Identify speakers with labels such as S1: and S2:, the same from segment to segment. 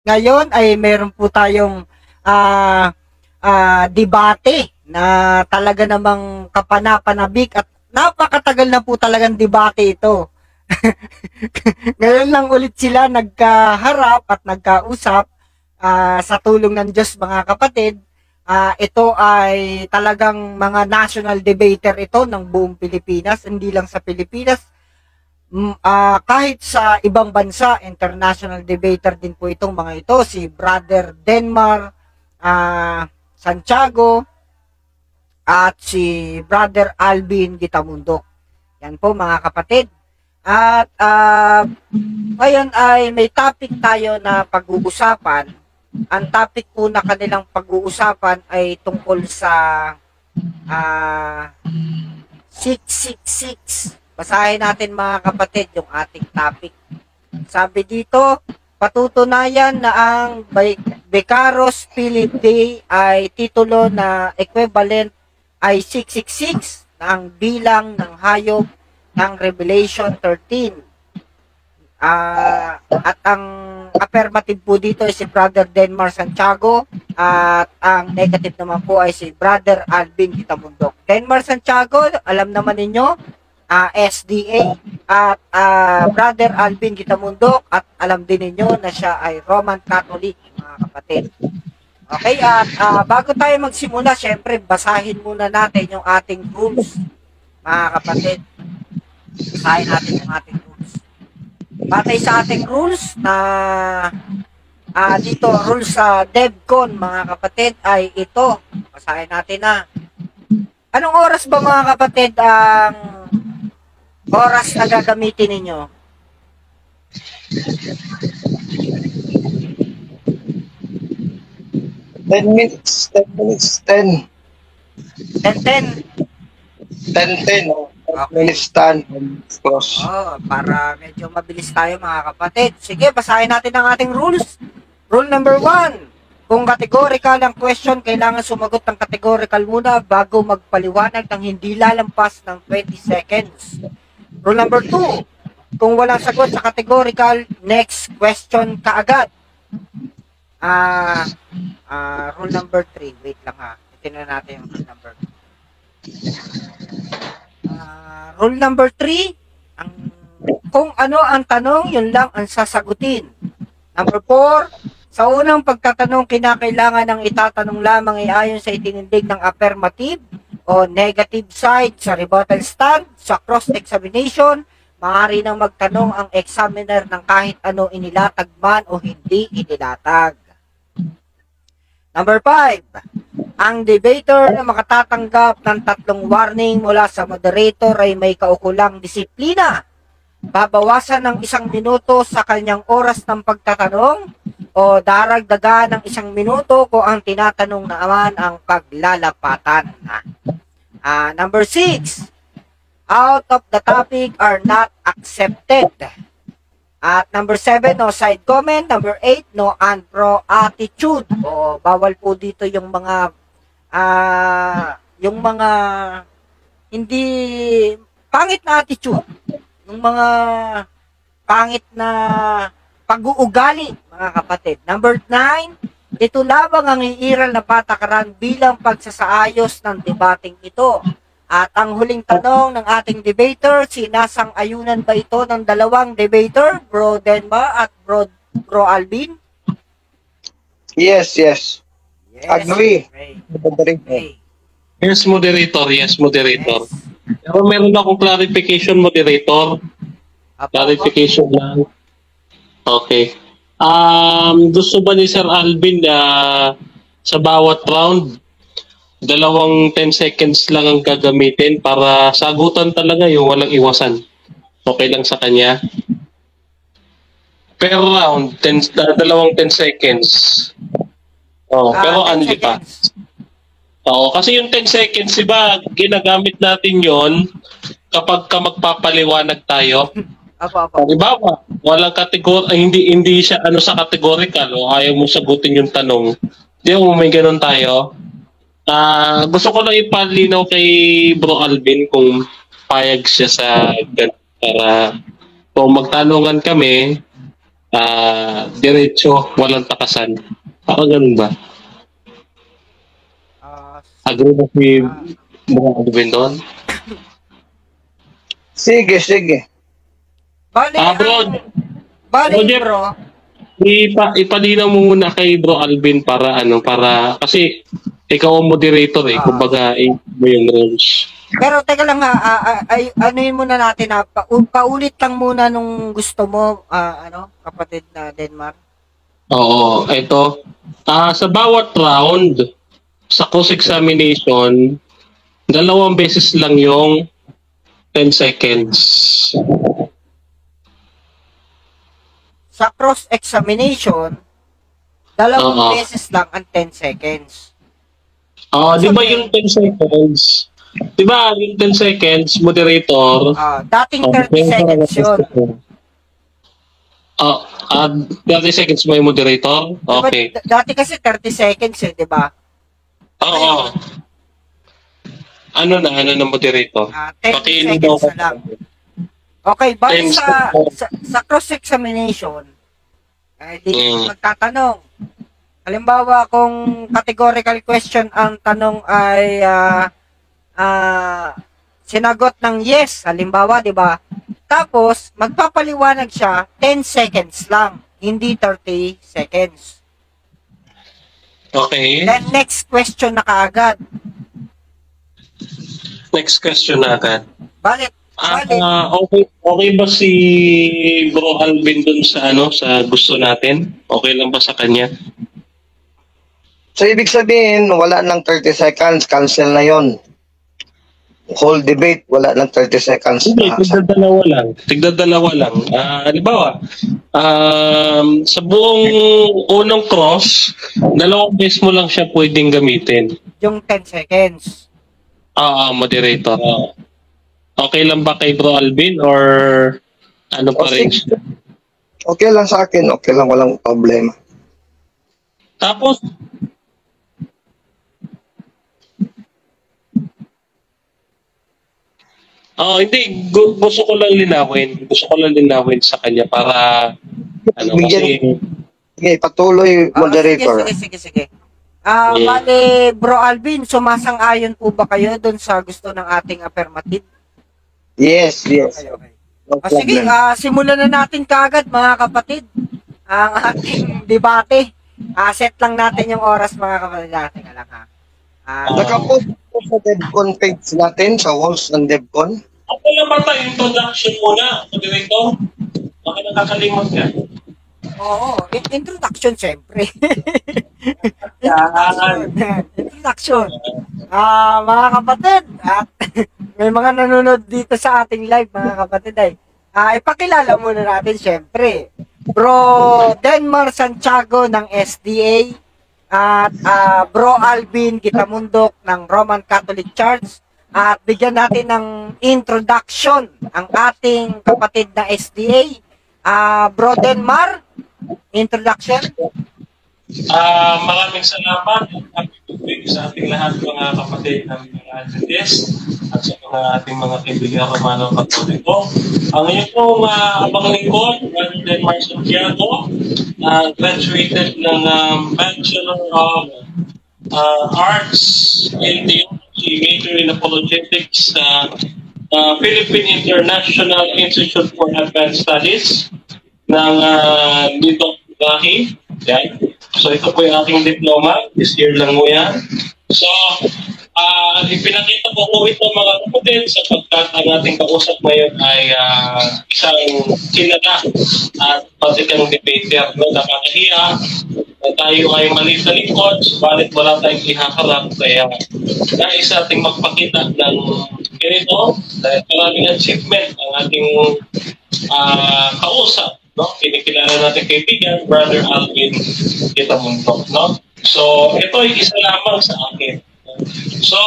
S1: Ngayon ay meron po tayong ah, debate na talaga namang kapanapanabik at napakatagal na po talagang debate ito. Ngayon lang ulit sila nagkaharap at nagkausap sa tulong ng Diyos mga kapatid. Ito ay talagang mga national debater ito ng buong Pilipinas, hindi lang sa Pilipinas, kahit sa ibang bansa, international debater din po itong mga ito, si Brother Denmar Santiago at si Brother Alvin Gitamundok. Yan po mga kapatid. At ngayon ay may topic tayo na pag-uusapan. Ang topic po na kanilang pag-uusapan ay tungkol sa 666. Basahin natin mga kapatid yung ating topic. Sabi dito, patutunayan na ang Becaros Philip Day ay titulo na equivalent ay 666 na ang bilang ng hayop ng Revelation 13. At ang affirmative po dito ay si Brother Denmar Santiago at ang negative naman po ay si Brother Alvin Gitamundok. Denmar Santiago, alam naman ninyo, SDA, at Brother Alvin Gitamundok, at alam din ninyo na siya ay Roman Catholic mga kapatid. Okay, at bago tayo magsimula, syempre basahin muna natin yung ating rules mga kapatid. Basahin natin yung ating rules. Batay sa ating rules na dito, rules sa DevCon mga kapatid ay ito. Basahin natin na. Anong oras ba mga kapatid ang oras na gagamitin ninyo?
S2: 10 minutes, 10.
S1: 10.
S2: 10.
S1: Okay.
S2: Minutes 10. Close.
S1: Para medyo mabilis tayo mga kapatid. Sige, basahin natin ang ating rules. Rule number 1. Kung categorical ang question, kailangan sumagot ng categorical muna bago magpaliwanag ng hindi lalampas ng 20 seconds. Rule number 2. Kung walang sagot sa categorical, next question kaagad. Rule number 3. Wait lang ha. Tingnan natin yung rule number 2. Rule number 3, kung ano ang tanong, yun lang ang sasagutin. Number 4, sa unang pagtatanong, kinakailangan ng itatanong lamang ay ayon sa itinindig ng affirmative o negative side. Sa rebuttal stand, sa cross-examination, maaari nang magtanong ang examiner ng kahit ano inilatag man o hindi inilatag. Number 5, ang debater na makatatanggap ng 3 warning mula sa moderator ay may kaukulang disiplina. Babawasan ng 1 minuto sa kanyang oras ng pagtatanong o daragdagan ng 1 minuto kung ang tinatanong naman ang paglalapatan. Number 6, out of the topic are not accepted. At number 7, no side comment. Number 8, no unpro attitude. O bawal po dito yung mga hindi pangit na attitude. Yung mga pangit na pag-uugali, mga kapatid. Number 9, ito lamang ang iiral na patakaran bilang pagsasaayos ng debating ito. At ang huling tanong ng ating debater, sinasang-ayunan ba ito ng dalawang debater, Bro Denmar at Bro Alvin?
S2: Yes. Agree.
S1: Okay.
S3: Yes, moderator. Yes. Pero meron akong clarification, moderator. Clarification lang. Okay. Gusto ba ni Sir Alvin na sa bawat round, 10 seconds lang ang gagamitin para sagutan talaga yung walang iwasan? Okay lang sa kanya? Per round, 10 seconds. Pero Andy pa. Kasi yung 10 seconds, diba, ginagamit natin yon kapag ka magpapaliwanag tayo. Diba, walang hindi siya sa categorical o ayaw mo sagutin yung tanong. Di mo may ganun tayo. Gusto ko lang ipalinaw kay Bro Alvin kung payag siya sa para kung magtanungan kami, diretso, walang takasan. Ako ganun ba?
S1: Ah,
S3: Agree ba si
S1: ah,
S3: Bro Alvin doon?
S2: Sige, sige.
S1: bali,
S3: Bro,
S1: bali,
S3: Jeff,
S1: bro.
S3: ipadinaw mo muna kay Bro Alvin para kasi ikaw ang moderator kumbaga mo yung rules.
S1: Pero teka lang ha, ay, ano yun muna natin ha, paulit lang muna nung gusto mo, kapatid na Denmark.
S3: Oo, ito. Sa bawat round, sa cross-examination, 2 beses lang yung 10 seconds.
S1: Sa cross-examination, 2 beses lang ang 10 seconds.
S3: Di ba yung 10 seconds? Di ba yung 10 seconds, moderator?
S1: Dating 30 seconds yun.
S3: 30 seconds mo yung moderator? Okay.
S1: Diba, dati kasi 30 seconds di ba?
S3: Oo. Ano na moderator?
S1: 10 seconds na lang. Okay, bali sa cross-examination, di magtatanong. Halimbawa, kung categorical question ang tanong ay sinagot ng yes, halimbawa, di ba? Tapos, magpapaliwanag siya 10 seconds lang, hindi 30 seconds.
S3: Okay.
S1: Then, next question na kaagad.
S3: Next question na agad.
S1: Balik.
S3: Okay ba si Bro Alvin dun sa sa gusto natin? Okay lang ba sa kanya?
S2: So, ibig sabihin, wala nang 30 seconds, cancel na yon. Whole debate, wala nang 30 seconds.
S3: Hindi, tigdadalawa lang. Halimbawa, sa buong unang cross, 2 beses mo lang siya pwedeng gamitin.
S1: Yung 10 seconds.
S3: Moderator. Okay lang ba kay Bro Alvin or ano pa rin?
S2: Okay lang sa akin, okay lang, walang problema.
S3: Tapos, hindi. Gusto ko lang linawin sa kanya para kasi...
S2: Sige, patuloy, moderator.
S1: Sige. Bale, Bro Alvin, sumasang-ayon po ba kayo dun sa gusto ng ating affirmative?
S2: Yes.
S1: Okay.
S2: No
S1: Sige, simulan na natin kaagad mga kapatid ang ating debate. Set lang natin yung oras mga kapatid natin.
S2: Nakapost po sa DevCon page natin, sa walls ng DevCon.
S3: Ako lang ba tayo introduction muna, moderator? Baka nakakalimot ka.
S1: Oo, introduction syempre.
S3: Yan.
S1: Introduction. Mga kapatid, at may mga nanonood dito sa ating live mga kapatid ipakilala muna natin syempre. Bro Denmark Santiago ng SDA at Bro Alvin Kitamundok ng Roman Catholic Church. At bigyan natin ng introduction ang ating kapatid na SDA. Bro Denmark, introduction.
S3: Maraming salamat at happy birthday sa ating lahat mga kapatid ng mga Adventist at sa mga ating mga kaibigan Romano Katoliko. Ang inyong pong abang lingkod, Brother Denmark Santiago, graduated ng Bachelor of Arts in Theology, major in Apologetics sa Philippine International Institute for Advanced Studies ng Nidok Gahi. Yan. So ito po yung aking diploma. This year lang mo yan. So, ipinakita ko po ito mga kapatid sapagkat ang ating kausap ngayon ay isang kilala at patikang debater. No? Nakakahiya na tayo ay maliit na lingkod, subalit wala tayong ihaharap. Kaya nais ating magpakita ng ganito dahil maraming achievement ang ating kausap. No? Kinikilala natin kaibigan, Brother Alvin Kitamundok. No? So, ito ay isa lamang sa akin. So,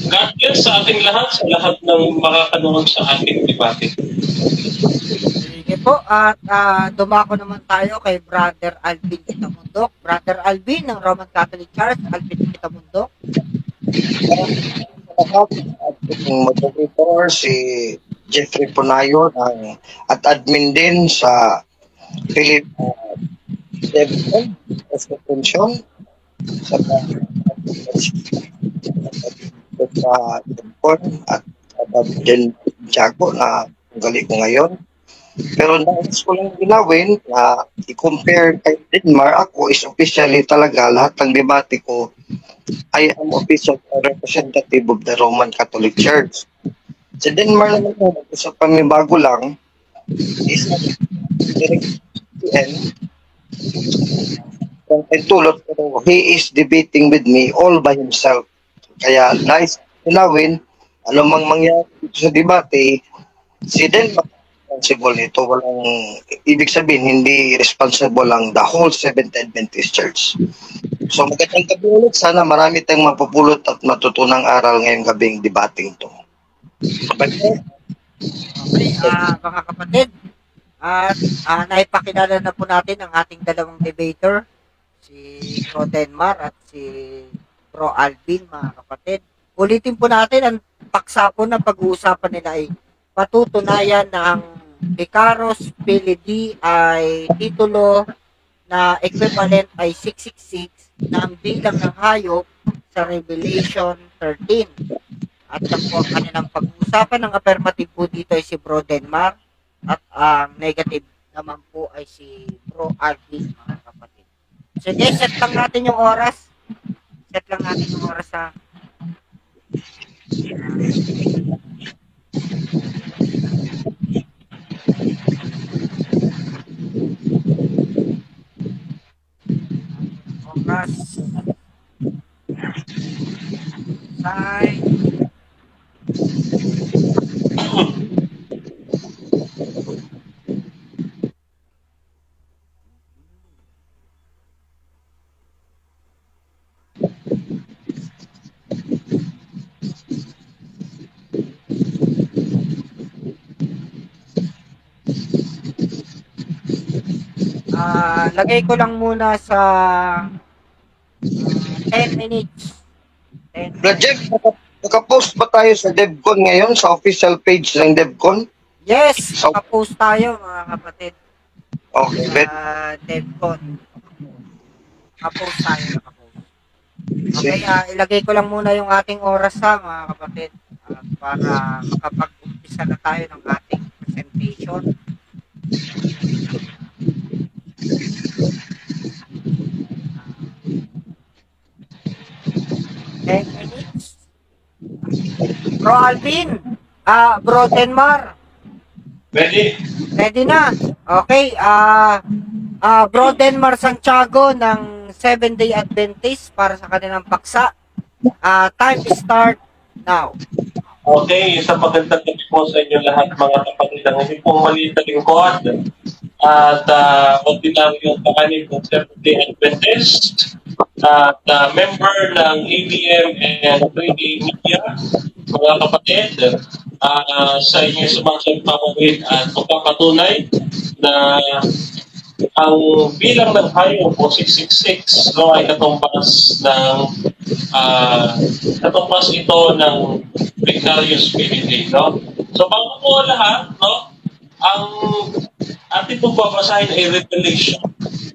S3: God bless sa ating lahat, sa lahat ng makakanood sa ating debate.
S1: Sige po, at dumako naman tayo kay Brother Alvin Kitamundok. Brother Alvin ng Roman Catholic Church, Alvin Kitamundok.
S2: Ating moderator, si Jeffrey Punayo at admin din sa Philip Davidson, suspension sa Devon at Babden Tiago na gali ko ngayon. Pero nais ko lang ginawin na i-compare kay Denmark, ako is officially talaga lahat ng debate ko I am official representative of the Roman Catholic Church. Sa Denmark naman po, sa pamibago lang, is direct PN, kung tulot pero he is debating with me all by himself. Kaya nice tinawin, ano mang mangyari dito sa debate, si Denmark responsible nito. Walang, ibig sabihin, hindi responsible lang the whole Seventh Adventist Church. So magandang gabi ulit. Sana marami tayong mapupulot at matutunang aral ngayong gabing debating to.
S1: Okay, mga kapatid. At naipakilala na po natin ang ating dalawang debater, si Bro Denmar at si Bro Alvin, mga kapatid. Ulitin po natin, ang paksa po na pag-uusapan nila ay patutunayan na ang Vicaros Filii ay titulo na equivalent ay 666 na ang bilang ng hayop sa Revelation 13. At ang po ang kanilang pag-uusapan ng affirmative po dito ay si Bro Denmar at ang negative naman po ay si Bro Alvin, mga kapatid. Sige, set lang natin yung oras. Set lang natin yung oras ha. Oras. Sign. Lagay ko lang muna sa 10 minutes. 10
S2: Brad Jeff,
S1: minutes.
S2: nakapost ba tayo sa DevCon ngayon, sa official page ng DevCon?
S1: Yes,
S2: So,
S1: nakapost tayo, mga kapatid.
S2: okay, bet.
S1: DevCon. Nakapost tayo, nakapost.
S2: Sige.
S1: Okay, ilagay ko lang muna yung ating oras ha, mga kapatid. Para makapag-umpisa na tayo ng ating presentation. 10 minutes. Bro Alvin, Bro Denmar,
S3: Ready?
S1: ready na? Okay, Bro Denmar Santiago ng 7-day Adventist para sa kanilang paksa. Time start now.
S3: Okay, isang magandang gabi po sa inyo lahat mga kapatid. Ang hindi pong maliit na lingkod at ordinaryong kakanib ng Seventh-day Adventist at member ng ABM and 3D Media, mga kapatid, sa inyo sumasampawid at magpapatunay na ang bilang ng hayop o 666 no, ay katumbas ito ng Vicarious Filii, no? So bago po lahat, no, ang ating pong babasahin ay Revelation,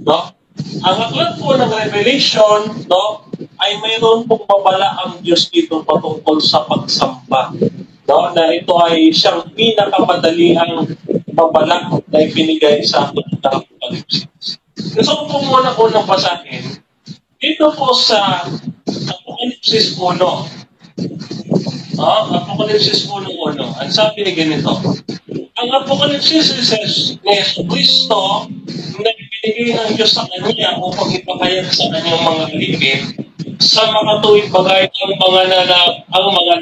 S3: no? Ang aklat po ng Revelation, no, ay mayroon pong babala ang Diyos dito patungkol sa pagsamba, no, na ito ay siyang pinakamadaliang babala na ibinigay sa atin ng Apocalypse. Gusto ko po muna unang basahin dito po sa Apocalypse 1. Apocalypse 1:1. Ang sabi ni ganito, ang Apocalypse says ni Kristo na ibinigay ng Diyos sa Kanya upang ipahayag sa Kanyang mga alipin sa mga tuwid bagay ang mga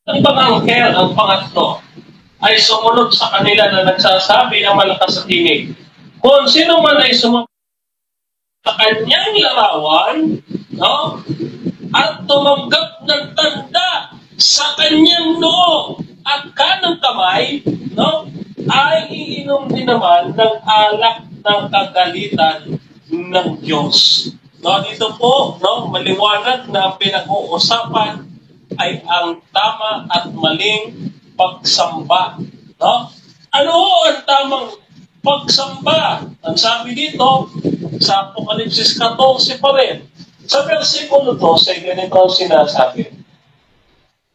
S3: Ang panganghel, ang pangatlo, ay sumunod sa kanila na nagsasabi ng malakas sa tinig. Kung sino man ay sumunod sa kanyang larawan, no? At tumanggap ng tanda sa kanyang noo at kanang kamay, no? Ay iinom din naman ng alak ng kagalitan ng Diyos. No, dito po, no, maliwanag na ang pinag-uusapan ay ang tama at maling pagsamba. No? Ano ang tamang pagsamba? Ang sabi dito, sa Apokalipsis 14 pa rin. Sa versikulo 12, ganito ang sinasabi.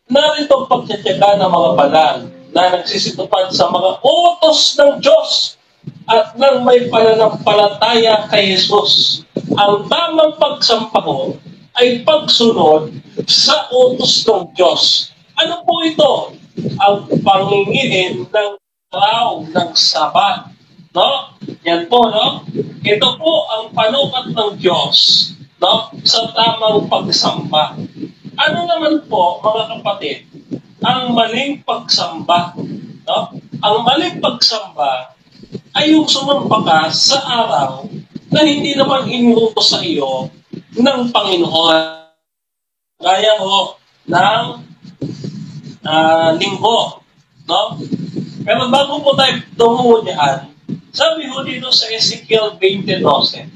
S3: Narito ang pagtitiyaga ng mga banal na nagsisitupad sa mga utos ng Diyos at nang may pananampalataya kay Jesus. Ang tamang pagsamba ko ay pagsunod sa utos ng Diyos. Ano po ito? Ang pangingin ng araw ng Sabat. No? Yan po, no? Ito po ang panukat ng Diyos, no? Sa tamang pagsamba. Ano naman po, mga kapatid, ang maling pagsamba? No? Ang maling pagsamba ay yung sumamba ka sa araw na hindi naman inuutos sa iyo ng Panginoon. Gaya ho ng linggo. No? Pero bago po tayo tungo niyan, sabi ho dito sa Ezekiel 20:12,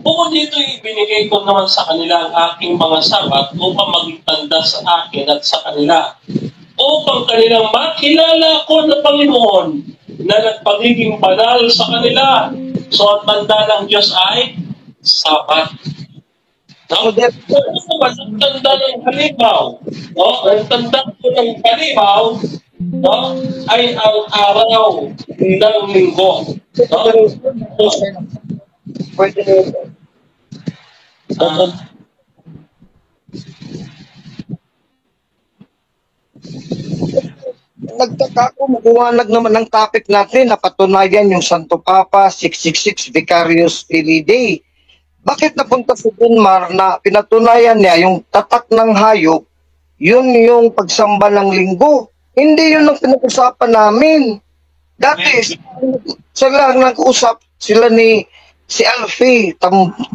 S3: bukod dito ibinigay ko naman sa kanila ang aking mga sabat upang maging tanda sa akin at sa kanila, upang kanilang makilala ko na Panginoon na nagpagiging banal sa kanila. So ang tanda ng Diyos ay sabat. No? Ano ba ang tanda ng halimaw? No? Ang tanda ko ng halimaw, no? Ay ang araw ng linggo. No?
S2: Pwede. Nagtaka ko, maguwanag naman ang topic natin na patunayan yung Santo Papa 666 Vicarious Filii. Bakit napunta sa Denmark na pinatunayan niya yung tatak ng hayop, yun yung pagsamba ng linggo? Hindi yun ang pinag-usapan namin. Dati, sila nag-usap, sila ni si Alfie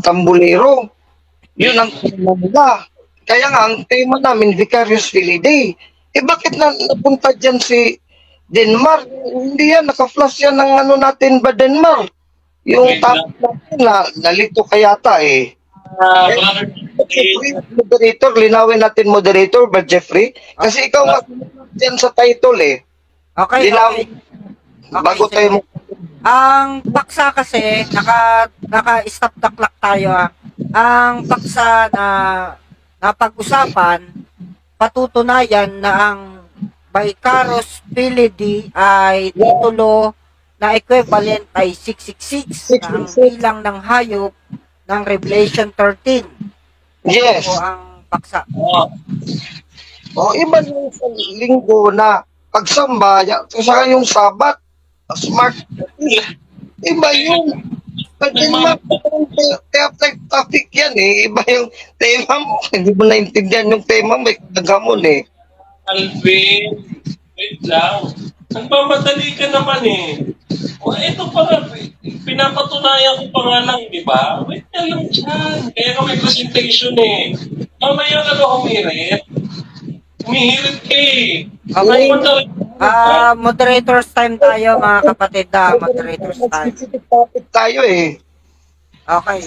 S2: Tambulero. Yun ang tema nila. Kaya nga, ang tema namin, Vicarious Filii. Bakit napunta dyan si Denmark? Hindi yan, naka-flash yan ng ano natin ba Denmark? Yung topic natin na nalito kayata eh. Moderator, linawin natin moderator ba Jeffrey? Kasi ikaw nga dyan sa title eh.
S1: Okay,
S2: linawin.
S1: Okay,
S2: Bago
S1: sige.
S2: tayo
S1: Ang paksa kasi, naka-stop the clock tayo. Ang paksa na napag-usapan, patutunayan na ang Vicarious Filii ay titulo na equivalent ay 666 na ang bilang ng hayop ng Revelation 13.
S2: Yes.
S1: O ang paksa.
S2: Iba yung sa linggo na pagsamba, saka yung sabat, smart. Iba yung topic yan eh. Iba yung tema mo. Hindi mo naintindihan yung tema mo. May kagagamon eh.
S3: Alvin, wait lang. Nagmamadali ka naman eh. O, ito pa nga, pinapatunayan ko pa nga lang, di ba? Wait na lang dyan. Kaya ka may presentation eh. Mamaya ka na humirit. Humihirit ka eh.
S1: Okay. Moderators time tayo mga kapatid. Moderators time.
S2: Specific topic tayo eh.
S1: Okay.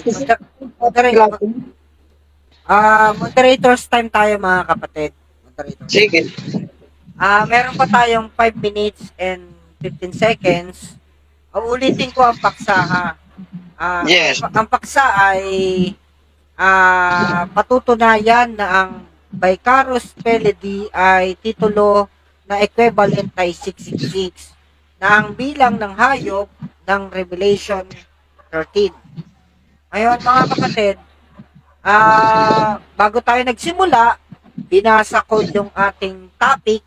S1: Moderators time tayo mga kapatid. Moderators.
S2: Sige.
S1: Meron pa tayong 5 minutes and 15 seconds. Ulitin ko ang paksa ha.
S2: Yes.
S1: Ang paksa ay patutunayan na ang Vicarious Filii ay titulo na equivalent ay 666 na ang bilang ng hayop ng Revelation 13. Ngayon mga kapatid, bago tayo nagsimula, binasa ko yung ating topic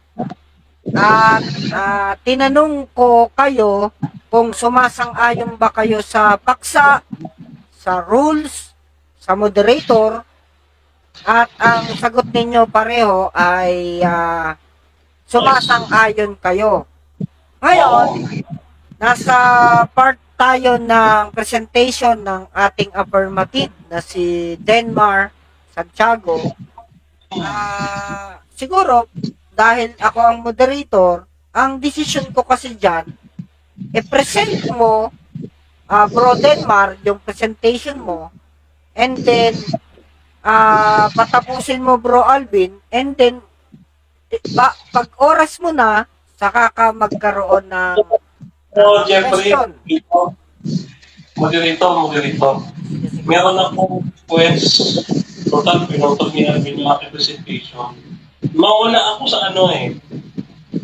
S1: at tinanong ko kayo kung sumasang-ayon ba kayo sa paksa, sa rules, sa moderator, at ang sagot ninyo pareho ay sumasang-ayon kayo. Ngayon, nasa part tayo ng presentation ng ating affirmative na si Denmar Santiago. Siguro, dahil ako ang moderator, ang decision ko kasi dyan, i-present mo, Bro Denmar, yung presentation mo, and then, patapusin mo, Bro Alvin, and then, pag oras mo na, saka ka magkaroon ng
S3: Jeffrey,
S1: question.
S3: moderator. Meron akong request. Total, pinutol niya yung aking presentation. Mawala ako sa ano eh.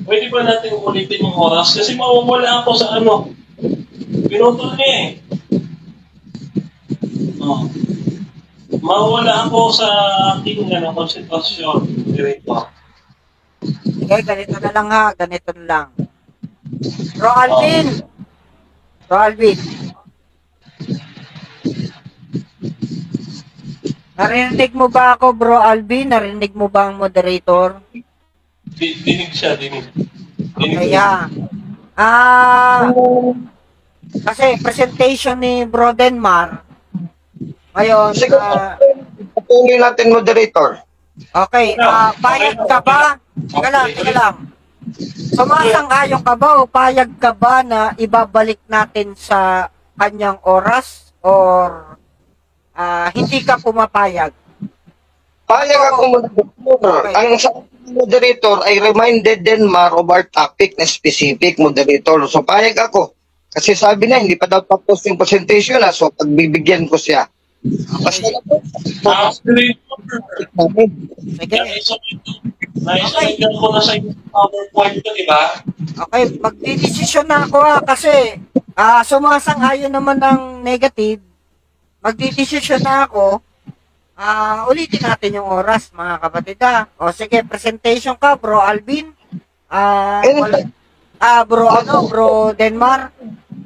S3: Pwede ba natin ulitin yung oras? Kasi mawawala ako sa ano. Pinutol niya eh. Mawawala ako sa aking konsentrasyon, moderator.
S1: Okay, ganito na lang ha. Ganito na lang. Bro Alvin. Bro Alvin. Narinig mo ba ako, Bro Alvin? Narinig mo ba ang moderator?
S3: Dinig siya, dinig.
S1: Kaya, kasi presentation ni Bro Denmar, ngayon,
S2: Sige, patuloy natin, moderator.
S1: okay, payag ka ba? Teka lang. Sumasang-ayon ka ba o payag ka ba na ibabalik natin sa kanyang oras or hindi ka pumapayag?
S2: Payag ako, moderator.
S1: Okay.
S2: Ang sa moderator ay reminded Denmar of our topic na specific, moderator. So, payag ako. Kasi sabi na, hindi pa daw tapos yung presentation na. So, pagbibigyan ko siya. Basta na po.
S1: Sige.
S3: Naisalagyan ko na sa PowerPoint ko, di ba?
S1: Okay, magdidesisyon na ako kasi sumasang-ayon naman ng negative. Magdidesisyon na ako. Ulitin natin yung oras, mga kapatid. O sige, presentation ka, Bro Alvin. Bro Denmar.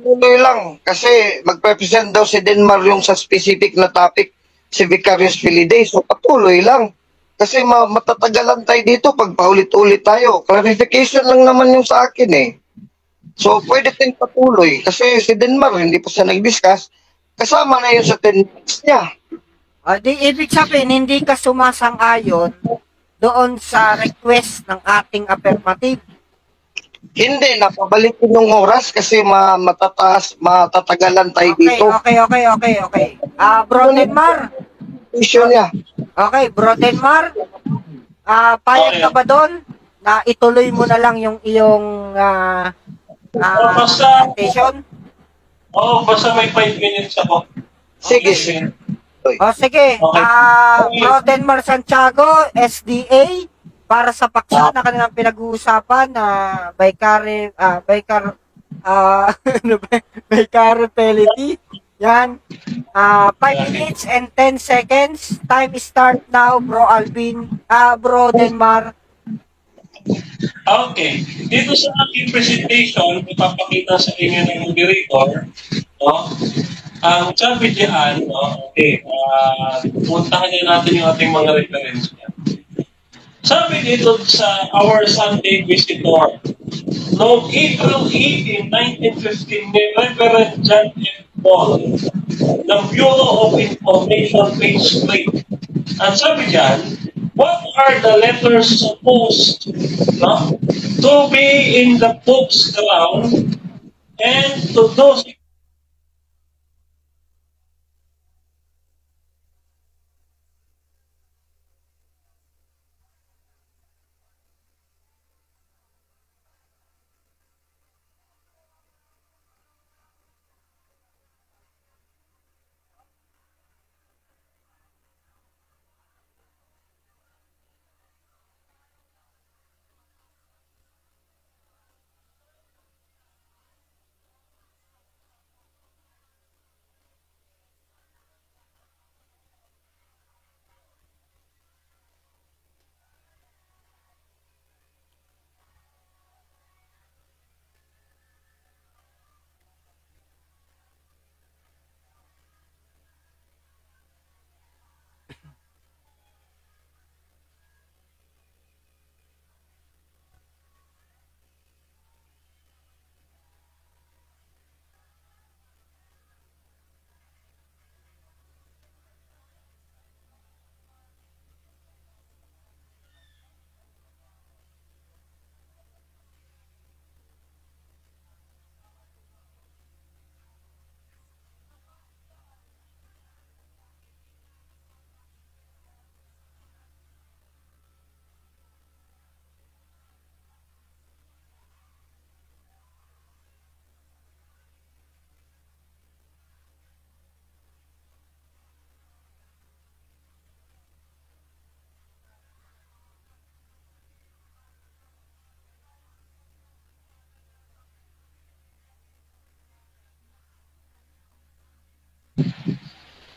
S2: Tuloy lang. Kasi magpe-present daw si Denmar yung sa specific na topic, si Vicarious Filiday. So, patuloy lang. Kasi matatagalan tayo dito pag paulit-ulit tayo. Clarification lang naman yung sa akin eh. So, pwede tayong patuloy. Kasi si Denmar, hindi pa siya nag-discuss. Kasama na yun sa 10 minutes niya.
S1: Di ibig sabihin, hindi ka sumasang-ayon doon sa request ng ating affirmative.
S2: Hindi, napabalikin yung oras kasi matatagalan tayo dito.
S1: Okay. Bro Denmar.
S2: Issue niya.
S1: Okay, Bro Denmar. Payag ka ba doon na ituloy mo na lang yung iyong presentation?
S3: Basta may 5 minutes ako.
S2: Sige.
S1: O sige, Bro Denmar Santiago, SDA, para sa paksa na kanilang pinag-uusapan na Vicarity. Yan. 5 minutes and 10 seconds. Time start now, Bro Alvin. Bro Denmar.
S3: Okay. Dito sa aking presentation, ipapakita sa inyo ng moderator, no? Ang sabi diyan, no? Okay, puntahan niya natin yung ating mga reference niya. Sabi dito sa Our Sunday Visitor, noong April 18, 1915, ni Reverend John F. Paul, ng Bureau of Information, page 3. Ang sabi diyan, what are the letters supposed to be in the Pope's crown and to those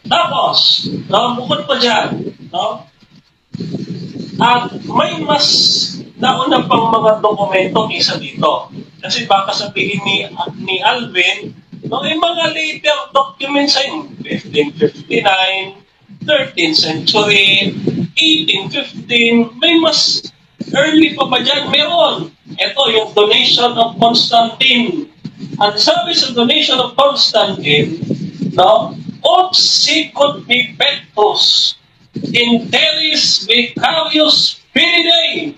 S3: Tapos, no, bukod pa dyan, no, at may mas nauna pang mga dokumento kaysa dito. Kasi baka sabihin ni Alvin, no, yung mga later documents ay 1559, 13th century, 1815, may mas early pa ba dyan? Meron. Ito, yung donation of Constantine. Ang sabi sa donation of Constantine, no, Ut sicut be pectus, interis vicarius fidei.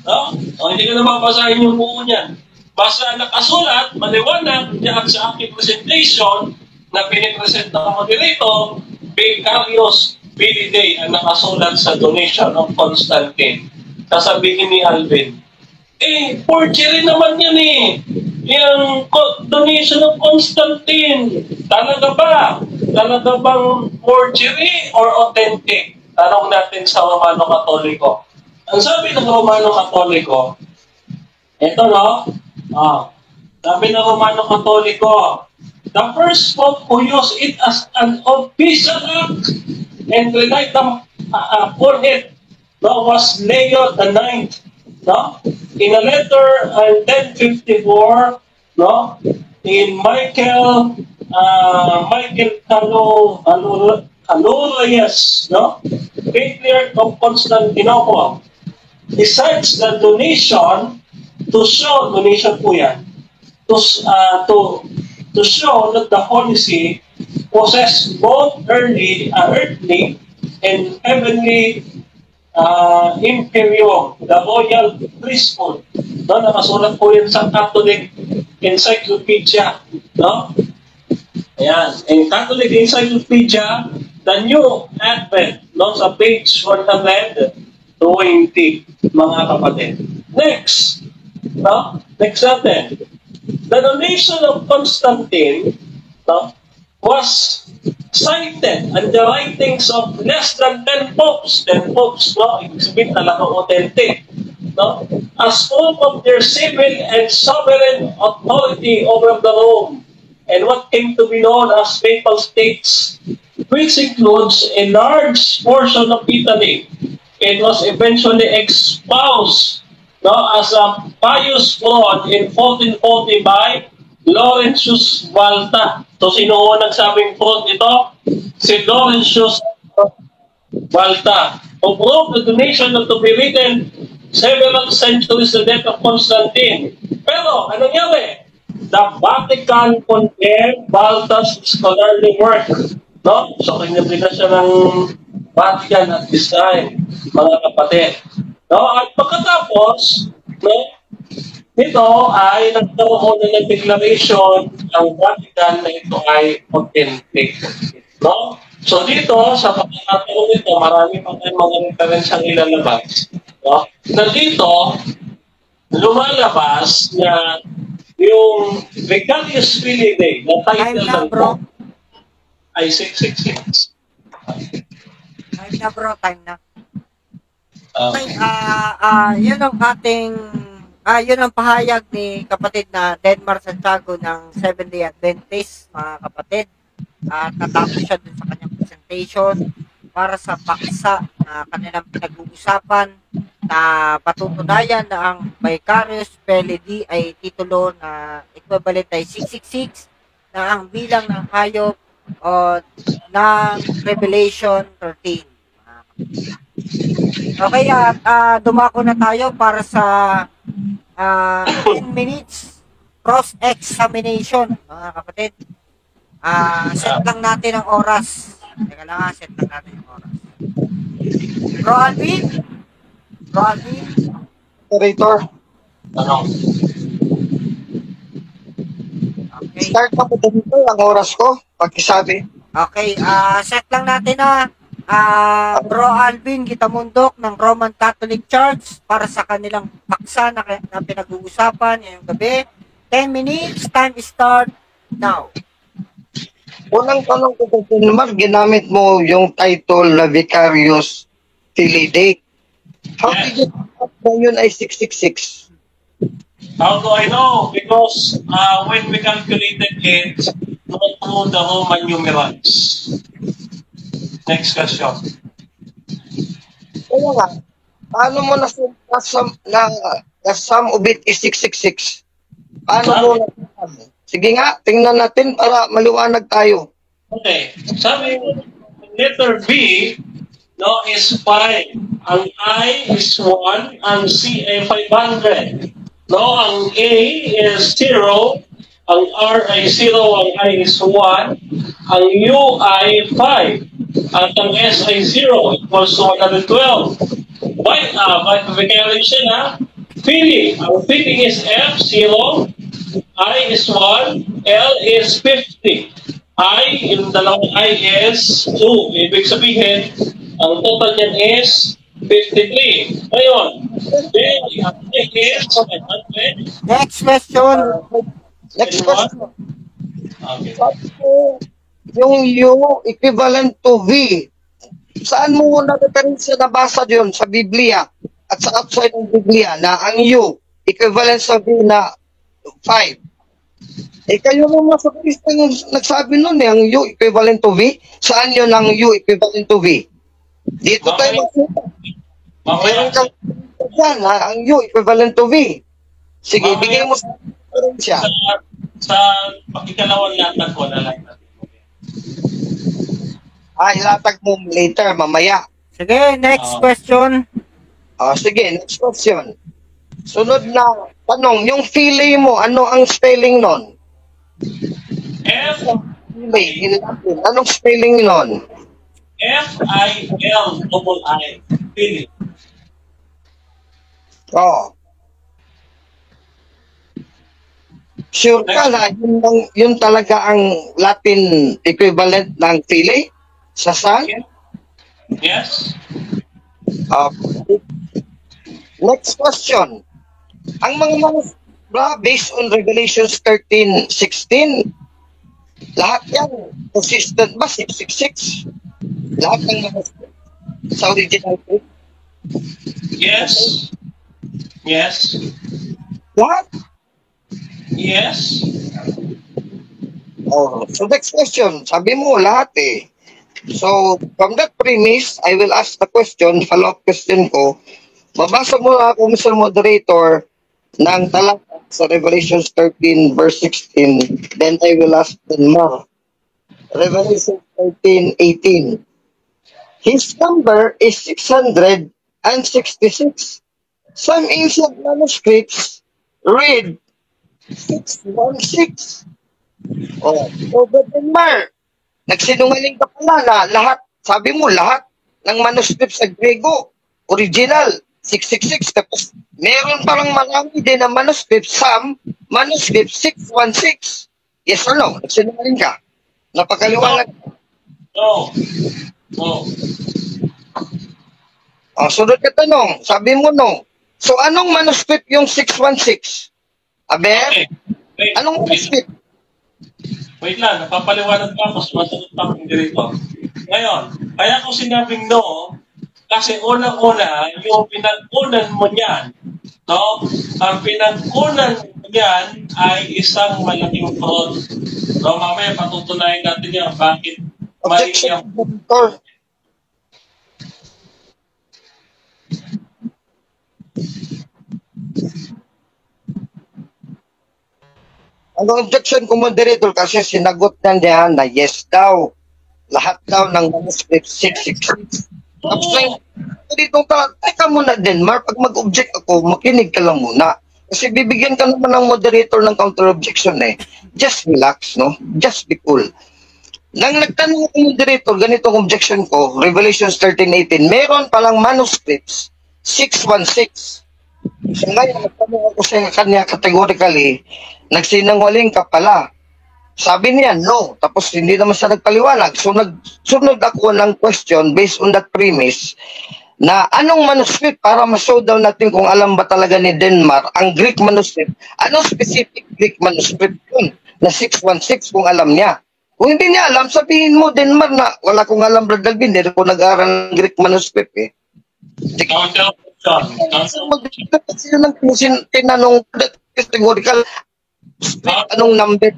S3: No? O, hindi ko na mabasahin yung buo niyan. Basta nakasulat, maliwanag diyan sa aking presentation na pinipresent ng moderator, vicarius fidei ang nakasulat sa donation of Constantine. Sasabihin ni Alvin, forgery naman yan eh. Yung donation of Constantine, talaga ba? Talaga bang forgery or authentic? Tanong natin sa Romano Katoliko. Ang sabi ng Romano Katoliko, ito no, sabi ng Romano Katoliko, the first pope who used it as an official act and relied upon it, no, was Leo the Ninth. No? In a letter in 1054, no, in Michael Calurius, no, Patriarch of Constantinople, besides the donation to show donation po yan, to show that the Holy See possessed both earthly and heavenly imperium, the royal priesthood. No, nakasulat po yan sa Catholic Encyclopedia. No? Ayan. In Catholic Encyclopedia, the New Advent, no, sa page 120, mga kapatid. Next. No? Next natin. The donation of Constantine, no, was cited in the writings of less than 10 popes. 10 popes, no? Ibig sabihin talagang authentic. No? As proof of their civil and sovereign authority over the Rome and what came to be known as Papal States, which includes a large portion of Italy. It was eventually espoused, no, as a pious fraud in 1440 by Laurentius Balta. So, sino ho nagsabing fraud ito? Si Laurentius Balta. Who proved the donation to be written several centuries the death of Constantine. Pero, ano nangyari? The Vatican condemned Balta's scholarly work. No? So, kinabila siya ng Vatican at this time, mga kapatid. No? At pagkatapos, no, ito ay nagkaroon na ng declaration ng Vatican na ito ay authentic. No? So dito, sa pagkakataon nito, marami pa tayong mga referensyang ilalabas. No? Na dito, lumalabas na yung Vicarius Fidei na title ng book ay 666.
S1: Time na bro, time na. Okay, yun ang ating yun ang pahayag ni kapatid na Denmar Santiago ng Seventh-day Adventist, mga kapatid. At natapos siya dun sa kanyang presentation para sa paksa na kanilang pinag-uusapan na patutunayan na ang Vicarius Fidei ay titulo na equivalent ay 666 na ang bilang ng hayop o ng Revelation 13. Okay, at dumako na tayo para sa 10 minutes cross-examination, mga kapatid. Set lang natin ang oras. Teka lang set lang natin ang oras. Bro Alvin?
S2: Operator,
S1: Okay.
S2: start na po dito ang oras ko. Pagkisabi.
S1: Okay, set lang natin Bro Alvin Gitamundok ng Roman Catholic Church para sa kanilang paksa na pinag-uusapan ngayong gabi. 10 minutes, time start now.
S2: Unang tanong ko kay Denmar, ginamit mo yung title na Vicarius Fidei. How did you know na yun ay 666?
S3: How do I know? Because when we calculated it, not through the Roman numerals. Next question.
S2: Kaya nga, paano mo na sum of it is 666? Paano mo na Sige nga, tingnan natin para maliwanag tayo.
S3: Okay. Sabi mo, letter B, no, is 5. Ang I is 1, ang C ay 500. No, ang A is 0, ang R ay 0, ang I is 1, ang U ay 5, at ang S ay 0, equals to 112. By multiplication, feeling. Ang feeling is F, 0, I is 1, L is 50. Yung dalawang I is 2. Ibig sabihin, ang total niyan is 53. Ngayon, then, ang I is 700.
S1: Next question.
S2: Next question.
S3: Okay.
S2: Sabi ko, yung U equivalent to V. Saan mo na referensya nabasa yun sa Biblia at sa outside ng Biblia na ang U equivalent sa V na 5? Eh kayo naman sa Kristeng nagsabi nun ang U equivalent to V. Saan yun ang U equivalent to V? Dito tayo makita. Mayroon kang yan, ang U equivalent to V. Sige, bigay mo sa referensya.
S3: Sa pakikalawang latag ko na lang natin.
S2: Ilatag mo later, mamaya.
S1: Sige, next question.
S2: Sige, next question. Sunod na tanong, yung feeling mo, ano ang spelling nun?
S3: F,
S2: Anong spelling nun?
S3: F-I-L-I-I. Feeling.
S2: Oh. Sure ka na, yun talaga ang Latin equivalent ng feeling? Sa saan?
S3: Yes.
S2: Next question. Ang mga manuscripts based on Revelations 13:16, lahat yan consistent ba? 666? Lahat ng manuscripts sa original Greek?
S3: Yes. Yes.
S2: Lahat?
S3: Yes.
S2: Oh, so next question. Sabi mo lahat eh. So, from that premise, I will ask the question, follow-up question ko. Mabasa mo ako, Mr. Moderator, ng talata sa Revelation 13, verse 16. Then I will ask Denmar. Revelation 13:18. His number is 666. Some ancient manuscripts read 616. Oh, so Denmar, nagsinungaling ka pala na lahat, sabi mo lahat ng manuscript sa Grego, original, 666. Tapos meron parang marami din na manuscript, some manuscript 616. Yes or no? Nagsinungaling ka? Napakaliwanag.
S3: No. No.
S2: Sunod ka tanong, sabi mo no. So anong manuscript yung 616? Aber?
S3: Okay. Wait,
S2: Anong manuscript?
S3: Wait lang, napapaliwanag pa ako, sumasagot pa akong dito. Ngayon, kaya ko sinabing no, kasi unang-una, yung pinag-unan mo niyan, no? Ang pinag-unan mo niyan ay isang malaking fraud. No, mamaya patutunayan natin yan, bakit mali
S2: Objection,
S3: yung...
S2: Moderator. Ang objection ko, Moderator, kasi sinagot na niya na yes daw. Lahat daw ng manuscript 666. Tapos na dito, teka muna, Denmar, pag mag-object ako, makinig ka lang muna. Kasi bibigyan ka naman ng moderator ng counter-objection eh. Just relax, no? Just be cool. Nang nagtanong ako moderator, ganito ang objection ko, Revelations 13:18, meron palang manuscripts, 616. So ngayon, nagtanong ako sa kanya categorically, nagsinungaling ka pala. Sabi niya, no. Tapos hindi naman siya nagpaliwanag. So nagsunod ako ng question based on that premise na anong manuscript para ma-show down natin kung alam ba talaga ni Denmar ang Greek manuscript. Anong specific Greek manuscript yun na 616 kung alam niya. Kung hindi niya alam, sabihin mo, Denmar, na wala kong alam, Brad Dalvin, hindi ko nag-aaral ng Greek manuscript eh. Kasi yun ang tinanong categorical anong number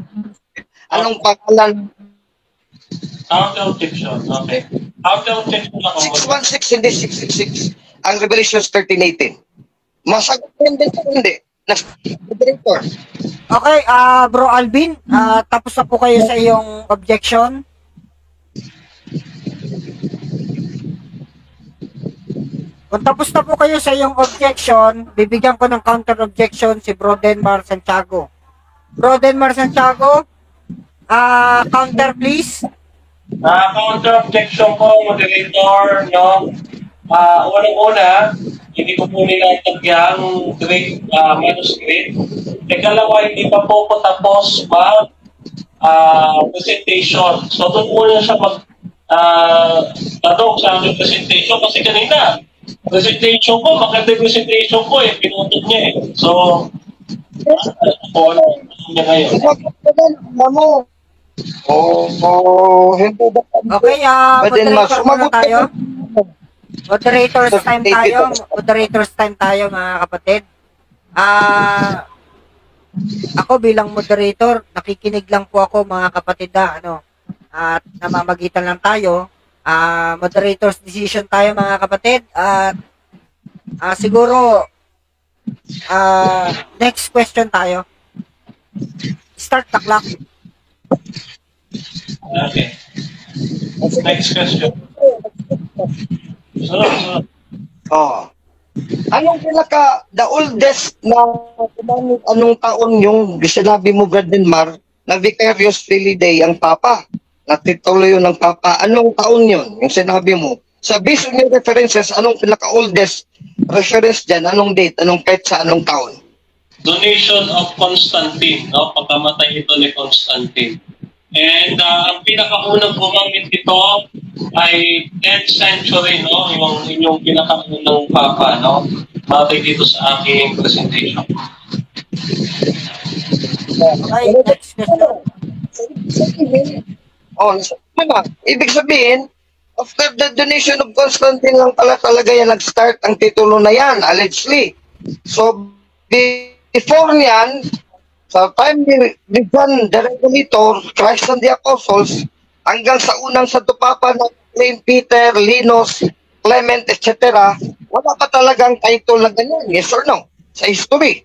S2: Anong pangalan?
S3: Out of objection. Okay. Out of objection ako.
S2: 616, hindi 666. Ang Revelations 13:18. Masagot din din hindi. Moderator.
S1: Okay, Bro Alvin, tapos na po kayo sa iyong objection. Kung tapos na po kayo sa iyong objection, bibigyan ko ng counter objection si Bro Denmar Santiago. Bro Denmar Santiago, counter please.
S3: Counter objection ko, moderator, no? Unang-una, hindi ko po nilatag grade manuscript. Ikalawa, hindi pa po ko tapos mag presentation. So, doon muna siya tanong sa aking presentation kasi kanina, presentation ko, maganda yung presentation ko pinutot niya So, ano niya ngayon?
S2: Hindi ba?
S1: Okay, moderator muna tayo. Moderators time tayo. Moderators time tayo, mga kapatid. Ako bilang moderator, nakikinig lang po ako, mga kapatid, at namamagitan lang tayo. Moderators decision tayo, mga kapatid. At siguro next question tayo. Start the clock.
S3: Okay. Next question. Sunod.
S2: Anong the oldest na anong taon yung sinabi mo, Gardenmar, na Vicarious Filii Dei ang Papa? Natituloy yun ng Papa. Anong taon yun? Yung sinabi mo. Sa based on your references, anong pinaka-oldest reference dyan? Anong date? Anong petsa? Anong taon?
S3: Donation of Constantine, no? Pagkamatay ito ni Constantine. And ang pinakaunang gumamit ito ay 10th century, no? Yung pinakaunang papa, no? Matay dito sa aking presentation.
S1: Okay, next question.
S2: Ibig sabihin, after the donation of Constantine lang pala talaga yan nag-start ang titulo na yan, allegedly. So, before niyan, sa time ni John the Revelator, Christ and the Apostles, hanggang sa unang Santo Papa na Saint Peter, Linus, Clement, etc., wala pa talagang title na ganyan, yes or no? Sa history.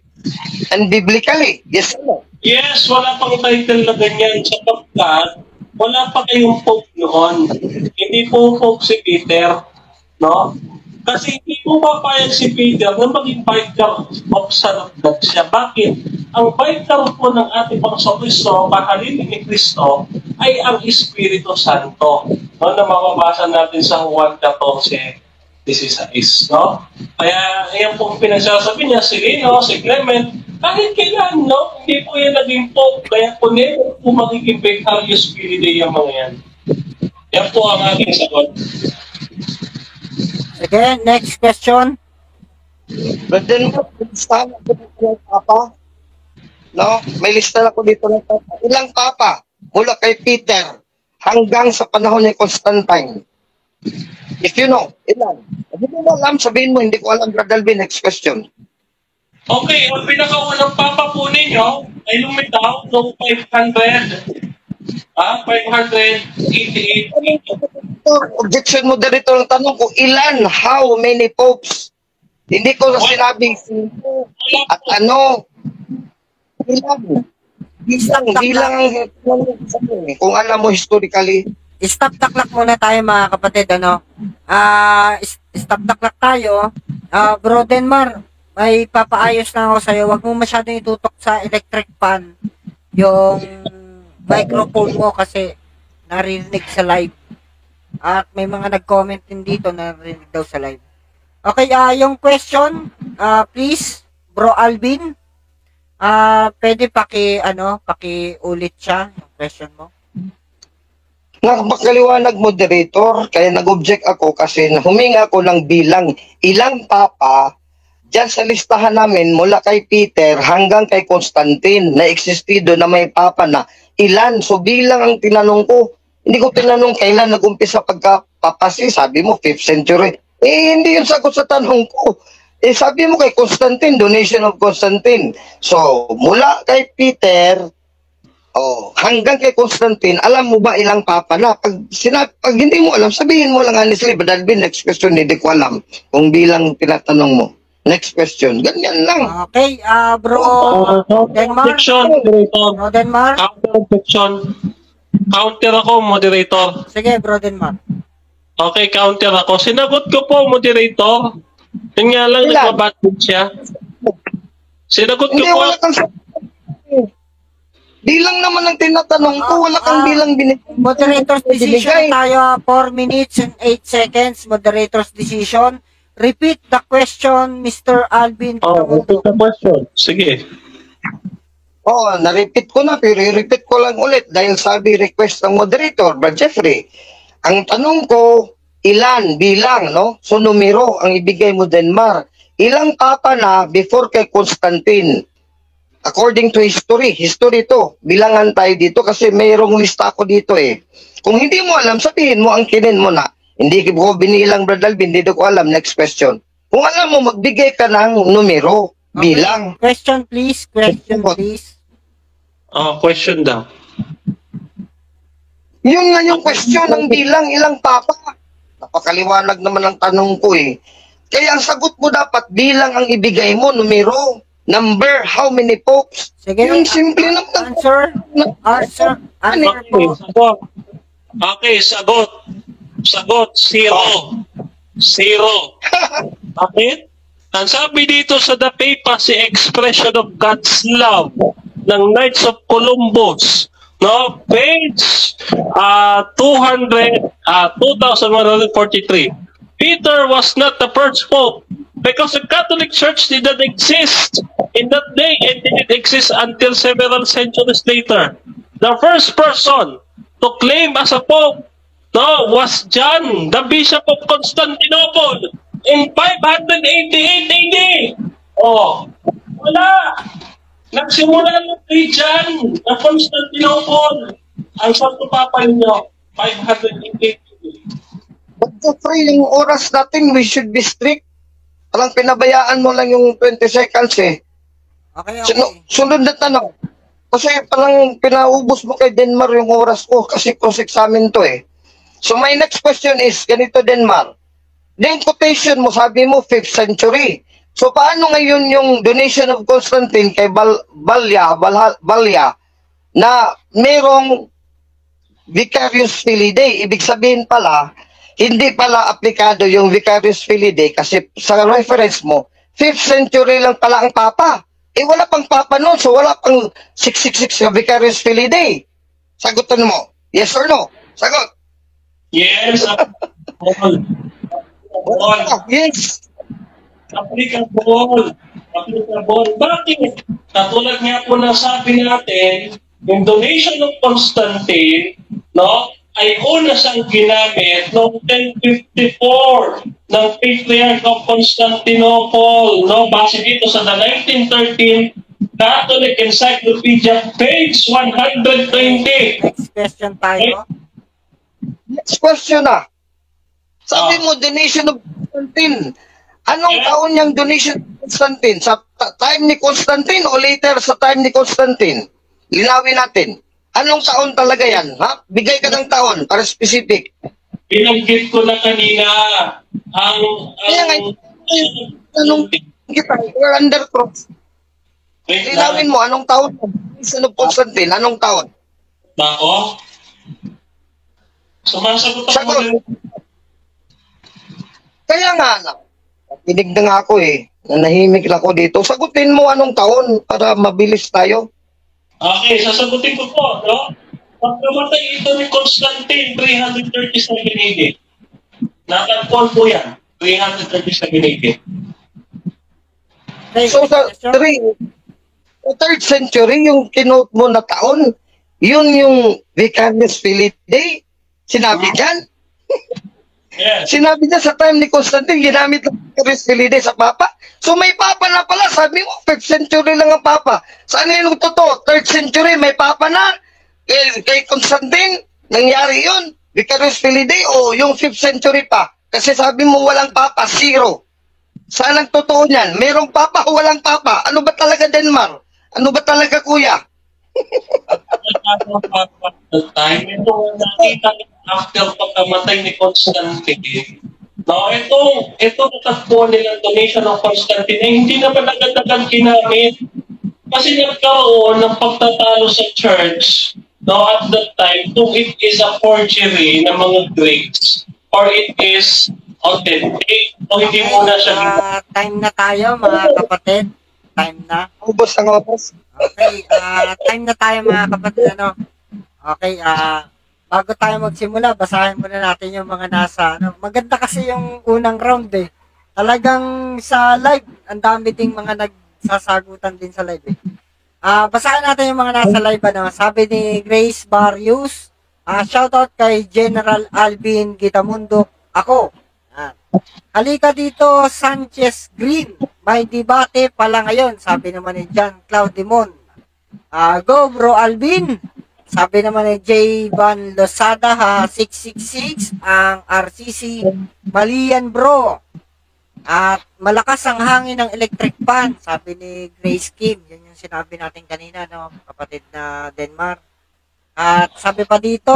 S2: And biblically, yes or no?
S3: Yes, wala pang title na ganyan sapagkat wala pa kayong Pope noon. Hindi po Pope si Peter, no? Kasi hindi po papayag si Peter na maging vicar of Son of God siya. Bakit? Ang vicar po ng ating Panginoon Kristo, kahalili ni Kristo, ay ang Espiritu Santo. No, na mababasa natin sa Juan 14:16, no? Kaya yan po ang pinagsasabi niya, si Lino, si Clement, kahit kailan, no? Hindi po yan naging Pope, kaya po never po magiging Vicarious Filii Dei yung mga yan. Yan po ang ating sagot.
S1: Again, next question.
S2: But then, listahan ako dito ng Papa. No? May lista na ako dito ng Papa. Ilang Papa? Mula kay Peter hanggang sa panahon ni Constantine. If you know, ilan? Hindi mo alam, sabihin mo, hindi ko alam, Brother Alvin. Next question.
S3: Okay, ang pinakaunang Papa po ninyo ay lumitaw noong 500. 588.
S2: Objection moderator ang tanong ko, ilan? How many popes? Hindi ko sinabing at ano. Bilang kung alam mo historically.
S1: Stop the clock muna tayo, mga kapatid, stop the clock tayo. Bro Denmar, may papaayos na ako sa'yo. Huwag mo masyadong itutok sa electric fan yung microphone mo kasi narinig sa live. At may mga nag-comment din dito na narinig daw sa live. Okay, yung question, please, Bro Alvin, pwede paki-ulit siya, yung question mo.
S2: Nakapagkaliwanag moderator, kaya nag-object ako kasi huminga ako ng bilang ilang papa dyan sa listahan namin mula kay Peter hanggang kay Constantine na existido na may papa na ilan. So bilang ang tinanong ko, hindi ko tinanong kailan nag-umpisa pagkapapasi, sabi mo 5th century. Hindi yun sagot sa tanong ko. Sabi mo kay Constantine, donation of Constantine. So mula kay Peter Oh, hanggang kay Constantine, alam mo ba ilang papa na? Pag hindi mo alam, sabihin mo lang honestly, but Alvin, next question, hindi ko alam kung bilang tinatanong mo. Next question, ganyan lang.
S1: Okay, bro Denmark.
S3: Objection, moderator.
S1: Bro Denmark.
S3: Counter objection. Counter ako, moderator.
S1: Sige, bro Denmark.
S3: Okay, counter ako. Sinagot ko po, moderator. Yun nga lang,
S2: Ilan?
S3: nagbabatid siya. Sinagot ko
S2: Hindi,
S3: po.
S2: wala kang bilang naman ang tinatanong ko, wala kang bilang binigay.
S1: Moderator's decision tayo, 4 minutes and 8 seconds. Moderator's decision. Repeat the question, Mr. Alvin.
S3: Repeat the question. Sige.
S2: Oo, na-repeat ko na, pero i-repeat ko lang ulit dahil sabi request ng moderator, Brad Jeffrey. Ang tanong ko, ilan, bilang, no? So, numero ang ibigay mo, Denmark. Ilang papa na before kay Constantine? According to history to, bilangan tayo dito kasi mayroong lista ako dito eh. Kung hindi mo alam, sabihin mo, angkinin mo na. Hindi ko binilang, Brad Alvin, hindi ko alam. Next question. Kung alam mo, magbigay ka ng numero, bilang.
S1: Question please, question please.
S3: Question daw.
S2: Yun nga yung question ng bilang, ilang papa. Napakaliwanag naman ang tanong ko eh. Kaya ang sagot mo dapat, bilang ang ibigay mo, numero. Number, how many popes?
S1: Sige,
S2: Yung simple naman.
S1: Answer
S3: Okay,
S1: po.
S3: sagot. Okay, sagot. Sagot, 0. 0. Bakit? Ang sabi dito sa The Papacy Expression of God's Love ng Knights of Columbus, no? Page 2143. Peter was not the first pope because the Catholic Church did not exist in that day and didn't exist until several centuries later. The first person to claim as a pope, no, was John, the Bishop of Constantinople in 588 AD. Oh, wala. Nagsimula ng kay John na Constantinople. Ang Santo Papa niyo, 588 AD.
S2: But Jeffrey, yung oras natin, we should be strict. Parang pinabayaan mo lang yung 20 seconds eh.
S1: Okay.
S2: Sunod na tanong. Kasi parang pinaubos mo kay Denmark yung oras ko kasi cross-examine to eh. So my next question is, ganito Denmark. Yung quotation mo, sabi mo 5th century. So paano ngayon yung donation of Constantine kay Balya na merong Vicarious Filidae? Ibig sabihin pala, hindi pala aplikado yung Vicarious Filidae kasi sa reference mo, 5th century lang pala ang Papa. Eh wala pang Papa noon, so wala pang 666 na Vicarious Filidae. Sagutan mo, yes or no? Sagot.
S3: Yes, applicable.
S2: Yes.
S3: Applicable. Bakit? Katulad nga po ng sabi natin, yung donation ng Constantine, no, ay una siyang ginamit noong 1054 ng Patriarch of Constantinople, no, base dito sa the 1913 Catholic Encyclopedia, page 120.
S1: Next question tayo.
S2: Next question na. Sabi mo, donation of Constantine. Anong taon yung donation of Constantine? Sa time ni Constantine o later sa time ni Constantine? Linawin natin. Anong taon talaga yan? Ha? Bigay ka ng taon para specific.
S3: Binanggit ko na kanina
S2: Anong kita? We're under cross. Linawin mo, anong taon? Donation of Constantine, anong taon?
S3: Ako? Sumasagot ako.
S2: Sagot. Kaya nga, pinig na nga ako eh. Nanahimik lang ako dito. Sagutin mo anong taon para mabilis tayo.
S3: Okay, sasagutin ko po, no? Pagkamatay ito ni Constantine, 337 AD. Nakatpon po yan, 337 AD.
S2: So sa 3rd century, yung kinote mo na taon, yun yung Vicarious Filidae. Sinabi dyan?
S3: Yes.
S2: Sinabi niya sa time ni Constantine, ginamit ng Vicarious Filidae sa Papa. So may Papa na pala. Sabi mo, 5th century lang ang Papa. Saan yung totoo? 3rd century, may Papa na. Kay Constantine, nangyari yun. Vicarious Filidae o yung 5th century pa. Kasi sabi mo walang Papa, 0. Saan ang totoo niyan? Merong Papa o walang Papa? Ano ba talaga Denmark? Ano ba talaga kuya?
S3: That time, ito nakita niyo after pagkamatay ni Constantine. No, ito natagpuan nilang donation ng Constantine ay hindi naman agad-agad ginamit. Kasi nagkaroon ng pagtatalo sa church, no, at that time, kung it is a forgery ng mga Greeks or it is authentic, o hindi
S1: Okay,
S3: muna siya
S1: time na tayo mga kapatid. Time na.
S2: Ubos ang oras.
S1: Okay, time na tayo mga kapatid. Ano? Okay, bago tayo magsimula, basahin muna natin yung mga nasa, ano. Maganda kasi yung unang round eh. Talagang sa live, ang dami ding mga nagsasagutan din sa live eh. Basahin natin yung mga nasa live, ano. Sabi ni Grace Barrios, shoutout kay General Alvin Gitamundo. Ako. Halika dito, Sanchez Green. May debate pala ngayon, sabi naman ni John Claudimon. Go bro Alvin. Sabi naman ni J. Van Losada, 666, ang RCC, malian bro. At malakas ang hangin ng electric fan, sabi ni Grace Kim. Yun yung sinabi natin kanina, no, kapatid na Denmark. At sabi pa dito,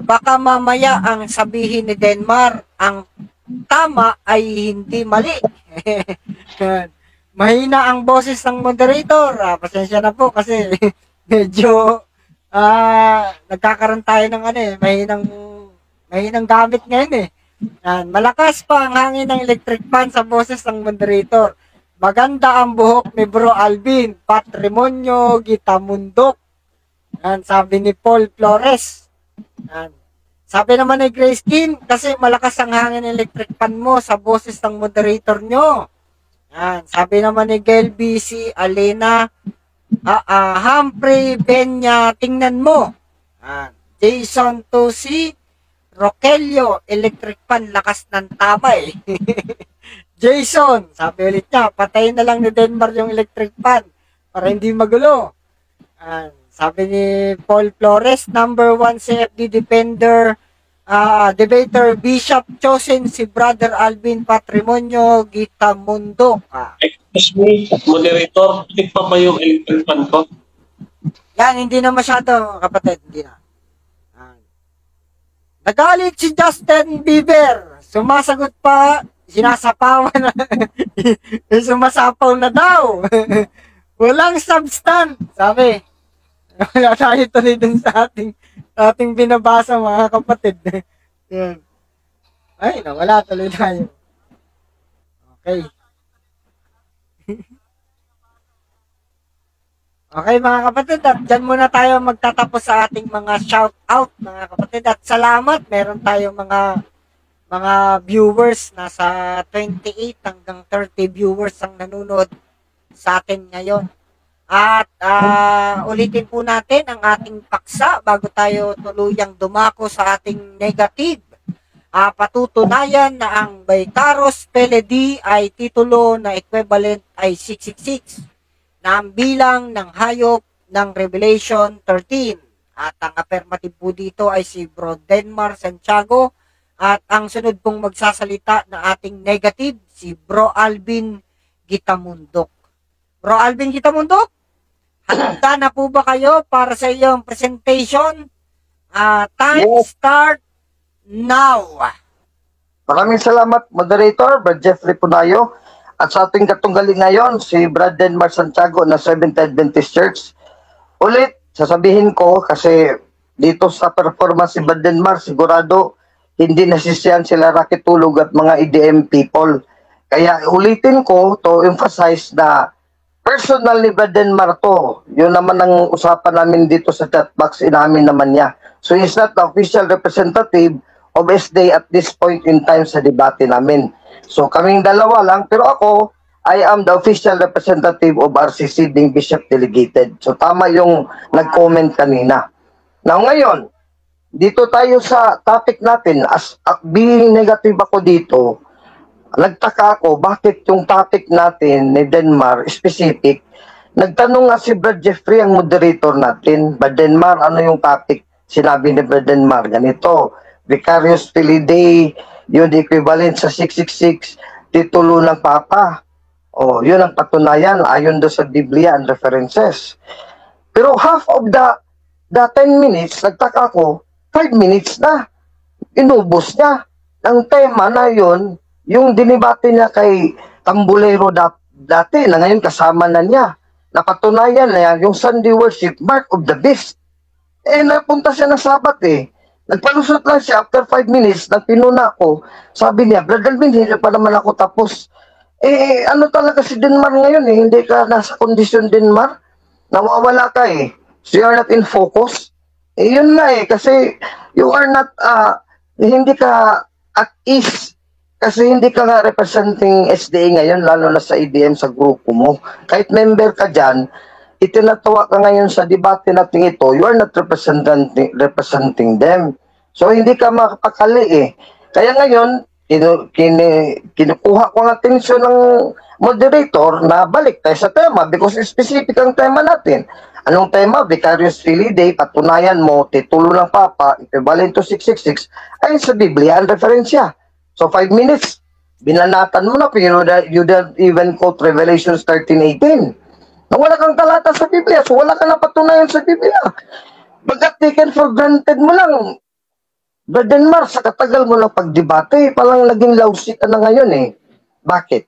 S1: baka mamaya ang sabihin ni Denmark, ang tama ay hindi mali. Mahina ang boses ng moderator. Pasensya na po kasi medyo nagkakaroon tayo ng ano eh, mahinang gamit ngayon eh. Malakas pa ang hangin ng electric fan sa boses ng moderator. Maganda ang buhok ni Bro Alvin, patrimonyo Gitamundok. Sabi ni Paul Flores. Sabi naman ni Grace Kim, kasi malakas ang hangin ng electric fan mo sa boses ng moderator nyo. Sabi naman ni Gail BC Alena, Humphrey Benya, tingnan mo. Jason Tosi, Rogelio, electric fan, lakas ng tabay. Jason, sabi ulit niya, patayin na lang ni Denmark yung electric fan para hindi magulo. Sabi ni Paul Flores, number 1 CFD defender, debater, Bishop chosen si Brother Alvin Patrimonio Gitamundo.
S3: Excuse me, moderator, bakit pa ba yung electric fan ko?
S1: Yan, hindi na masyado, kapatid. Hindi na. Nagalit si Justin Bieber. Sumasagot pa, sinasapawan na. Sumasapaw na daw. Walang substance. Sabi, wala tayo tuloy dun sa ating binabasa mga kapatid. Yan. Ay, nawala tuloy tayo. Okay. Okay mga kapatid, at dyan muna tayo magtatapos sa ating mga shout out mga kapatid, at salamat, meron tayong mga viewers, nasa 28 hanggang 30 viewers ang nanonood sa atin ngayon. At ulitin po natin ang ating paksa bago tayo tuluyang dumako sa ating negative. Patutunayan na ang Baikaros Peledi ay titulo na equivalent ay 666 na ang bilang ng hayop ng Revelation 13. At ang affirmative po dito ay si Bro Denmark Santiago. At ang sunod pong magsasalita na ating negative, si Bro Alvin Gitamundok. Bro Alvin Gitamundok, handa na po ba kayo para sa iyong presentation? Time start now.
S2: Maraming salamat, moderator, Brad Jeffrey Punayo. At sa ating katunggali ngayon, si Brad Denmark Santiago na Seventh Adventist Church. Ulit, sasabihin ko kasi dito sa performance si Brad Denmark, sigurado hindi nasisiyan sila Rakitulog at mga EDM people. Kaya ulitin ko to emphasize na personal ni Brad Denmark to. Yun naman ang usapan namin dito sa chat box, inamin naman niya. So he's not the official representative of SD at this point in time sa debate namin. So kaming dalawa lang, pero ako, I am the official representative of RCC being Bishop Delegated. So tama yung nag-comment kanina. Now ngayon, dito tayo sa topic natin, as being negative ako dito, nagtaka ako bakit yung topic natin ni Denmark specific. Nagtanong nga si Brad Jeffrey, ang moderator natin, Brad Denmark, ano yung topic? Sinabi ni Brad Denmark, ganito, Vicarious Filidae, yun equivalent sa 666, titulo ng Papa. O, yun ang patunayan ayon do sa Biblia and references. Pero half of the 10 minutes, nagtaka ko, 5 minutes na. Inubos niya. Ang tema na yon, yung dinibate niya kay Tambulero dati, na ngayon kasama na niya. Napatunayan na yan, yung Sunday worship, mark of the beast. Napunta siya ng Sabat Nagpalusot lang siya after 5 minutes, nang pinuna ko, sabi niya, Brother Alvin, hindi pa naman ako tapos. Ano talaga si Denmar ngayon hindi ka nasa kondisyon Denmar, nawawala ka so you are not in focus. Yun na kasi you are not, hindi ka at ease, kasi hindi ka nga representing SDA ngayon, lalo na sa EDM sa grupo mo. Kahit member ka dyan, itinatawa ka ngayon sa debate natin ito, you are not representing them. So hindi ka makapakali Kaya ngayon, kinukuha ko ang atensyon ng moderator na balik tayo sa tema because specific ang tema natin. Anong tema? Vicarious Filidae, patunayan mo, titulo ng Papa, equivalent to 666, ay sa Biblia ang referensya. So 5 minutes, binanatan mo na, you don't even quote Revelations 13:18. Na wala kang talata sa Biblia, so wala kang napatunayan sa Biblia. Bagat taken for granted mo lang. Brother Mar, sa katagal mo ng pagdebate, palang naging lousy ka na ngayon Bakit?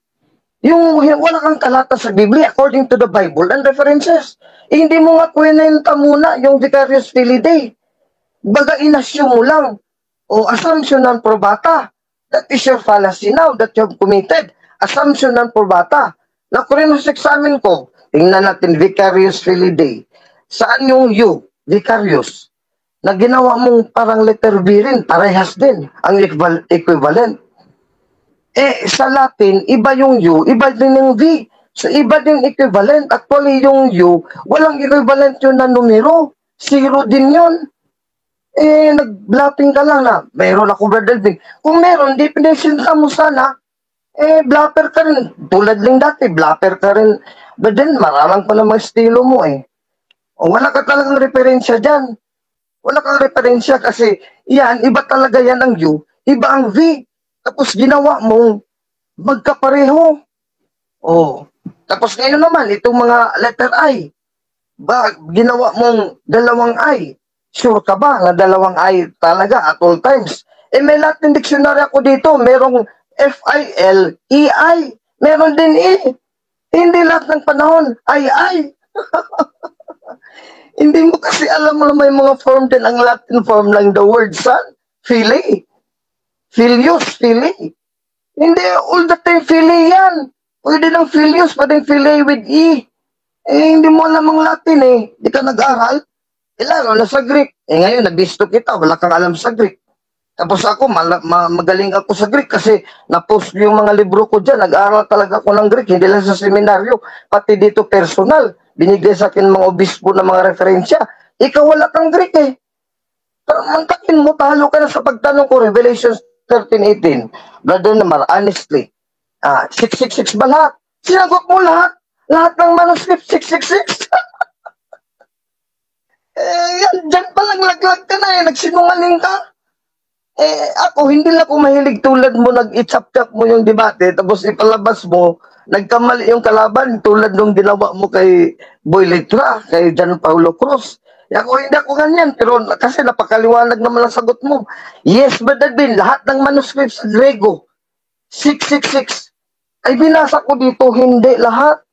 S2: Yung wala kang talata sa Biblia according to the Bible and references. Hindi mo nga kwenta muna yung Vicarious Filidae. Baga inassume mo lang. O assumption ng probata. That is your fallacy now that you have committed. Assumption ng probata. Na Corinthos examine ko, tingnan natin Vicarious Filidae. Saan yung you? Vicarious. Na ginawa mong parang letter B rin, parehas din, ang equivalent. Sa Latin, iba yung U, iba din yung V. So, iba din equivalent. Actually, yung U, walang equivalent yun na numero. Zero din yun. Nag-blapping ka lang na, mayroon ako, Brother Alvin. Kung meron, definition ka mo sana, blapper ka rin. Tulad lang dati, blapper ka rin. But then, maraming pa naman estilo mo O, wala ka talagang referensya dyan. Wala kang referensya kasi yan, iba talaga yan ang U, iba ang V. Tapos ginawa mong magkapareho. Tapos ngayon naman, itong mga letter I, ginawa mong dalawang I. Sure ka ba na dalawang I talaga at all times? May Latin dictionary ako dito, merong F-I-L-E-I, meron din Hindi lahat ng panahon, I. Hindi mo kasi alam mo na may mga form din, ang Latin form ng the word son, Philae. Filius, Philae. Hindi all the time Philae yan. Pwede ng Filius, pwedeng Philae with E. Hindi mo alam ang Latin Hindi ka nag-aral. Lalo na sa Greek. Ngayon, nabisto kita, wala kang alam sa Greek. Tapos ako, magaling ako sa Greek kasi na-post yung mga libro ko dyan. Nag-aral talaga ako ng Greek, hindi lang sa seminaryo, pati dito personal. Binigay sa akin mga obispo na mga referensya. Ikaw wala kang Greek Mantakin mo, talo ka na sa pagtanong ko, Revelation 13:18. Brother Namar, honestly, 666 ba lahat? Sinagot mo lahat. Lahat ng manuscript, 666. Dyan palang laglag ka na nagsinungaling ka. Ako, hindi lang ako mahilig tulad mo, nag-itchap-chap mo yung debate, tapos ipalabas mo, nagkamali yung kalaban, tulad nung ginawa mo kay Boy Letra, kay John Paulo Cruz. Ako, hindi ako ganyan, pero kasi napakaliwanag naman ang sagot mo. Yes, Brother Bin, lahat ng manuscript sa Grego, 666, ay binasa ko dito, hindi lahat.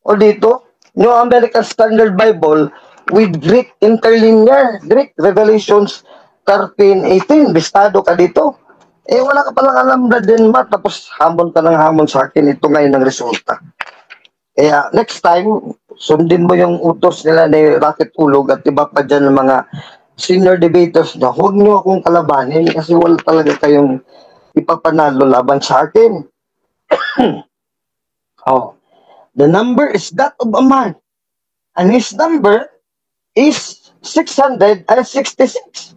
S2: O dito, New American Standard Bible with Greek interlinear, Greek Revelations 13:18, bistado ka dito. Wala ka palang alam na Denmark, tapos hamon ka ng hamon sa akin, ito ngayon ang resulta. Kaya next time, sundin mo yung utos nila ni Rocket Ulog at iba pa dyan ng mga senior debaters na huwag nyo akong kalabanin kasi wala talaga kayong ipapanalo laban sa akin. The number is that of a man, and his number is 666.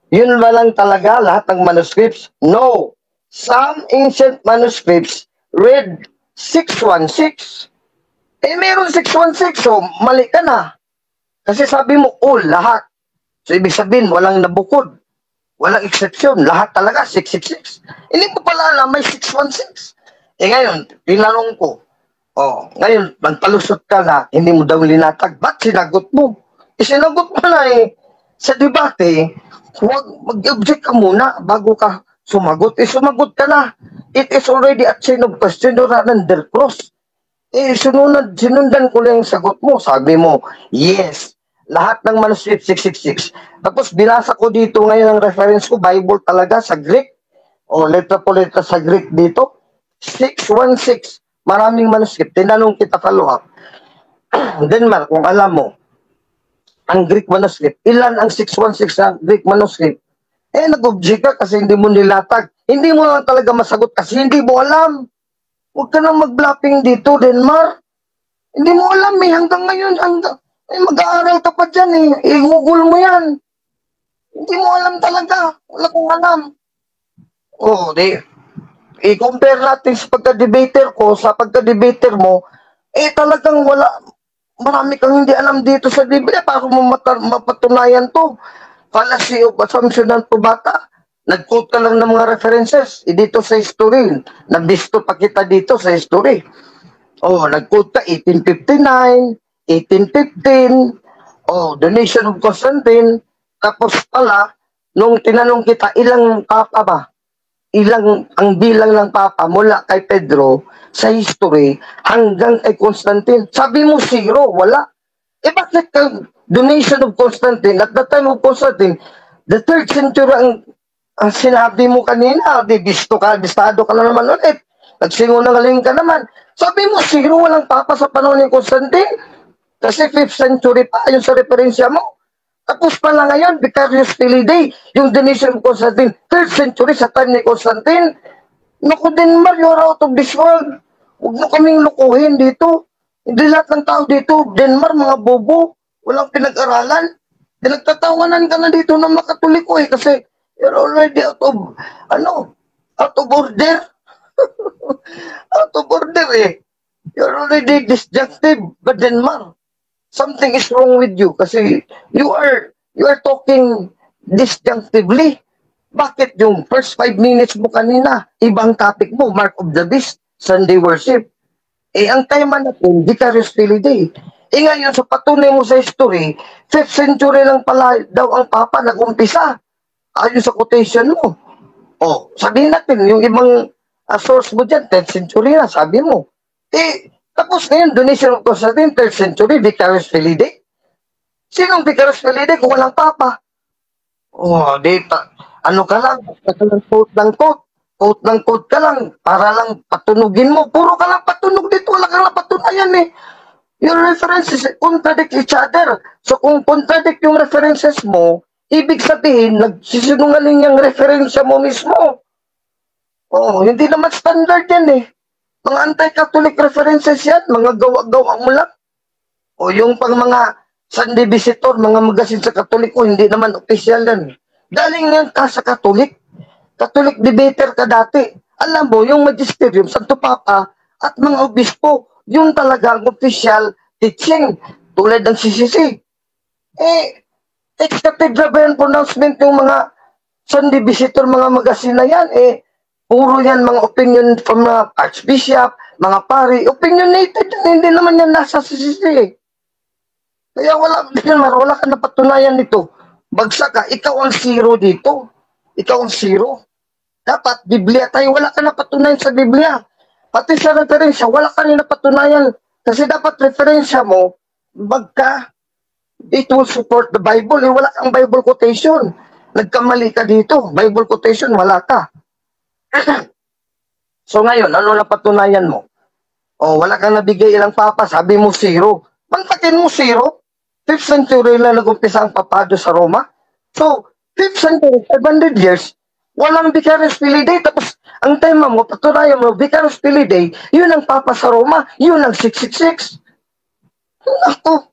S2: Yun ba lang talaga lahat ng manuscripts? No. Some ancient manuscripts read 616. Meron 616, so mali ka na. Kasi sabi mo, all, lahat. So, ibig sabihin, walang nabukod. Walang exception. Lahat talaga, 666. Hindi mo pala alam, may 616. Ngayon, tinanong ko, Oh, ngayon, magpalusot ka na, hindi mo daw linatag. Ba't sinagot mo? Sinagot mo na eh. Sa debate, huwag mag-object ka muna bago ka sumagot. Sumagot ka na. It is already a chain of question rather than cross. Sinundan ko lang yung sagot mo. Sabi mo, yes, lahat ng manuscript 666. Tapos binasa ko dito ngayon ang reference ko, Bible talaga sa Greek. O letra po letra sa Greek dito. 616. Maraming manuscript. Tinanong kita follow-up. Denmark, kung alam mo, ang Greek manuscript, ilan ang 616 na Greek manuscript? Nag-object ka kasi hindi mo nilatag. Hindi mo lang talaga masagot kasi hindi mo alam. Huwag ka nang mag-blapping dito, Denmark. Hindi mo alam eh, hanggang ngayon, mag-aaral ka pa dyan eh. I-google mo yan. Hindi mo alam talaga. Wala kong alam. I-compare natin sa pagka-debater ko, sa pagka-debater mo, talagang wala, marami kang hindi alam dito sa Biblia para mo mapatunayan to. Fallacy of assumption ng bata. Nag-quote ka lang ng mga references. Dito sa history. Nabisto pa kita dito sa history. Nag-quote ka 1859, 1815, donation of Constantine. Tapos pala, nung tinanong kita, ilang papa ba? Ilang ang bilang ng papa mula kay Pedro sa history hanggang kay Constantine? Sabi mo zero, wala. Bakit ka donation of Constantine? At the time of Constantine, the 3rd century ang sinabi mo kanina, bistado ka na naman ulit. Nagsinungaling ka naman. Sabi mo, zero, walang papa sa panahon ni Constantine. Kasi 5th century pa, yung sa referensya mo. Tapos pala ngayon, Vicarious Filidae, yung donation of Constantine, 3rd century sa time ni Constantine. Naku din, you're out of this world. Huwag mo kaming lukuhin dito. Hindi lahat ng tao dito, Denmark, mga bobo, walang pinag-aralan. Pinagtatawanan ka na dito ng makatoliko eh, kasi you're already out of order. Out of order eh. You're already disjunctive, but Denmark, something is wrong with you kasi you are talking disjunctively. Bakit yung first 5 minutes mo kanina, ibang topic mo, Mark of the Beast, Sunday worship. Ang tema natin, Vicarious Filidae. Ngayon, sa patunay mo sa history, 5th century lang pala daw ang Papa nag-umpisa. Ayon sa quotation mo. Sabihin natin, yung ibang source mo dyan, 10th century na, sabi mo. Tapos ngayon, donation of Constantine, 3rd century, Vicarious Filidae. Sinong Vicarious Filidae kung walang Papa? Ano ka lang, quote ng quote ka lang, para lang patunugin mo. Puro ka lang patunog dito, wala kang napatunayan eh. Your references contradict each other. So kung contradict yung references mo, ibig sabihin, nagsisinungaling yung referensya mo mismo. Hindi naman standard yan eh. Mga anti-Catholic references yan, mga gawa-gawa mo lang. Yung pang mga Sunday visitor, mga magasin sa Katoliko, hindi naman official yan. Galing yan ka sa Catholic. Catholic debater ka dati. Alam mo, yung magisterium, Santo Papa, at mga obispo, yung talagang official teaching, tulad ng CCC. Ex-cathedral ba yung pronouncement yung mga Sunday visitor, mga magasin na yan? Puro yan mga opinion from mga archbishop, mga pari, opinionated, hindi naman yan nasa CCC. Kaya wala ka napatunayan nito. Bagsak ka, ikaw ang zero dito. Ikaw ang zero. Dapat, Biblia tayo, wala ka napatunayan sa Biblia. Pati sa referensya, wala ka rin napatunayan. Kasi dapat referensya mo, it will support the Bible. Wala kang Bible quotation. Nagkamali ka dito. Bible quotation, wala ka. So ngayon, ano napatunayan mo? Wala kang nabigay ilang papa, sabi mo zero. Pangkatin mo zero. 5th century lang nag-umpisa ang papado sa Roma. So, 5th century, 500 years, walang Vicarious Filidae. Tapos, ang tema mo, patunayan mo, Vicarious Filidae, yun ang papa sa Roma, yun ang 666. Ako,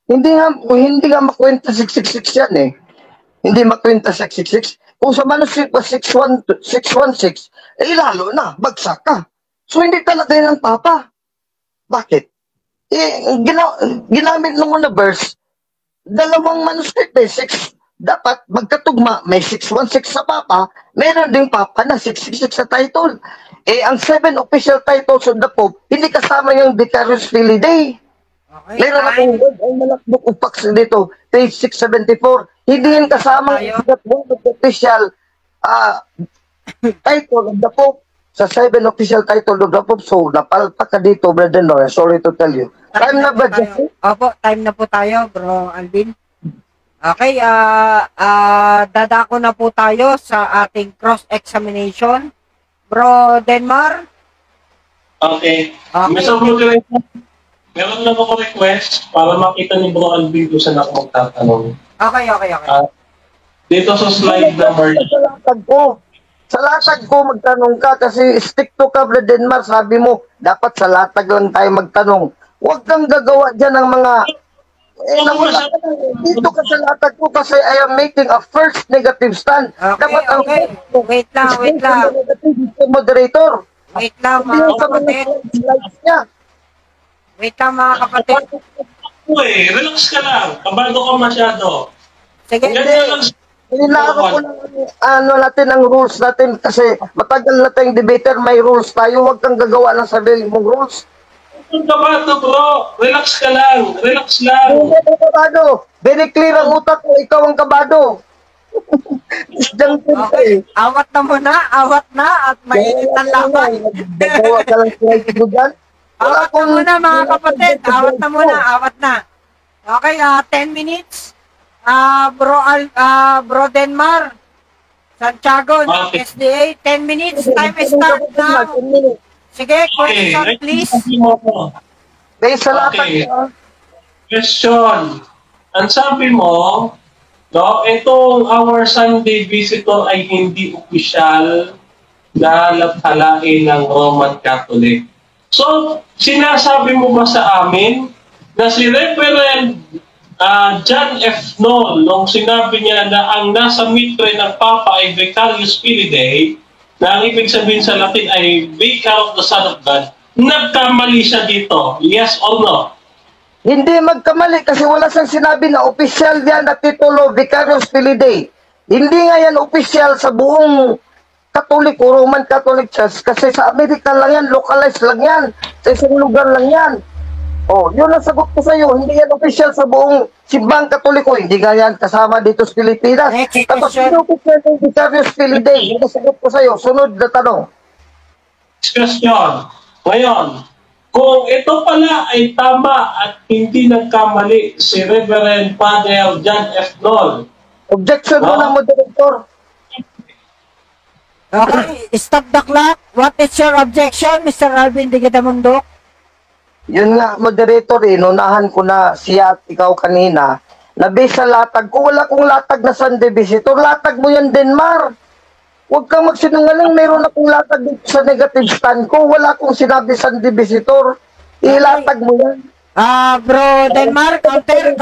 S2: hindi nga makwenta 666 yan eh. Hindi makwenta 666. Kung sa manuscript was 616, lalo na, bagsak ka. So, hindi talaga yan ang papa. Bakit? Ginamit nung na verse, dalawang manuscript dapat magkatugma, may 616 sa papa, meron ding papa na 666 sa title. Eh, ang 7 official titles of the Pope, hindi kasama yung Vicarious Filidae.
S1: Okay,
S2: Meron akong
S1: time.
S2: word ang Malakbok of Facts dito, page 674. Hindi yan kasama
S1: Tayo.
S2: that one of the official title of the Pope sa 7 official title of the Pope. So, napalpak ka dito, Brother Noah. Sorry to tell you. Time na ba,
S1: po tayo.
S2: Jesse?
S1: Opo, time na po tayo, Bro Alvin. Okay, dadako na po tayo sa ating cross-examination. Bro Denmar?
S3: Okay.
S1: Okay.
S3: Mr. Moderator, meron lang ako request para makita ni Bro Alvin kung saan ako magtatanong.
S1: Okay.
S3: Dito sa slide number,
S2: Sa latag ko. Sa latag ko magtanong ka kasi stick to ka, Brother Denmar. Sabi mo, dapat sa latag lang tayo magtanong. Huwag kang gagawa dyan ng mga... nawala ka na. Dito ka sa latag ko kasi I am making a first negative stand. Dapat ang
S1: Wait lang.
S2: moderator.
S1: Wait lang,
S2: Hindi
S1: mga
S2: yung sa mga
S1: kapatid.
S2: slides niya.
S1: Wait lang, mga kapatid.
S3: relax ka lang. Kabado ka masyado.
S1: Sige,
S3: Ganyan lang.
S2: Nilaro ko lang natin ang rules natin kasi matagal na tayong debater, may rules tayo. Huwag kang gagawa ng sarili mong rules.
S3: Ang kabado, bro. Relax ka lang. Relax lang.
S2: Hindi ako kabado. Very clear ang utak ko. Ikaw ang kabado. Diyan
S1: okay. Awat na at mainit ang laban.
S2: Gagawa ka lang slides mo dyan.
S1: Awat na muna, mga kapatid. Awat na. Okay, 10 minutes. Bro Denmar, Santiago, ng
S3: Okay.
S1: SDA, 10 minutes. Time start now. Sige, question, please.
S2: Based sa latag
S3: Okay.
S2: ko.
S3: Question. Ang sabi mo, no, itong our Sunday visitor ay hindi opisyal na halakhalain ng Roman Catholic. So, sinasabi mo ba sa amin na si Reverend John F. Noll, nung sinabi niya na ang nasa mitre ng Papa ay Vicarious Filidae, na ang ibig sabihin sa Latin ay Vicar of the Son of God, nagkamali siya dito? Yes or no?
S2: Hindi magkamali kasi wala siyang sinabi na opisyal yan na titulo Vicarious Filidae. Hindi nga yan opisyal sa buong Catholic o Roman Catholic Church kasi sa Amerika lang yan, localized lang yan. Sa isang lugar lang yan. Oh, yun ang sagot ko sa iyo. Hindi yan opisyal sa buong simbang Katoliko. Hindi nga yan kasama dito sa Pilipinas.
S1: Next
S2: Tapos
S1: question.
S2: hindi opisyal ng Vicarious Filidae. Yun ang sagot ko sa iyo. Sunod na tanong.
S3: Question. Ngayon, kung ito pala ay tama at hindi nagkamali si Reverend Father John F. Noll,
S2: Objection mo na, moderator.
S1: Okay, stop the clock. What is your objection, Mr. Alvin Digadamundok?
S2: Yun nga, moderator, inunahan ko na siya at ikaw kanina. Na base sa latag ko, wala kong latag na Sunday visitor. Latag mo yan, Denmar. Huwag kang magsinungaling, meron akong latag dito sa negative stand ko. Wala akong sinabi Sunday visitor. Ilatag mo yan.
S1: Bro Denmar, counter.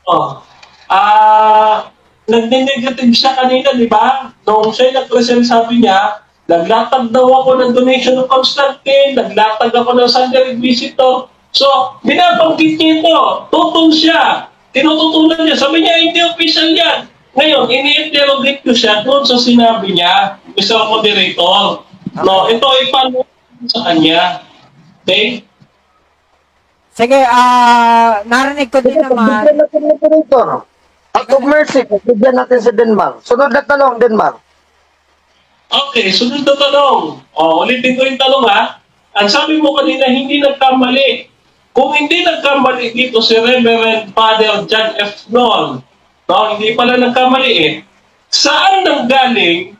S3: oh, nagne-negative siya kanina, di ba? Nung siya nag-present, sabi niya, naglatag daw ako ng donation of Constantine, naglatag ako ng Sunday visitor. So, binabanggit niya ito. Tutol siya. Tinututunan niya. Sabi niya, hindi official yan. Ngayon, ini-interrogate ko siya doon sa sinabi niya, Mr. Moderator. No, ito ay paano sa kanya. Okay?
S1: Sige, narinig ko din naman.
S2: Bigyan natin, moderator. Act of mercy, bigyan natin sa Denmar. Sunod na tanong, Denmar.
S3: Okay, sunod na tanong. Ulitin ko yung tanong ha. Ang sabi mo kanina, hindi nagkamali. Kung hindi nagkamali dito si Reverend Father John F. Noll, no, hindi pala nagkamali eh. Saan nanggaling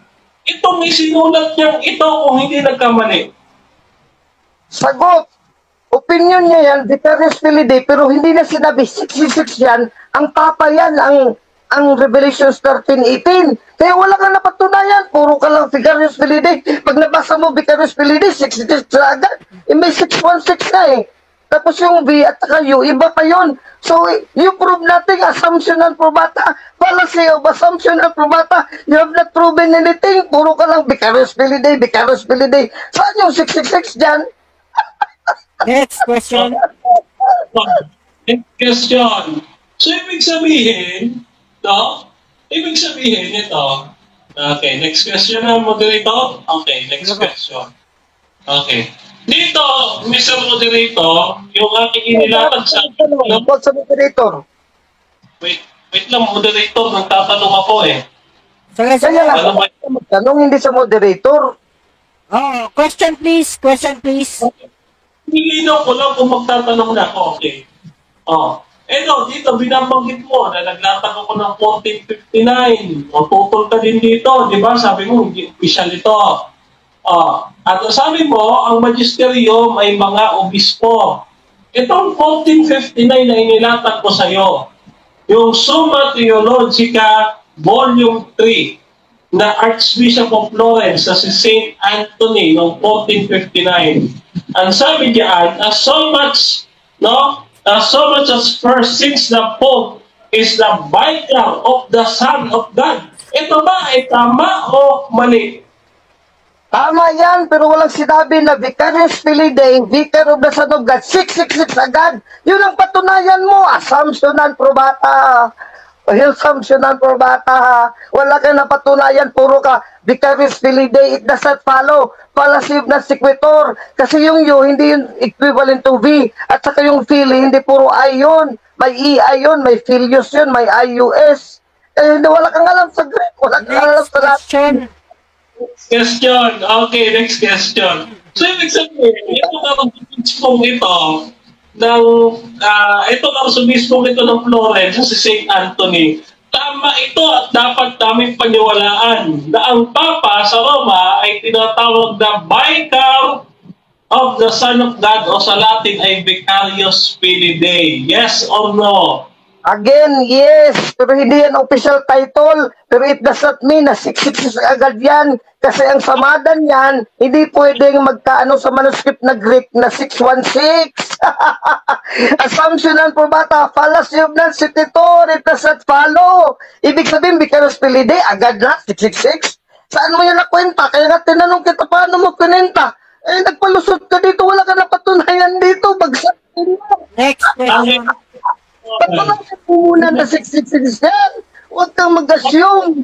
S3: itong isinulat niyang ito kung hindi nagkamali?
S2: Sagot. Opinion niya yan, Vicarious Filidae, pero hindi na sinabi 66 yan. Ang papa yan, ang Revelations 13:18. Kaya wala ka napatunayan. Puro ka lang Vicarious Filidae. Pag nabasa mo Vicarious Filidae, 66 na agad. May 616 na eh. Tapos yung V at saka U, iba pa yun. So, you prove nothing. Assumption and probata. Fallacy of assumption and probata. You have not proven anything. Puro ka lang Vicarious Filidae, Vicarious Filidae. Saan yung 666 dyan?
S1: Next question.
S3: Next question. So, ibig sabihin, no? Ibig sabihin ito, Okay, next question na, moderator. Okay, next
S1: Sige po.
S3: question. Okay. Dito, Mr. Moderator, yung aking inilatag sa...
S2: Huwag sa moderator.
S3: Wait lang, moderator, nagtatanong ako eh.
S1: Sige, sige.
S2: Kaya
S3: Ano ba?
S2: nga, magtanong hindi sa moderator.
S1: Oh, question please. Question please.
S3: Nilinaw ko lang kung magtatanong na ako. Okay. Oh. Eto, dito, binabanggit mo na naglatag ako ng 1459. O, tutol ka din dito. Di ba? Sabi mo, hindi official ito. At sabi mo, ang magisterium ay mga obispo. Itong 1459 na inilatag ko sa iyo, yung Summa Theologica Volume 3 na Archbishop of Florence sa si Saint Anthony noong 1459. Ang sabi diyan, as so much as first, since the Pope is the vicar of the Son of God. Ito ba ay tama o mali?
S2: Tama yan, pero walang sinabi na Vicarious Filidae, Vicar of the Son of God, 666 agad. Yun ang patunayan mo, assumptionan probata. Assumptionan probata. Wala ka na patunayan, puro ka Vicarious Filidae, it does not follow. Fallacy of non-sequitur. Kasi yung U, hindi yun equivalent to V. At saka yung Fili, hindi puro I yun. May EI yun, may Filius yun, may IUS. Eh, wala kang alam sa Greek, wala kang alam
S1: Next
S2: sa Latin.
S1: question.
S3: Question. Okay, next question. So, ibig sabihin, ito ang subispong ito itong ang subispong ito ng Florence si St. Anthony. Tama ito at dapat naming paniwalaan na ang Papa sa Roma ay tinatawag na Vicar of the Son of God o sa Latin ay Vicarius Filidae. Yes or no?
S2: Again, yes, pero hindi yan official title, pero it does not mean na 666 agad yan, kasi ang samadan yan, hindi pwedeng magkaano sa manuscript na Greek na 616. Assumption ng probata, fallacy of non-sequitur, it does not follow. Ibig sabihin, Vicarious Filidae, agad na, 666. Saan mo yan nakwenta? Kaya nga tinanong kita, paano mo kinenta? Eh, nagpalusot ka dito, wala ka napatunayan dito, bagsak mo.
S1: Next question.
S2: Patunayan mo muna na 666 yan. Huwag kang mag-assume.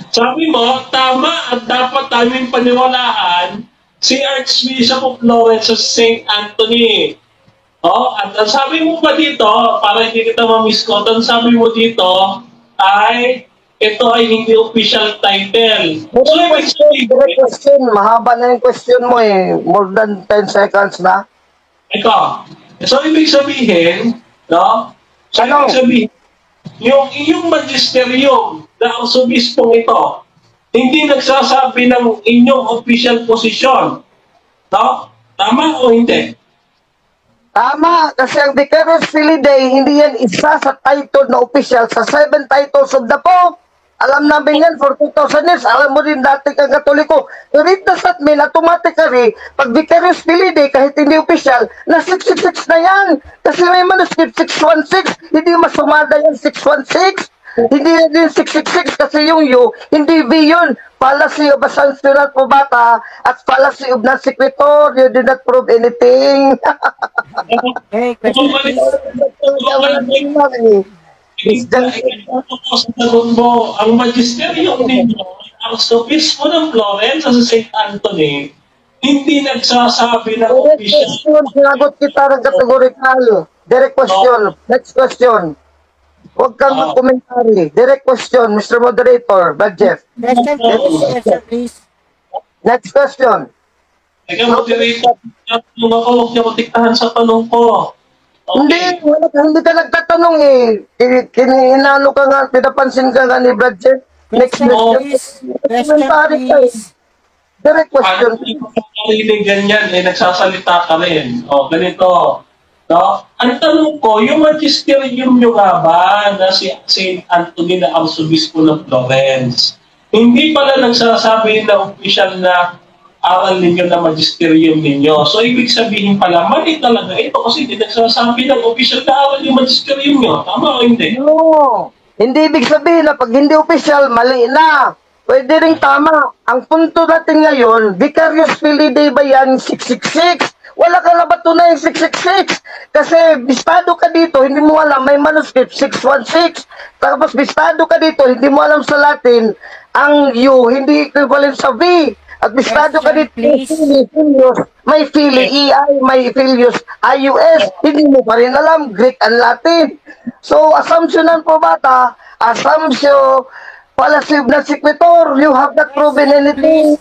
S3: Sabi mo, tama at dapat namin paniwalaan si Archbishop of Florence sa St. Anthony. At ang sabi mo pa dito, para hindi kita ma-misquote, ang sabi mo dito ay ito ay hindi official title. So,
S2: Direct question. Mahaba na yung question mo eh. More than 10 seconds na.
S3: ikaw. So, ibig sabihin, no? So,
S2: Ano?
S3: ibig sabihin, yung inyong magisterium na arsobispong ito, hindi nagsasabi ng inyong official position. No? Tama o hindi?
S2: Tama, kasi ang Vicarious Filidae, hindi yan isa sa title na official sa 7 titles of the Pope. Alam namin yan for 2,000 years. Alam mo rin dati kang Katoliko. Pero it does not mean automatically, pag Vicarious Filidae, kahit hindi official, na 666 na yan. Kasi may manuscript 616, hindi masumada yan 616. Hindi din 666 kasi yung U, hindi V yun. Fallacy of assumptional probata at fallacy of non-sequitur. You did not prove anything.
S1: Okay, question please.
S3: Ang magisterium ninyo, ang arsobispo ng Florence sa St. Anthony, hindi nagsasabi ng
S2: Direct
S3: official.
S2: question, sinagot kita ng categorical. Direct question. Next question. Huwag kang mag-commentary. Direct question, Mr. Moderator, Brad Jeff.
S1: Question please. Question please.
S2: Next question.
S3: Teka, moderator, tanong ako, huwag niyo matiktahan sa tanong ko.
S2: Hindi, hindi ka nagtatanong eh. Inano ka nga, pinapansin ka nga ni Brad Jeff. Next
S1: Question
S2: question.
S1: please. Question
S2: Commentary ka eh.
S1: please.
S2: Direct question.
S3: Ano yung pagkakarinig ganyan, nagsasalita ka rin. Ganito. No? Ang tanong ko, yung magisterium nyo nga ba na si St. Anthony na arsobispo ng Florence, hindi pala nagsasabi na official na aral ninyo na magisterium ninyo. So, ibig sabihin pala, mali talaga ito kasi hindi nagsasabi ng official na aral yung magisterium nyo. Tama o hindi?
S2: No. Hindi ibig sabihin na pag hindi official, mali na. Pwede rin tama. Ang punto natin ngayon, Vicarious Filidae ba yan 666?
S4: wala kang nabatunay 666. Kasi bistado ka dito, hindi mo alam, may manuscript 616. Tapos bistado ka dito, hindi mo alam sa Latin, ang U, hindi equivalent sa V. At bistado ka dito, may Phili, EI, may Philius, IUS, hindi mo pa rin alam, Greek and Latin. So, assumptionan po bata, assumption, fallacy na sequitur, you have not proven anything.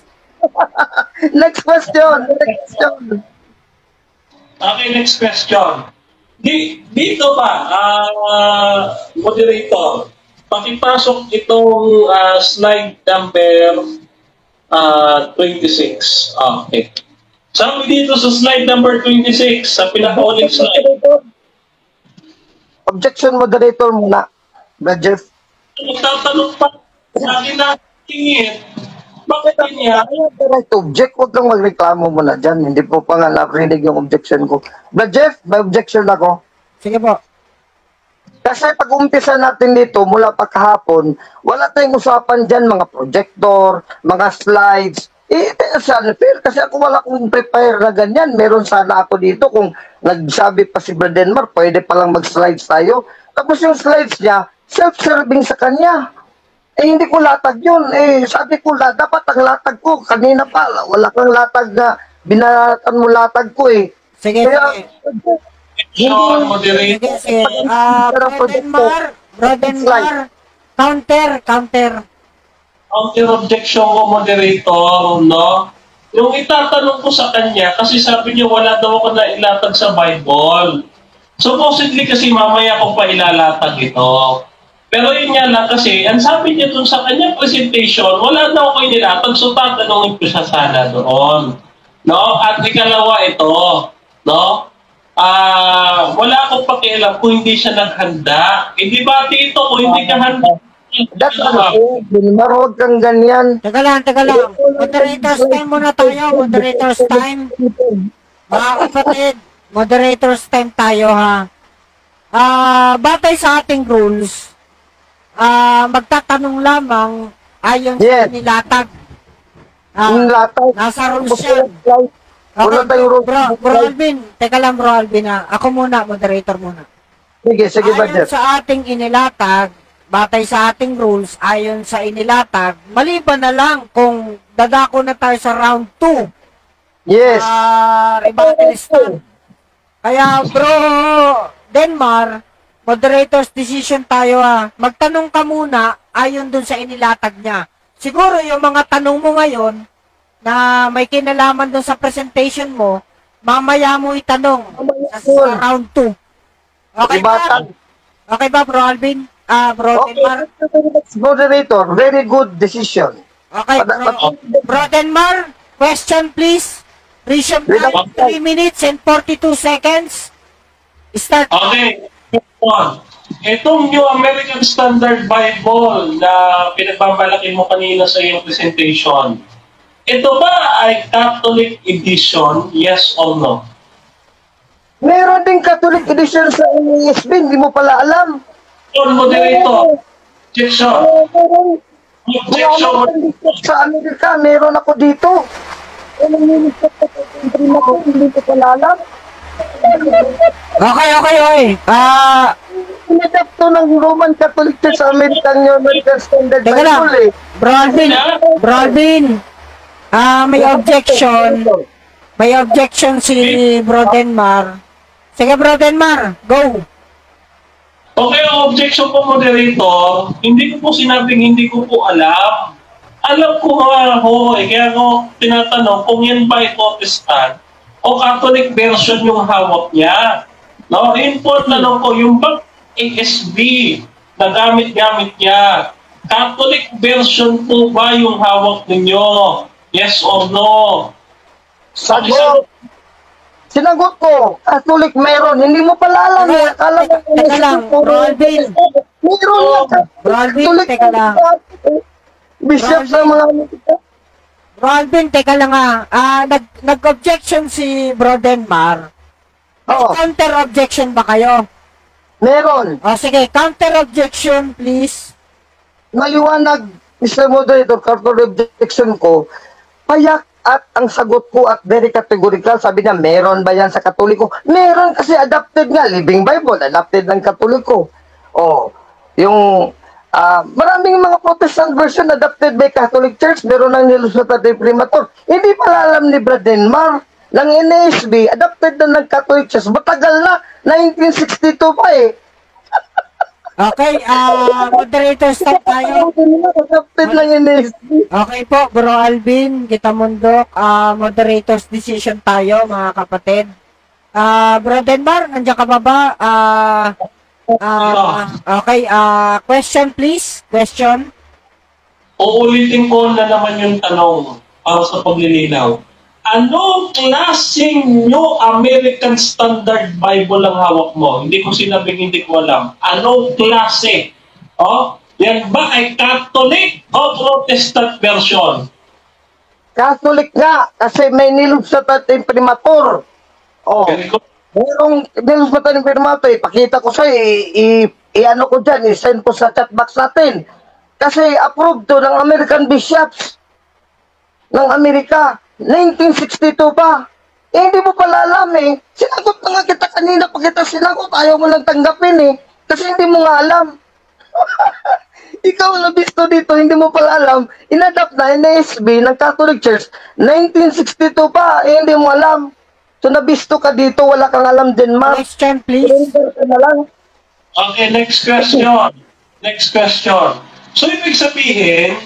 S4: Next question.
S3: Okay, next question. Dito ba, moderator, pakipasok itong slide number 26. Okay. Sabi dito sa slide number 26, sa pinaka-uling slide.
S4: Objection, moderator muna. Jeff.
S3: Magtatanong pa sa akin na tingin. Bakit niya?
S4: Direct object, huwag kang magreklamo muna dyan. Hindi po pa nga narinig yung objection ko. But Jeff, may objection ako.
S1: Sige po.
S4: Kasi pag umpisa natin dito, mula pa kahapon, wala tayong usapan dyan, mga projector, mga slides. Sana fair, kasi ako wala kong prepare na ganyan. Meron sana ako dito kung nagsabi pa si Brad Denmark, pwede palang mag-slides tayo. Tapos yung slides niya, self-serving sa kanya. Hindi ko latag yun. Sabi ko, dapat ang latag ko. Kanina pa, wala kang latag na binalatan mo latag ko eh.
S1: Sige,
S4: Kaya,
S1: sige. Sige, sige. Brodenmar, counter.
S3: Counter objection ko, moderator, no? Yung itatanong ko sa kanya, kasi sabi niya wala daw ako na ilatag sa Bible. Supposedly kasi mamaya ko pa ilalatag ito. Pero yun nga lang kasi, ang sabi niya dun sa kanyang presentation, wala daw ako inilatag, so tatanungin ko siya sana doon. No? At ikalawa ito, no? Wala akong pakialam kung hindi siya naghanda. Di ba dito kung hindi ka handa?
S4: that's ano, marod kang ganyan.
S1: Teka lang. Moderators time muna tayo. Moderators time. Mga kapatid, moderators time tayo ha. Batay sa ating rules, magtatanong lamang ayon sa nilatag. Nasa rules yan. Okay, bro Alvin. Teka lang, bro Alvin ha. Ako muna, moderator muna.
S4: Sige,
S1: ayon sa ating inilatag, batay sa ating rules, ayon sa inilatag, maliban na lang kung dadako na tayo sa round 2.
S4: Yes.
S1: Rebuttal stand. Kaya bro Denmark, moderator's decision tayo ha. Magtanong ka muna ayon dun sa inilatag niya. Siguro yung mga tanong mo ngayon na may kinalaman dun sa presentation mo, mamaya mo itanong sa round 2. Okay ba? Okay ba, bro Alvin? Bro Denmark?
S4: Moderator, very good decision.
S1: Okay, bro Denmark, question please. Resume time, 3 minutes and 42 seconds. Start.
S3: Okay. Itong New American Standard Bible na pinagbabalaki mo kanina sa iyong presentation, ito ba ay Catholic edition, yes or no?
S4: Meron din Catholic edition sa NASB, hindi mo pala alam.
S3: Moderator, objection. Objection.
S4: Sa Amerika, meron ako dito. Hindi ko pala alam.
S1: Okay.
S4: Inadapt to ng Roman Catholic Church sa American Standard
S1: Teka lang.
S4: Bible eh.
S1: Bro Alvin, may objection si Bro Denmark. Sige, Bro Denmark, go.
S3: Okay, ang objection po, moderator, hindi ko po sinabing hindi ko po alam. Alam ko nga ho, kaya ako tinatanong kung yan ba ay Protestant o Catholic version yung hawak niya. No, yun po ang tanong ko, yung bang ASB na gamit-gamit niya, Catholic version po ba yung hawak ninyo? Yes or no?
S4: Sinagot ko, Catholic meron. Hindi mo pala alam. Akala mo
S1: Teka lang, Bro Alvin.
S4: Meron yan.
S1: Bro Alvin,
S4: Catholic
S1: teka lang.
S4: Bishop sa mga
S1: Bro Alvin, teka lang ha. Nag-objection si Bro Denmark.
S4: Oo.
S1: Counter-objection ba kayo?
S4: Meron.
S1: Sige, counter-objection please.
S4: Maliwanag, Mr. Moderator, counter objection ko, payak At ang sagot ko at very categorical, sabi niya, meron ba yan sa Katoliko? Meron kasi adapted nga, Living Bible, adapted ng Katoliko. Oh, yung maraming mga Protestant version adapted by Catholic Church, meron ng nilusot at primatur. Hindi pala alam ni Brad Denmar, ng NASB, adapted na ng Catholic Church. Matagal na, 1962 pa eh.
S1: Okay, moderator, stop tayo.
S4: Adapted ng NASB.
S1: Okay po, Bro Alvin, Kita Mundok, moderator's decision tayo, mga kapatid. Bro Denmar, nandiyan ka ba ba? Okay, question please, question.
S3: Uulitin ko na naman yung tanong para sa paglilinaw. Anong klaseng New American Standard Bible ang hawak mo? Hindi ko sinabing hindi ko alam. Anong klase? Oh, yan ba ay Catholic o Protestant version?
S4: Catholic nga, kasi may nilusot at primatur. Oh.
S3: Very good.
S4: Merong nilusot at primatur, ipakita ko sa'yo, i-ano ko dyan, i-send ko sa chat box natin. Kasi approved to ng American Bishops ng Amerika. 1962 pa. Eh, hindi mo pala alam eh. Sinagot na nga kita kanina pag kita sinagot. Ayaw mo lang tanggapin eh. Kasi hindi mo nga alam. Ikaw na bisto dito, hindi mo pala alam. Inadapt na NASB ng Catholic Church. 1962 pa. Eh, hindi mo alam. So, nabisto ka dito, wala kang alam din, ma.
S1: Question please.
S4: Surrender ka na lang.
S3: Okay, next question. Next question. So, ibig sabihin,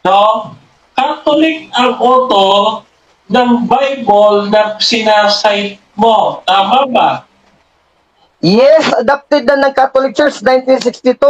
S3: no, Catholic ang auto ng Bible na sinasite mo. Tama ba?
S4: Yes, adopted na ng Catholic Church 1962.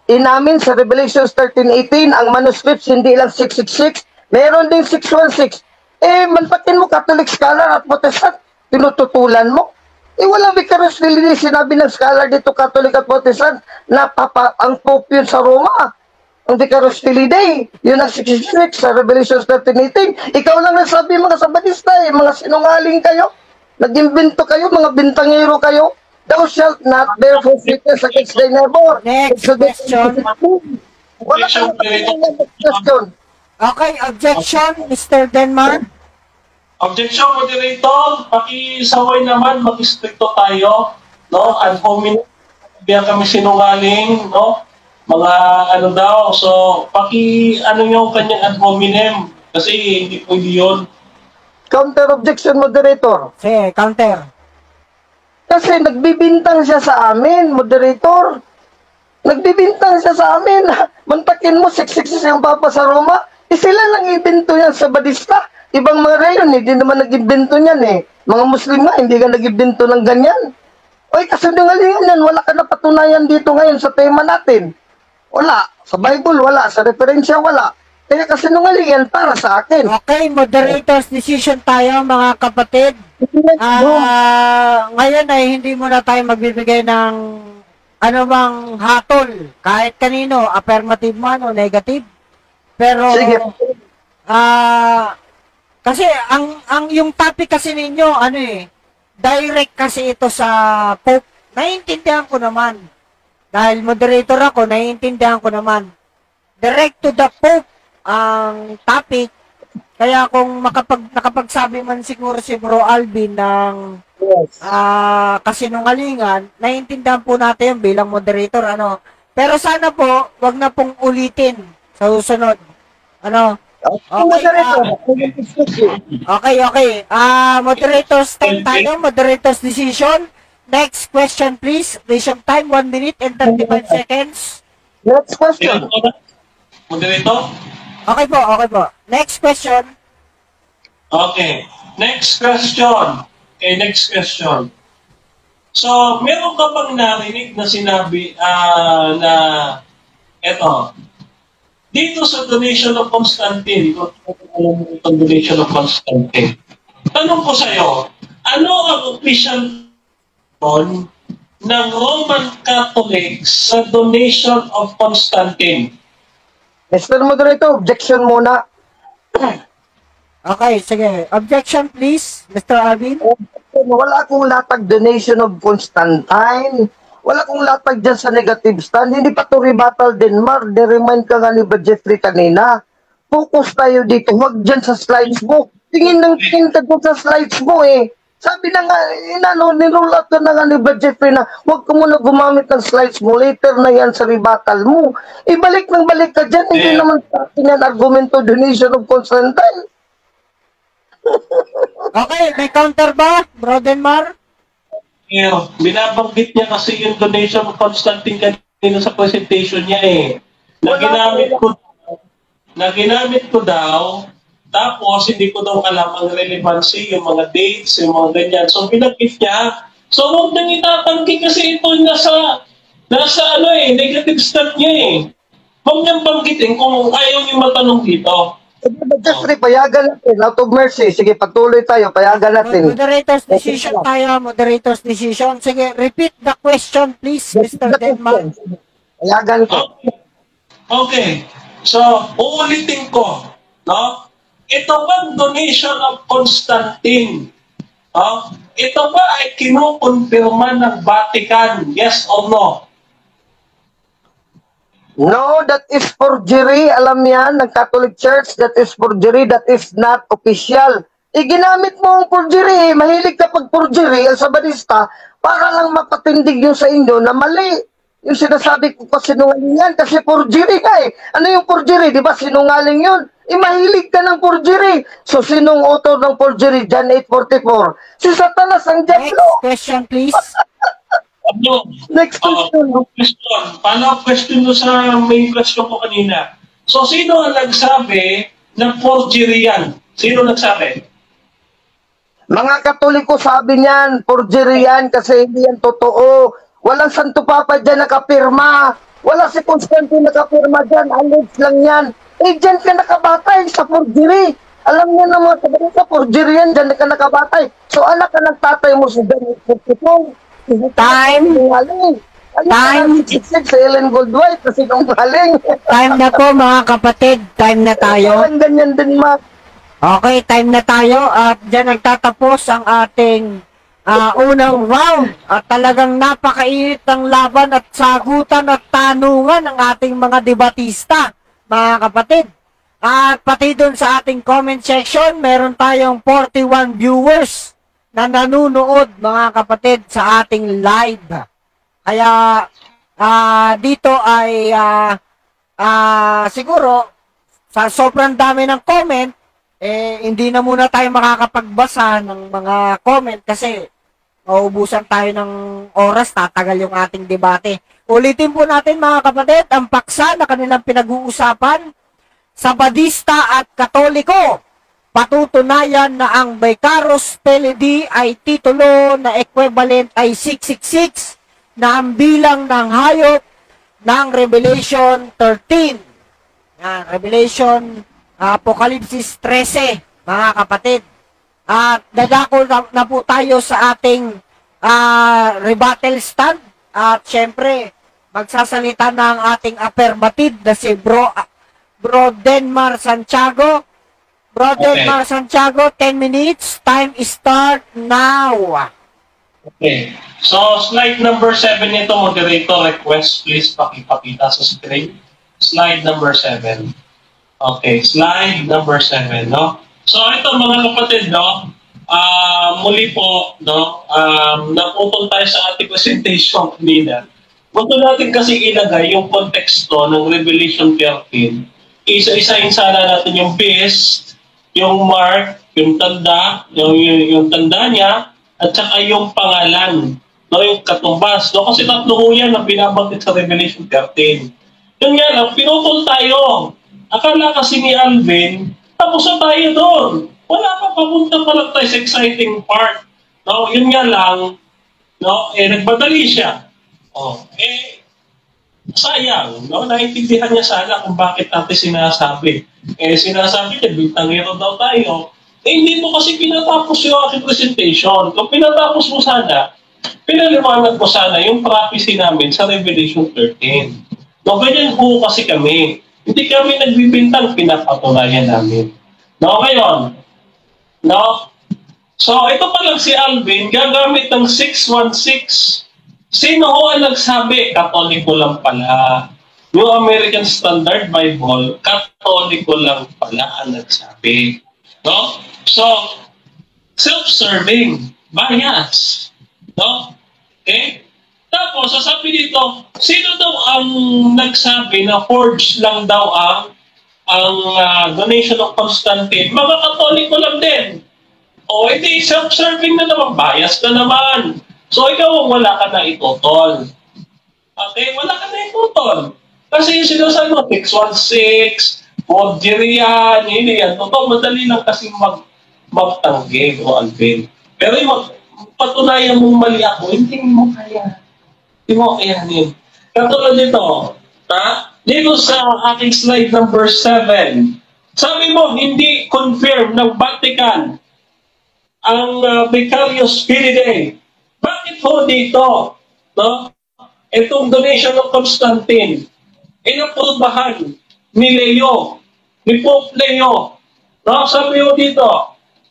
S4: Inamin sa Revelations 13:18 ang manuscripts hindi lang 666, meron din 616. Eh, manpatin mo Catholic scholar at Protestant, tinututulan mo. Eh, walang vicarious fidelity. Sinabi ng scholar dito, Catholic at Protestant, na ang Pope yun sa Roma. Ang vicarious fidelity, yun ang 66 sa Revelations 13:18. Ikaw lang nasabi mga Sabadista eh, mga sinungaling kayo. Nag-imbento kayo, mga bintangero kayo. Thou shalt not bear false witness against thy neighbor.
S1: Next question.
S4: Wala kang question.
S1: Okay, objection, Mr. Denmar.
S3: Objection, moderator. Pakisaway naman, mag-stricto tayo. No? Ad hominem, biya kami sinungaling. No? Mga ano daw. So, ano yung kanyang ad hominem. Kasi hindi pwede yun.
S4: Counter objection, moderator.
S1: Sige, counter.
S4: Kasi nagbibintang siya sa amin, moderator. Nagbibintang siya sa amin. Mantakin mo, 666 ang Papa sa Roma. Eh sila lang ibento yan sa Badista. Ibang mga rayon, hindi naman nag-ibento niyan eh. Mga Muslim nga, hindi ka nag-ibento ng ganyan. Oy, kasunungalingan yan. Wala ka na patunayan dito ngayon sa tema natin. Wala. Sa Bible, wala. Sa referensya, wala. Kaya kasunungalingan para sa akin.
S1: Okay, moderator's decision tayo, mga kapatid. Ngayon ay hindi muna tayo magbibigay ng anumang hatol. Kahit kanino, affirmative man o negative. Pero,
S4: Sige.
S1: kasi ang yung topic kasi ninyo, ano eh, direct kasi ito sa Pope. Naiintindihan ko naman. Dahil moderator ako, naiintindihan ko naman. Direct to the Pope ang topic. Kaya kung nakapagsabi man siguro si Bro Alvin ng kasinungalingan, naiintindihan po natin bilang moderator. Ano. Pero sana po, wag na pong ulitin sa susunod. Ano? Okay. Moderator's time tayo. Moderator's decision. Next question, please. Decision time, 1 minute and 35 seconds.
S4: Next question.
S3: Moderator?
S1: Okay po. Next question.
S3: Okay. Next question. Okay, next question. So, meron ka bang narinig na sinabi na eto, dito sa donation of Constantine, kung alam mo itong donation of Constantine, tanong ko sa'yo, ano ang official ng Roman Catholics sa donation of Constantine?
S4: Mr. Moderator, objection muna.
S1: Okay, sige. Objection, please, Mr. Alvin.
S4: Wala akong latag donation of Constantine. Wala akong latag dyan sa negative stand. Hindi pa to rebuttal din, Mar. De-remind ka nga ni Jeffrey kanina. Focus tayo dito. Huwag dyan sa slides mo. tingin ng tingin ka doon sa slides mo eh. Sabi na nga, niroll out ka na nga ni Budget Free na huwag ka muna gumamit ng slides mo, later na yan sa rebuttal mo. Ibalik ng balik ka dyan, hindi naman sa akin yan argumento, donation of Constantine.
S1: Okay, may counter ba, Bro Denmar?
S3: Yeah, binabanggit niya kasi yung donation of Constantine kanina sa presentation niya eh. Na ginamit ko daw, tapos hindi ko daw alam ang relevancy, yung mga dates, yung mga ganyan. So binanggit niya. So huwag nang itatanggi kasi ito nasa negative start niya eh. Huwag niyang banggitin kung ayaw niyo matanong dito.
S4: Just payagan natin, out of mercy. Sige, patuloy tayo, payagan natin.
S1: Moderator's decision tayo, moderator's decision. Sige, repeat the question please, Mr. Denmar.
S4: Payagan ko.
S3: Okay. So, uulitin ko, no? Ito bang donation of Constantine? Ito ba ay kinukumpirma ng Vatican? Yes or no?
S4: No, that is forgery. Alam yan, ng Catholic Church, that is forgery. That is not official. Ginamit mo ang forgery eh. Mahilig ka pag forgery, El Sabadista, para lang mapatindig yun sa inyo na mali. Yung sinasabi ko kasi sinungaling yan, kasi forgery ka eh. Ano yung forgery? Di ba sinungaling yun? Mahilig ka ng forgery. So, sinong author ng forgery? John 8:44. Si Satanas ang
S1: Next
S4: Diablo.
S1: question please.
S3: Ano?
S4: Next question.
S3: Follow-up question sa main question ko kanina. So, sino ang nagsabi na forgery yan? Sino nagsabi?
S4: Mga Katoliko sabi niyan, forgery yan kasi hindi yan totoo. Walang Santo Papa dyan nakapirma. Wala si Constantine nakapirma dyan. Alleged lang yan. Dyan ka nakabatay sa forgery. Alam niyo na mga kabalik sa forgery yan, dyan ka nakabatay. So anak ka ng tatay mo si John 8:44.
S1: Time. Time.
S4: Sa Ellen Goldwhite kasi kung galing.
S1: Time na po mga kapatid, time na tayo.
S4: Parang ganyan din
S1: Okay, time na tayo at dyan nagtatapos ang ating unang round at talagang napakainit ng laban at sagutan at tanungan ng ating mga debatista, mga kapatid. At pati dun sa ating comment section, meron tayong 41 viewers na nanonood, mga kapatid, sa ating live. Kaya dito ay siguro sa sobrang dami ng comment, hindi na muna tayo makakapagbasa ng mga comment kasi maubusan tayo ng oras, tatagal yung ating debate. Ulitin po natin mga kapatid, ang paksa na kanilang pinag-uusapan, Sabadista at Katoliko. Patutunayan na ang Vicaros Peledi ay titulo na equivalent ay 666 na ang bilang ng hayop ng Revelation 13. Yan, Revelation Apocalypse 13, mga kapatid. At dadako na po tayo sa ating rebuttal stand. At syempre, magsasalita na ang ating affirmative na si Bro Denmar Santiago. Bro Denmar Santiago, 10 minutes. Time start now.
S3: Okay. So, slide number 7 nito, moderator request, please pakipakita sa screen. Slide number 7. Okay, slide number 7, no? So, ito mga kapatid, no? Muli po, no? Naputol tayo sa ating presentation kanina. Gusto natin kasi ilagay yung konteksto ng Revelation 13. Isa-isahin sana natin yung beast, yung mark, yung tanda, yung tanda niya, at saka yung pangalan, no, yung katumbas, no? Kasi tatlo yan ang binabanggit sa Revelation 13. Yun nga lang, pinutol tayo. Akala kasi ni Alvin, tapos na tayo doon. Wala pa, papunta pa lang tayo sa exciting part. No, yun nga lang, no, nagmadali siya. Sayang, no, naintindihan niya sana kung bakit natin sinasabi. Sinasabi niya, bintangero daw tayo. Hindi mo kasi pinatapos yung aking presentation. Kung pinatapos mo sana, pinaliwanag mo sana yung prophecy namin sa Revelation 13. No, ganyan po kasi kami. Hindi kami nagbibintang, pinapatunayan namin. No, ngayon, no? So, ito pa lang si Alvin, gagamit ng 616. Sino ho ang nagsabi? Katoliko lang pala. Yung American Standard Bible, Katoliko lang pala ang nagsabi. No? So, self-serving, bias. No? Okay? Tapos, sasabi dito, sino daw ang nagsabi na forged lang daw ang donation of Constantine? Mga Katoliko lang din. O, hindi, self-serving na naman, bias na naman. So, ikaw wala ka na itutol. Okay, wala ka na itutol. Kasi yung sinasabi mo, 616, forgery yan, hindi yan. Totoo, madali lang kasi magtanggi o unveil. Pero yung patunayan mong mali ako, hindi mo kaya. Hindi mo kayanin. Katulad dito, dito sa aking slide number 7, sabi mo, hindi confirm ng Vatican ang Vicarious Filidae. Bakit po dito? No? Itong donation of Constantine, inaprubahan ni Leo, ni Pope Leo. No? Sabi mo dito,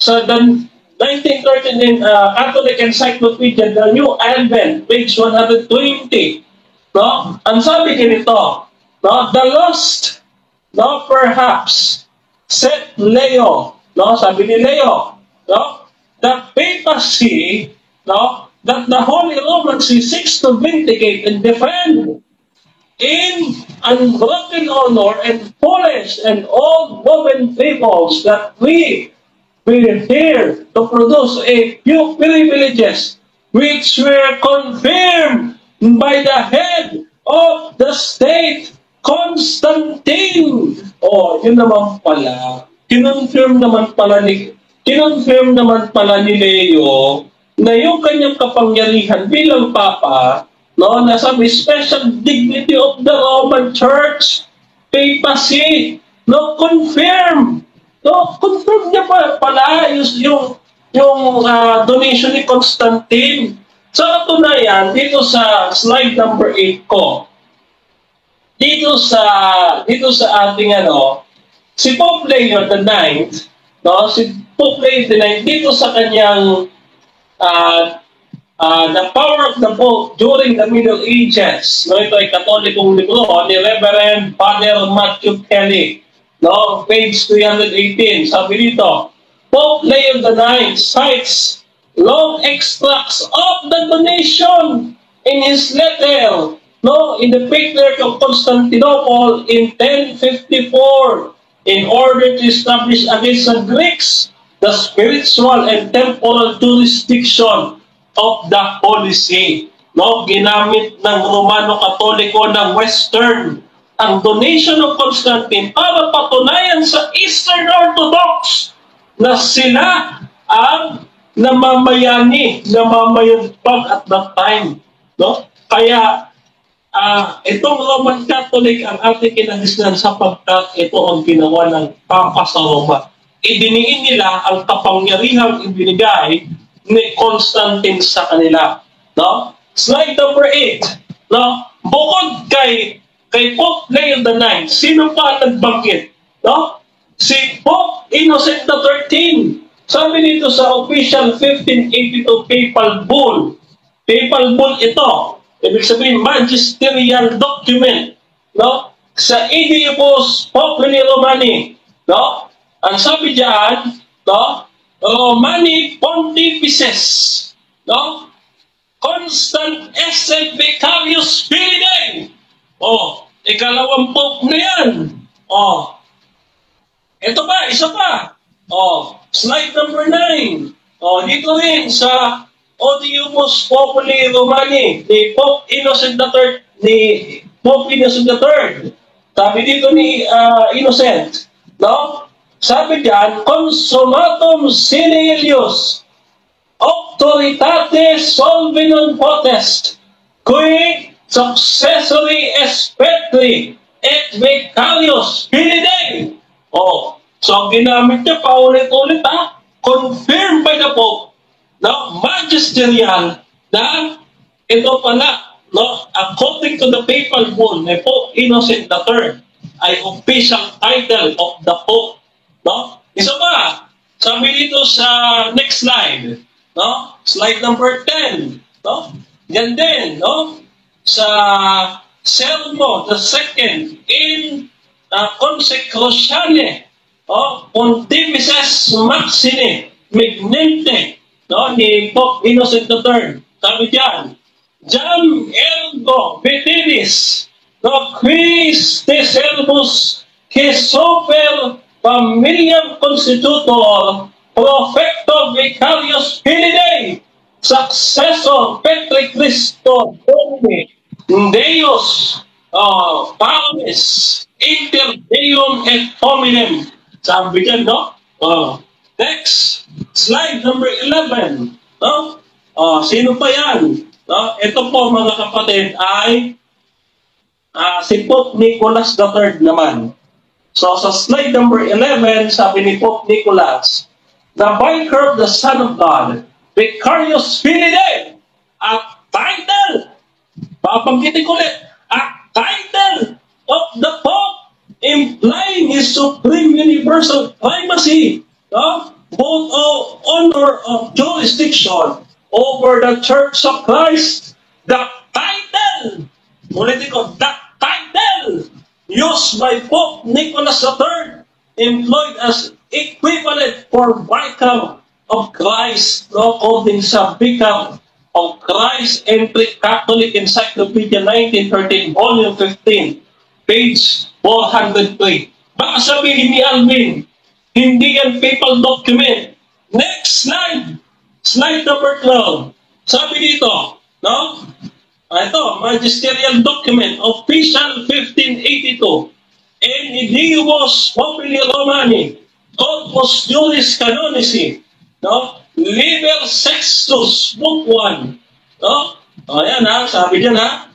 S3: sa 1939 Catholic Encyclopedia, The New Advent, page 120. No? Ang sabi ganito, no? The lost, no, perhaps, said Leo, no? Sabi ni Leo, no? The papacy, no? That the Holy Roman See seeks to vindicate and defend in unbroken honor and foolish and old-woven fables that we here to produce a few privileges which were confirmed by the head of the state, Constantine. Oh, yun naman pala. Kinonfirm naman pala ni Leo na yung kanyang kapangyarihan bilang Papa, no, nasa may special dignity of the Roman Church, papacy, no, confirm niya pala yung donation ni Constantine. Sa katunayan, dito sa slide number 8 ko, dito sa ating si Pope Leo the Ninth, no, si Pope Leo the Ninth, dito sa kanyang The Power of the Pope During the Middle Ages. No, ito ay katolikong libro ni Reverend Father Matthew Kelly. No, page 318. Sabi dito, Pope Leo IX cites long extracts of the donation in his letter, no, in the Patriarch of Constantinople in 1054 in order to establish against the Greeks the spiritual and temporal jurisdiction of the Holy See. No, ginamit ng Romano Katoliko ng Western ang donation of Constantine para patunayan sa Eastern Orthodox na sila ang namamayagpag at that time. No? Kaya itong Roman Catholic ang ating kinagisnan sapagkat ito ang ginawa ng Papa sa Roma. Idiniin nila ang kapangyarihang ibinigay ni Constantine sa kanila. No? Slide number 8. No? Bukod kay Pope Leo IX, sino pa nagbanggit? No? Si Pope Innocent XIII. Sabi dito sa official 1582 Papal Bull. Papal Bull ito. Ibig sabihin, magisterial document. No? Sa Idiibus Populi Romani. No? Ang sabi diyan, no? Romani Pontifices, no? Constant esse Vicarious Filidae. Oh, ikalawang pope na yan. Oh. Ito pa, isa pa. Oh, slide number 9. Oh, dito rin sa Odiumus Populi Romani ni Pope Innocent III, Sabi dito ni Innocent, no? Sabi diyan, consummatum sine illius, auctoritate solvenum potest, cui successori espectri et vicarius Filidae. Oh, so ginamit niya paulit-ulit confirmed by the Pope, no, magisterial, na ito pala, no, according to the Papal Bull ni Pope Innocent III, ay official title of the Pope. No? Isa pa, sabi dito sa next slide, no? Slide number 10, no? Yan din, no? Sa Sermo the second in Consecratione Pontifices Maxime Mignente, no, ni Pope Innocent III. Sabi diyan, Jam ergo Vetiris, no, quis te servus, que sofer familiam constitutor, profecto vicarius Filidae, successor Petri Christo Domini, Deus, Paulis, inter Deum et hominem. Sabi dyan, no? Next, slide number 11. No? Sino pa yan? No? Ito po, mga kapatid, ay si Pope Nicholas III naman. So, sa slide number 11, sabi ni Pope Nicholas, the vicar of the Son of God, Vicarius Filidae, a title, papanggitin ko ulit, a title of the Pope, implying his supreme universal primacy, both of honor of jurisdiction over the Church of Christ. The title, ulitin ko, the title used by Pope Nicholas III, employed as equivalent for Vicar of Christ, according sa Vicar of Christ, Entry Catholic Encyclopedia 1913, Volume 15, page 403. Baka sabihin ni Alvin, hindi yan papal document. Next slide. Slide number 12. Sabi dito, no? Ito, magisterial document, official 1582. En idibus populi Romani, corpus juris canonici, no? Liber Sextus, book 1. No? Ayan ha, sabi dyan ha.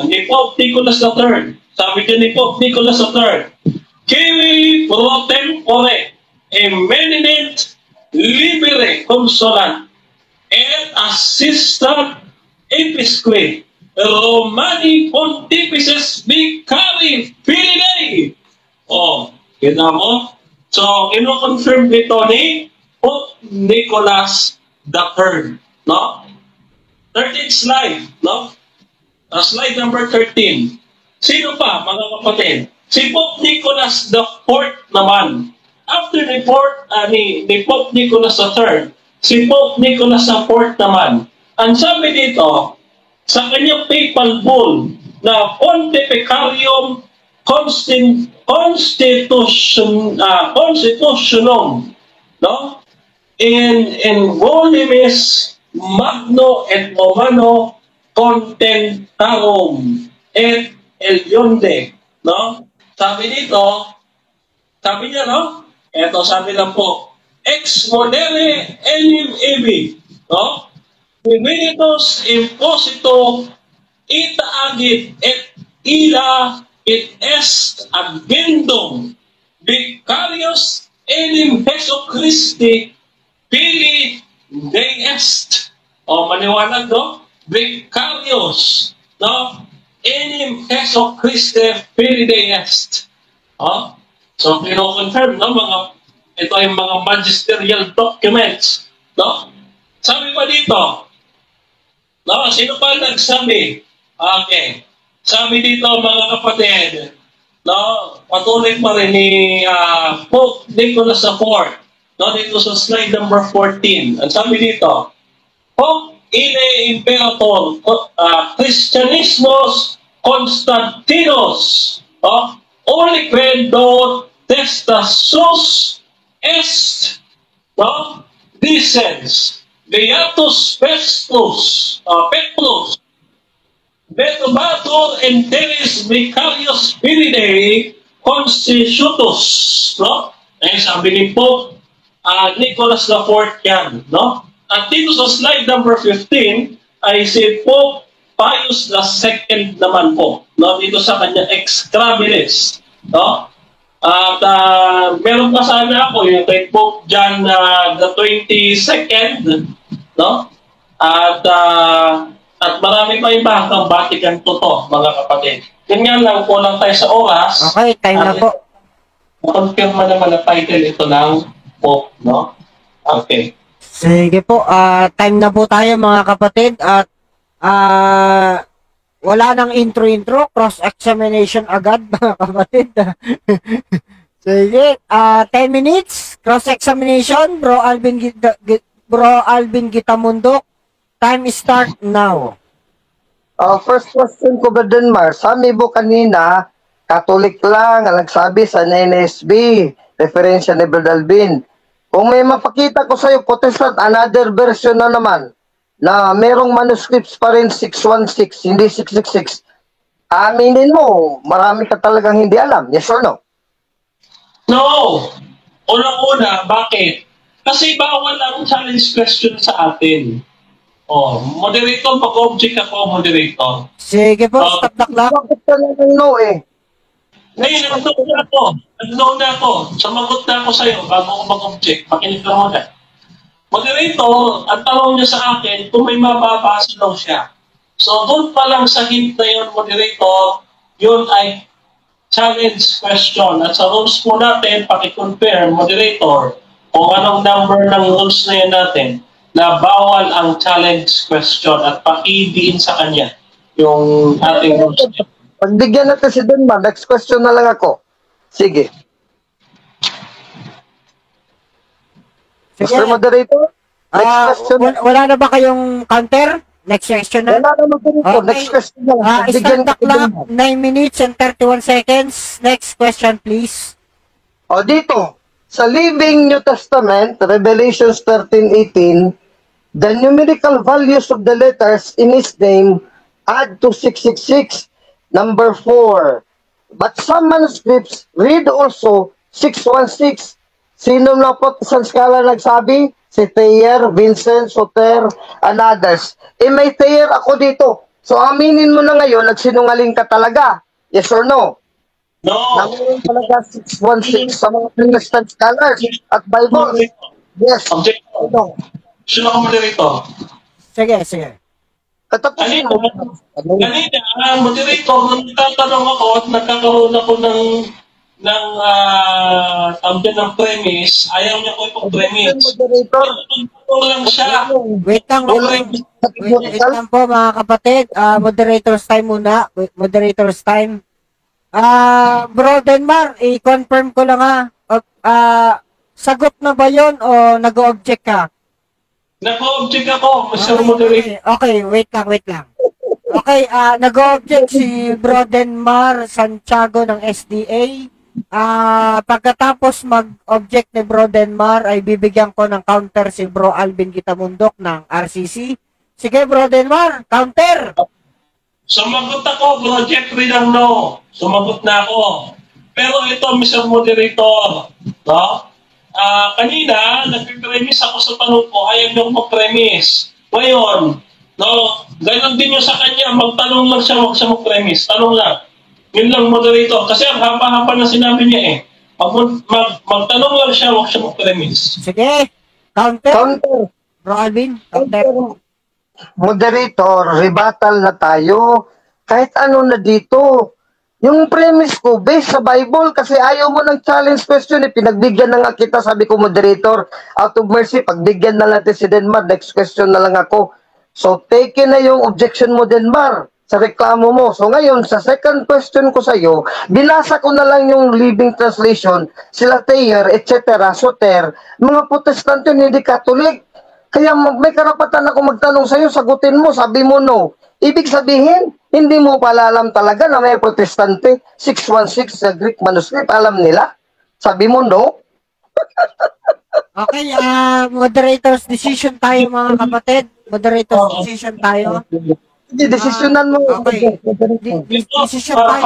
S3: Ni Pope Nicholas III. Sabi dyan ni Pope Nicholas III. Kiwi pro tempore, eminent libere consulat, et assistant episque, Romani Pontifices Vicari Filidae. Kita mo? So, ino-confirm dito ni Pope Nicholas III. No? 13th slide. No? Slide number 13. Sino pa, mga kapatid? Si Pope Nicholas IV naman. After ni Pope Nicholas III, si Pope Nicholas IV naman, ang sabi dito, sa kanyang papal bull na Pontificarium Constitutionum, no? In volumis magno et romano contentarum et elionde, no? Sabi dito, sabi niya, no? Ito sabi lang po, ex modere enim ebi, no? Divinitus imposito ita agit et ila it est agendum vicarius enim Jesu Christi Pili Dei est. Maniwanag, no? Vicarius, no? Enim Jesu Christi Pili Dei est. So, kino-confirm, no? Ito ay mga magisterial documents, no? Sabi pa dito, no, sino pa nagsabi? Okay. Sabi dito, mga kapatid, no, patuloy pa rin ni Pope Nicholas IV, no, dito sa slide number 14. Ang sabi dito, Pope Ile Imperator Christianismos Constantinos, Oli credo testasus est, no, dicens, Beatus Petrus, Vetubatur enteris vicarius Filidae constitutus, no? Sabi ni Pope Nicholas IV yan, no? At dito sa slide number 15 ay si Pope Pius II naman po, no? Dito sa kanya extrabilis, no? At meron pa sana ako yung kay Pope John the 22nd, no? At marami pa iba hanggang Vatican II, mga kapatid. Yun nga lang, kulang tayo sa oras.
S1: Okay, time na po.
S3: Confirm naman na title ito ng Pope, no? Okay.
S1: Sige po, time na po tayo mga kapatid at Wala nang intro-intro, cross-examination agad, mga kapatid. Sige, 10 minutes, cross-examination, Bro Alvin Gitamundok. Time start now.
S4: First question ko, Brother Mar, sabi mo kanina, Catholic lang ang nagsabi sa NSB, referensya ni Brother Alvin. Kung may mapakita ko sa'yo, Protestant, another version na naman, na merong manuscripts pa rin 616, hindi 666, aminin mo, marami ka talagang hindi alam. Yes or no?
S3: No! Unang-una, bakit? Kasi bawal ang challenge question sa atin. Moderator, mag-object ako, moderator.
S1: Sige po, stop the clock.
S4: Bakit ka naman no eh?
S3: Ngayon, nag-no na ako. Sumagot na ako sa'yo bago ako mag-object. Makinig ka muna. Moderator, ang tanong niya sa akin kung may mababasa daw siya. So, doon pa lang sa hint na yun, moderator, yun ay challenge question. At sa rules po natin, paki-confirm, moderator, kung anong number ng rules na yun natin, na bawal ang challenge question at paki-diin sa kanya yung ating rules.
S4: Pagbigyan natin si Denmark, next question na lang ako. Sige.
S1: Sige.
S4: Mr. Moderator, next question.
S1: Wala na ba kayong counter? Next question na.
S4: Wala naman po dito.
S1: Okay.
S4: Next question na lang.
S1: Start the clock, 9 minutes and 31 seconds. Next question, please.
S4: Dito, sa Living New Testament, Revelations 13:18, the numerical values of the letters in His name add to 666. Number 4. But some manuscripts read also 616. Sino na po sa skala nagsabi? Si Thayer, Vincent, Soter, and others. May Thayer ako dito. So aminin mo na ngayon, nagsinungaling ka talaga. Yes or no?
S3: No!
S4: Nameron talaga 616 sa mga Protestant scholars at Bible. Yes.
S3: Object.
S4: No.
S3: Sino ka moderator?
S1: Sige.
S3: Kanina,
S4: Katapusin mo.
S3: moderator, nung nagtatanong ako at nagkakaroon ako ng ng premise, ayaw niya ko itong premise.
S4: Moderator.
S3: Ito lang siya.
S1: Wait lang po mga kapatid. Moderator's time muna. Moderator's time. Bro Denmark, i-confirm ko lang sagot na ba yon o nag-object ka?
S3: Nag-object ako, Mr. Moderator.
S1: Okay, wait lang. Okay, nag-object si Bro Denmark Santiago ng SDA. Pagkatapos mag-object ni Bro Denmark ay bibigyan ko ng counter si Bro Alvin Gitamundok ng RCC. Sige Bro Denmark, counter!
S3: Sumagot ako, Bro Jeffrey ng no. Sumagot na ako. Pero ito, Mr. Moderator, no? Kanina, nag-premise ako sa tanong ko, ayaw niyo mag-premise. Ngayon, no, ganoon din yung sa kanya, magtanong lang siya, huwag siya mag-premise. Tanong lang. Yun lang, moderator. Kasi ang hapa-hapa na sinabi niya eh. Magtanong lang siya, huwag siya mag-premise.
S1: Sige, counter. Bro Alvin, counter.
S4: Moderator, rebuttal na tayo. Kahit ano na dito. Yung premise ko, based sa Bible, kasi ayaw mo ng challenge question, pinagbigyan na nga kita, sabi ko, moderator, out of mercy, pagbigyan na natin si Denmark, next question na lang ako. So, take na yung objection mo, Denmark, sa reklamo mo. So, ngayon, sa second question ko sa iyo, binasa ko na lang yung Living Translation, sila Thayer, etc., Soter, mga Protestant yun, hindi Catholic. Kaya may karapatan ako magtanong sa iyo, sagutin mo, sabi mo no. Ibig sabihin, hindi mo pala alam talaga na may Protestante, 616 sa Greek manuscript, alam nila? Sabi mo no?
S1: Okay, moderator's decision tayo mga kapatid. Moderator's decision tayo.
S4: Hindi, desisyonan mo.
S1: Okay. Decision tayo.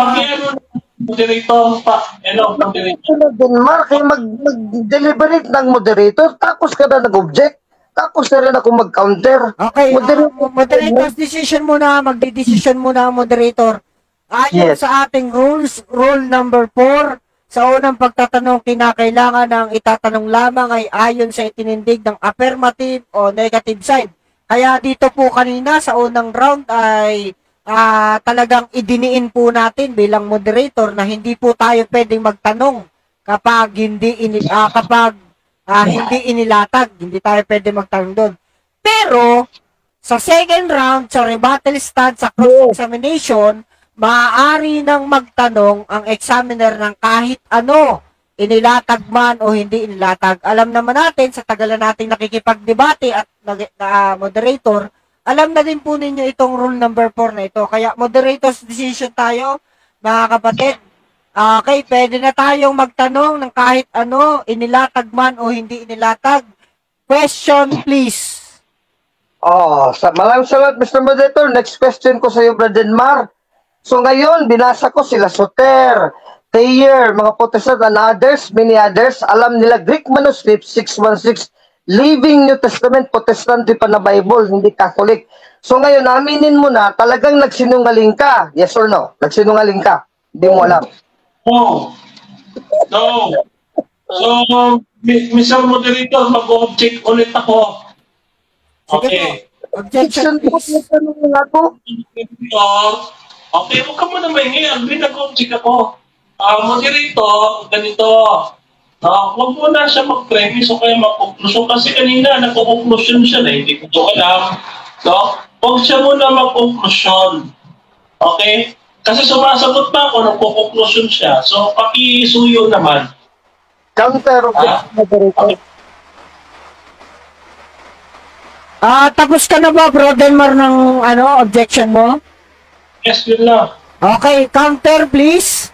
S3: Moderator pa. Moderator.
S4: Denmark, mag-deliberate ng moderator, tapos ka na nag-object. Tapos na rin ako mag-counter.
S1: Okay, moderator's decision muna, magdi-decision muna ang moderator. Ayon sa ating rules, rule number 4, sa unang pagtatanong, kinakailangan ng itatanong lamang ay ayon sa itinindig ng affirmative o negative side. Kaya dito po kanina sa unang round ay talagang idiniin po natin bilang moderator na hindi po tayo pwedeng magtanong kapag hindi hindi inilatag, hindi tayo pwede magtanong doon. Pero Sa second round, sa rebuttal stand, sa cross-examination, maaari nang magtanong ang examiner ng kahit ano, inilatag man o hindi inilatag. Alam naman natin, sa tagal na natin nakikipagdebate at moderator, alam na din po ninyo itong rule number 4 na ito. Kaya moderator's decision tayo, mga kapatid. Okay, pwede na tayong magtanong ng kahit ano, inilatag man o hindi inilatag. Question, please.
S4: Maraming salamat, Mr. Moderator. Next question ko sa iyo, Brother Mar. So ngayon, binasa ko sila Soter, Thayer, mga Protestant and others, many others. Alam nila Greek manuscript 616, Living New Testament, Protestant pa na Bible, hindi Catholic. So ngayon, aminin mo na, talagang nagsinungaling ka. Yes or no? Nagsinungaling ka. Hindi mo alam.
S3: No. No. So, Mr. Moderator, mag-object ulit ako. Okay.
S1: Objection, please.
S3: Okay, huwag ka muna maingay. Alvin, nag-object ako. Moderator, ganito. Huwag mo na siya mag-premise o kaya mag-conclusion. Kasi kanina, nag-conclusion siya na hindi ko ito alam. No? Huwag siya muna mag-conclusion. Okay? Kasi sumasagot pa ako, nag-conclusion siya. So, pakisuyo naman.
S4: Counter Moderator.
S1: Tapos ka na ba, Bro Denmar, ng objection mo?
S3: Yes, yun lang.
S1: Okay, counter, please.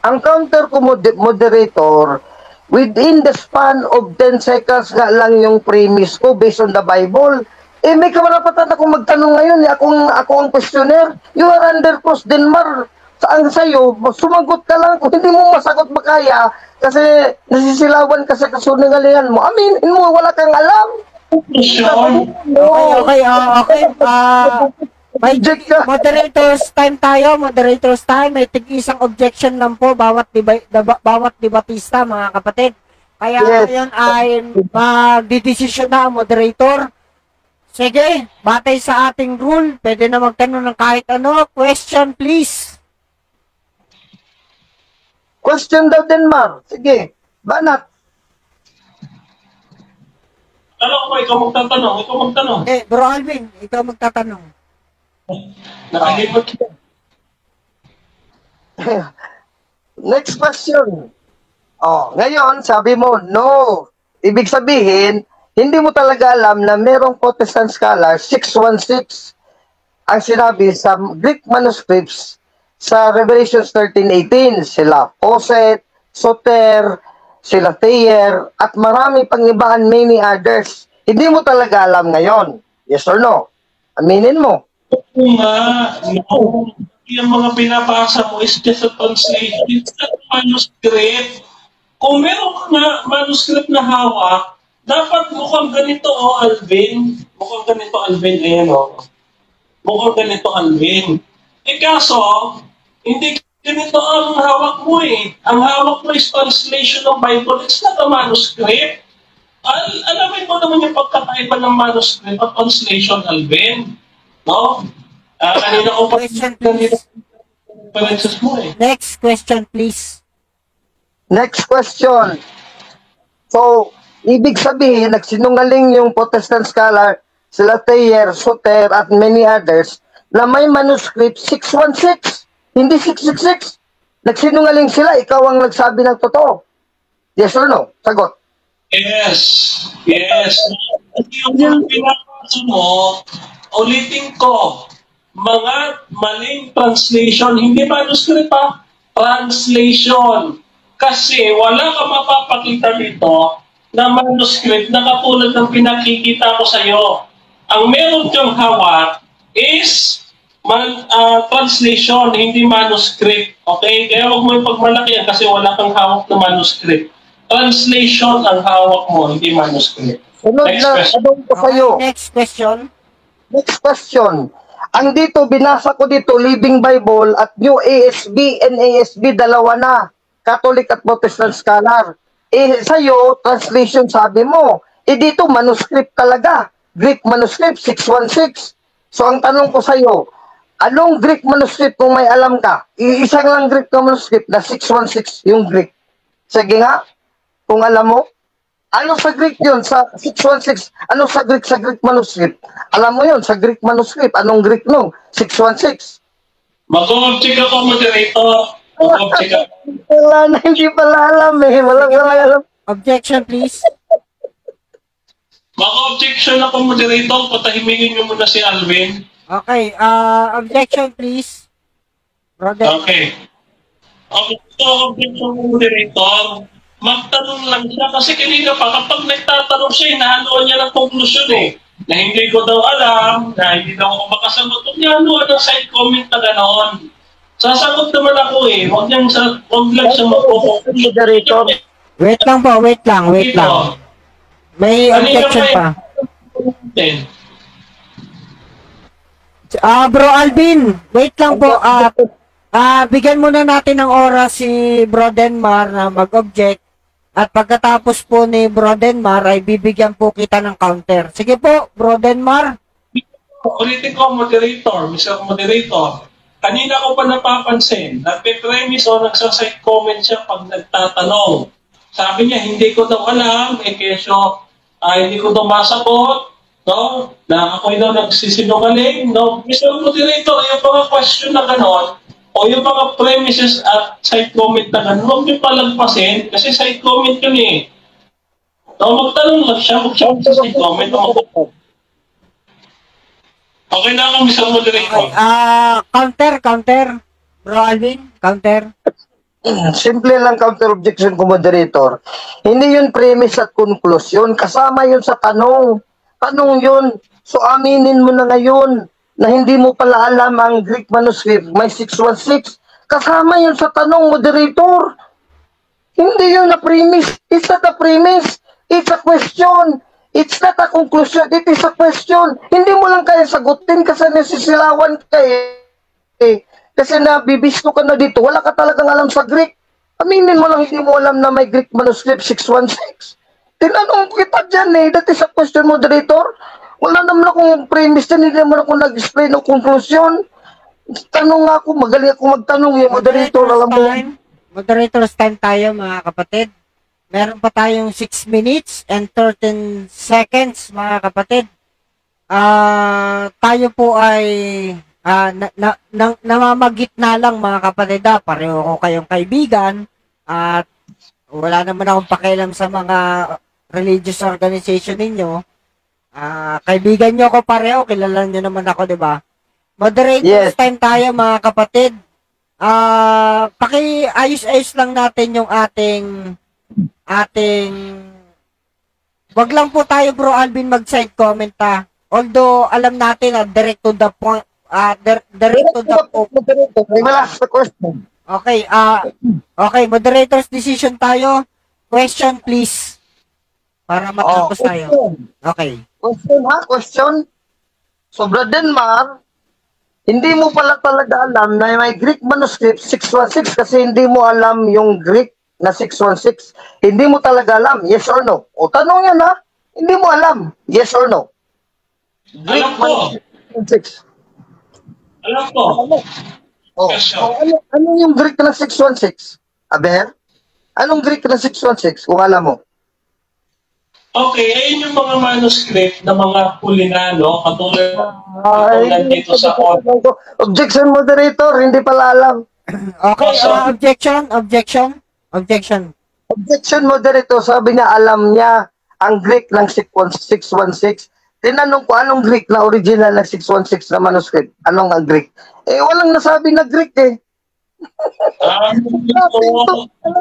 S4: Ang counter ko, Moderator, within the span of 10 seconds nga lang yung premise ko based on the Bible. May kamarapatan akong magtanong ngayon. Ako ang questioner. You are under cross, Denmar. Saan sa'yo, sumagot ka lang. Kung hindi mo masagot makaya, kasi nasisilawan ka sa kasunungalingan mo. Aminin mo, wala kang alam.
S1: Okay. May moderators time tayo, moderators time. May tig-isang objection lang po bawat debatista, mga kapatid. Kaya ngayon ay magdidesisyon na ang moderator. Sige, batay sa ating rule, pwede na magtanong ng kahit ano. Question, please.
S4: Question daw, Denmar. Sige, banat.
S3: Alam ko, ikaw magtatanong.
S1: Bro Alvin, ikaw magtatanong.
S3: Nakalimot ka.
S4: Next question. Ngayon, sabi mo, no. Ibig sabihin, hindi mo talaga alam na merong Protestant scholar, 616, ang sinabi sa Greek manuscripts sa Revelation 13:18. Sila Poset, Soter, sila Thayer, at marami pang ibahan, many others. Hindi mo talaga alam ngayon. Yes or no? Aminin mo.
S3: Oo nga. No. Yung mga binabasa mo is just a translation. It's not a manuscript. Kung meron ka na manuscript na hawak, dapat mukhang ganito, Alvin. Mukhang ganito, Alvin. Ayan, mukhang ganito, Alvin. Kaso, hindi ganito ang hawak mo eh. Ang hawak mo is translation ng Bible. It's not a manuscript. Alamin mo naman yung pagkakaiba ng manuscript at translation, Alvin. No? Kanina ko pa references mo eh.
S1: Next question, please.
S4: Next question. So, ibig sabihin, nagsinungaling yung Protestant scholar, sila Thayer, Soter, at many others, na may manuscript 616. Hindi 666. Nagsinungaling sila, ikaw ang nagsabi ng totoo. Yes or no? Sagot.
S3: Yes. Yes. Yung pinapasa mo, ulitin ko, mga maling translation, hindi manuscript pa, translation. Kasi wala ka mapapakita dito na manuscript na katulad ng pinakikita ko sa iyo. Ang meron kang hawak is translation, hindi manuscript. Okay? Kaya huwag mo yung pagmalakihan kasi wala kang hawak na manuscript. Translation ang hawak mo, hindi manuscript.
S4: Next question.
S1: Next question.
S4: Next question. Ang dito, binasa ko dito, Living Bible at New ASB, NASB, dalawa na. Catholic at Protestant scholar. Sa'yo, translation sabi mo. Dito, manuscript talaga. Greek manuscript, 616. So, ang tanong ko sa'yo, anong Greek manuscript kung may alam ka? Isang lang Greek manuscript na 616 yung Greek. Sige nga, kung alam mo, Ano sa Greek yun? Sa 616, ano sa Greek manuscript? Alam mo yun, sa Greek manuscript, anong Greek no? 616.
S3: Mag-object ako, moderator. Mag-object ako.
S4: Wala na, hindi pala alam eh. Walang alam.
S1: Objection, please.
S3: Mag-objection ako, moderator. Patahimigin niyo muna si Alvin.
S1: Okay, objection, please. Brother.
S3: Okay. Okay, so objection ko, moderator. Magtanong lang siya kasi kanina pa kapag nagtatanong siya, inahaluan niya ng konklusyon eh. Na hindi ko daw alam, na hindi daw ako makasagot. Huwag niya haluan ng side comment na gano'n. Sasagot naman ako eh. Huwag lang siya magpo-conclusion.
S4: Moderator.
S1: Wait lang po, wait lang. May objection pa. Bro Alvin, wait lang po. Bigyan muna natin ng oras si Bro Denmar na mag-object. At pagkatapos po ni Bro Denmar ay bibigyan po kita ng counter. Sige po, Bro Denmar.
S3: Ulitin ko, moderator, Mr. Moderator. Kanina ko pa napapansin, nagpe-premise o nagsaside comment siya pag nagtatanong. Sabi niya, hindi ko daw alam, kesyo, hindi ko daw masagot, no? Na ako'y daw nagsisinungaling, no? Mr. Moderator, yung mga question na gano'n, o yung mga premises at side comment na gano'n, huwag niyo palagpasin, kasi side comment yun eh. No, magtanong lang siya, huwag siya sa side comment. Okay na ako, Mr. Moderator.
S1: Okay, counter. Bro Alvin, counter.
S4: Simple lang counter objection ko, moderator. Hindi yun premise at conclusion. Kasama yun sa tanong. Tanong yun. So aminin mo na ngayon na hindi mo pala alam ang Greek manuscript, may 616. Kasama yun sa tanong, moderator. Hindi yun na premise. It's not a premise. It's a question. It's not a conclusion. It is a question. Hindi mo lang kaya sagutin kasi nasisilawan ka eh. Kasi nabibisto ka na dito. Wala ka talagang alam sa Greek. Aminin mo lang hindi mo alam na may Greek manuscript 616. Tinanong kita dyan eh. That is a question, moderator. Wala naman akong premise dyan. Hindi naman ako nag-explain ng conclusion. Tanong nga ako. Magaling ako magtanong. Yung moderator, alam mo yan.
S1: Moderator's time tayo, mga kapatid. Meron pa tayong 6 minutes and 13 seconds, mga kapatid. Tayo po ay namamagitna lang, mga kapatid. Pareho ko kayong kaibigan at wala naman akong pakialam sa mga religious organization ninyo. Kaibigan nyo ako pareho, kilala nyo naman ako, di ba? Moderator's time tayo, mga kapatid. Paki-ayos-ayos lang natin yung ating wag lang po tayo, Bro Alvin, mag-side comment although alam natin na direct to the point, direct to the point. Okay, okay, moderator's decision tayo. Question please. Para matapos tayo. Okay.
S4: Question. So, Brother Denmar, hindi mo pala talaga alam na may Greek manuscript 616 kasi hindi mo alam yung Greek na 616. Hindi mo talaga alam, yes or no? O tanong yan ha, hindi mo alam, yes or no? Greek
S3: Alam ko.
S4: 616.
S3: Alam ko.
S4: Oh, ano yung Greek na 616? Aber? Anong Greek na 616 kung alam mo?
S3: Okay, ayun yung mga manuscript na mga Pulinano, katulad dito sa
S4: Objection, moderator, hindi pala alam.
S1: Okay, objection,
S4: moderator, sabi niya alam niya ang Greek ng 616. Tinanong ko anong Greek na original ng 616 na manuscript. Anong ang Greek? Eh, walang nasabi na Greek eh. Alam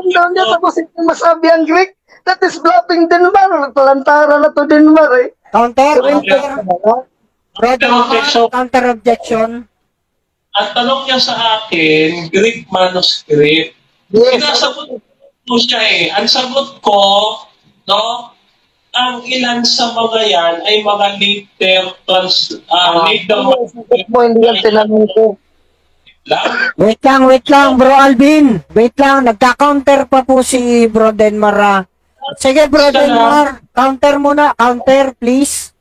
S4: daw niya, tapos hindi masabi ang Greek. That is bluffing Denmar. Talantara na to Denmar eh.
S1: Counter objection.
S3: Ang tanong niya sa akin, Greek manuscript.
S4: Yes.
S3: Sinasagot ko siya eh. Ang sagot ko, no, ang ilan sa mga yan ay mga later
S4: hindi yan tinanong ko.
S1: Wait lang, Bro Alvin. Wait lang, nagka-counter pa po si Bro Denmar. Sige, Bro Denmar, counter muna. Counter, please.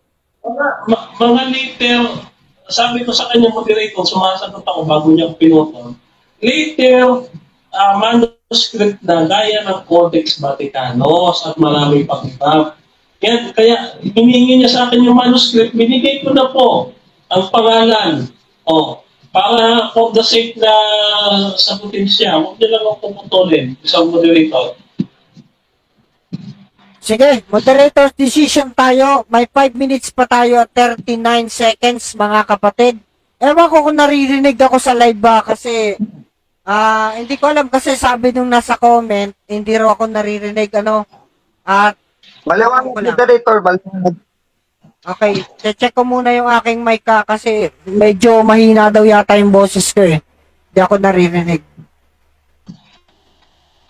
S3: Mga later, sabi ko sa kanya, moderator, sumasagot ako bago niya pinutol. Later manuscript na gaya ng Codex Vaticanos at marami pang iba. Kaya hinihingi niya sa akin yung manuscript, binigay ko na po ang pangalan. Para for the sake na sagutin siya, huwag niya lang ako puputulin, isang moderator.
S1: Sige, moderator's decision tayo. May 5 minutes pa tayo at 39 seconds, mga kapatid. Ewan ko kung naririnig ako sa live ba kasi hindi ko alam kasi sabi nung nasa comment, hindi raw ako naririnig at
S4: Maliwanag, moderator, maliwanag.
S1: okay, check ko muna yung aking mic kasi medyo mahina daw yata yung boses ko eh. Hindi ako naririnig.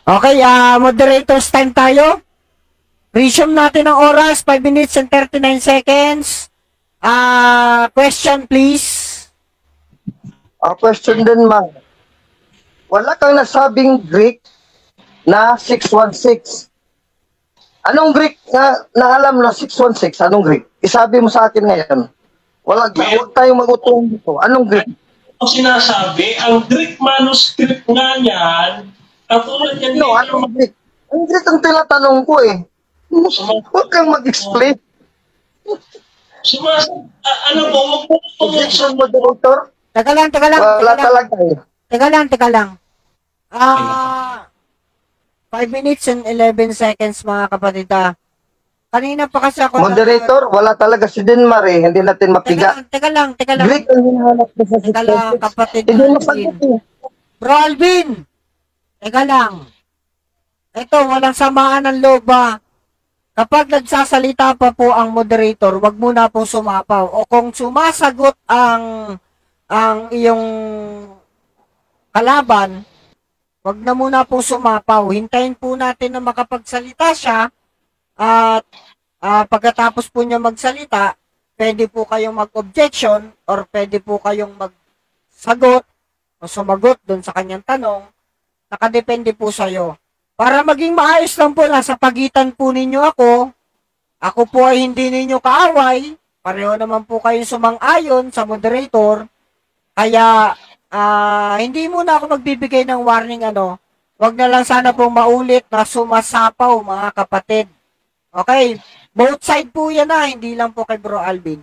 S1: Okay, moderators time tayo. Resume natin ang oras, 5 minutes and 39 seconds. Question please.
S4: Question din, ma'am. Wala kang nasabing Greek na 616. Anong Greek na alam na 616? Anong Greek? Isabi mo sa akin ngayon. Huwag tayong mag-utong dito. Anong Greek?
S3: Ang sinasabi, ang Greek manuscript nga niyan, katulad yan
S4: No, anong Greek? Ang Greek ang tinatanong ko eh. Huwag kang mag-explain.
S3: Ano mo, huwag mo
S4: Objection, moderator?
S1: Teka lang.
S4: Wala talaga eh.
S1: Teka lang. 5 minutes and 11 seconds, mga kapatid. Kanina pa kasi ako...
S4: Moderator, wala talaga si Denmar eh. Hindi natin mapiga.
S1: Teka lang.
S4: Greek ang hinahanap ko sa
S1: Teka lang,
S4: 616.
S1: kapatid
S4: Hindi
S1: Alvin.
S4: masagot eh.
S1: Bro Alvin! Teka lang. Ito, walang samaan ng loob ba? Kapag nagsasalita pa po ang moderator, wag muna pong sumapaw. O kung sumasagot ang iyong kalaban, wag na muna po sumapaw. Hintayin po natin na makapagsalita siya at pagkatapos po niya magsalita, pwede po kayong mag-objection or pwede po kayong magsagot o sumagot doon sa kanyang tanong. Nakadepende po sa'yo. Para maging maayos lang po, nasa pagitan po ninyo ako po ay hindi ninyo kaaway, pareho naman po kayong sumang-ayon sa moderator, kaya hindi muna ako magbibigay ng warning wag na lang sana pong maulit na sumasapaw, mga kapatid. Okay, both side po yan hindi lang po kay Bro Alvin.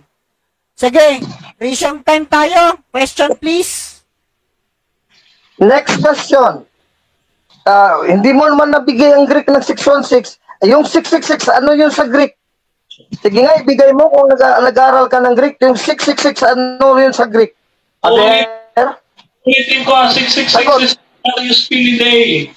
S1: Sige, resume time tayo. Question please.
S4: Next question. Hindi mo naman nabigay ang Greek ng 616. Yung 666, ano yun sa Greek? Sige nga, ibigay mo kung nag-aaral ka ng Greek. Yung 666, ano yun sa Greek?
S3: Ulitin ko, 666 is Vicarius Filidae.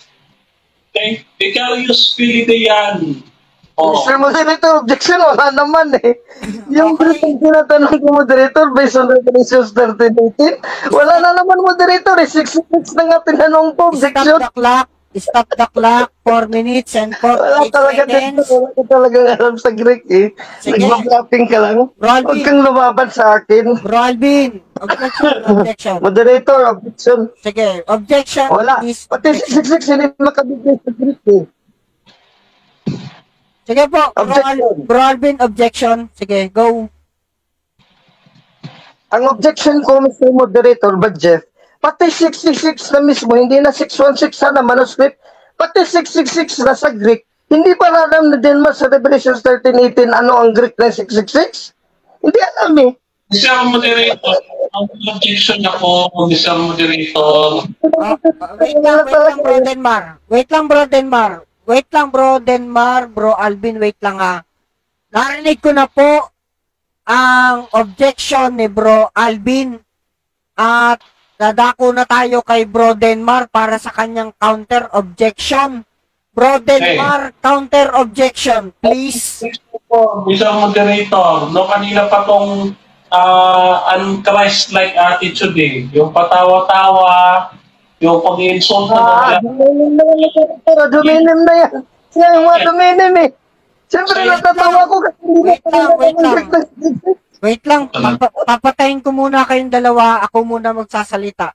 S3: Vicarius Filidae yan.
S4: Mr. Moderator, objection, wala naman eh. Yung Greek ang tinatanong ko, moderator, based on Revelations 13:18, wala na naman, moderator eh. 666 na nga tinanong ko, objection.
S1: Stop the clock, 4 minutes and 48 seconds.
S4: Wala ka talaga alam sa Greek eh.
S1: Sige.
S4: Nagpa-flapping ka lang.
S1: Bro
S4: Huwag kang lumaban sa akin.
S1: Bro Alvin, objection.
S4: Moderator, objection.
S1: Sige, objection.
S4: Wala.
S1: Please,
S4: Pati 666 hindi makabigay sa Greek eh.
S1: Sige po,
S4: Objection.
S1: Bro Alvin, objection. Sige, go.
S4: Ang objection ko, Mr. Moderator, but Jeff, pati 666 na mismo, hindi na 616 sana manuscript, pati 666 na sa Greek, hindi pa alam na din mas sa Revelation 13:18 ano ang Greek na 666? Hindi alam eh.
S3: Mr. Moderator, ang objection ako, Mr. Moderator.
S1: Wait lang, Bro Denmar. Wait lang, Bro Denmar. Bro Alvin, wait lang Narinig ko na po ang objection ni Bro Alvin at dadako na tayo kay Bro Denmar para sa kanyang counter objection. Bro Denmar, counter objection, please.
S3: Mr. Moderator, kanina pa tong un-Christ-like attitude eh. Yung patawa-tawa, yung pag-i-insult na
S4: Duminim na yan, duminim na yan. Siya yung mga duminim eh. Siyempre natatawa ko kasi hindi
S1: Wait lang.
S4: Greek na 666.
S1: Wait lang, papatayin ko muna kayong dalawa, ako muna magsasalita.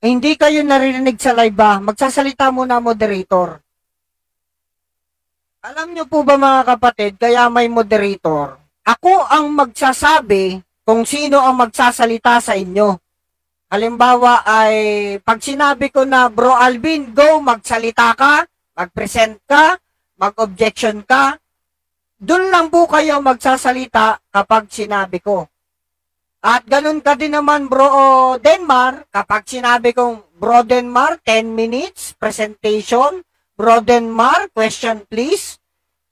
S1: Hindi kayo naririnig sa live magsasalita muna moderator. Alam nyo po ba mga kapatid, kaya may moderator? Ako ang magsasabi kung sino ang magsasalita sa inyo. Halimbawa ay pag sinabi ko na Bro Alvin, go, magsalita ka, mag-present ka, mag-objection ka, doon lang po kayo magsasalita kapag sinabi ko. At ganun ka din naman Bro Denmar, kapag sinabi kong Bro Denmar, 10 minutes, presentation, Bro Denmar, question please,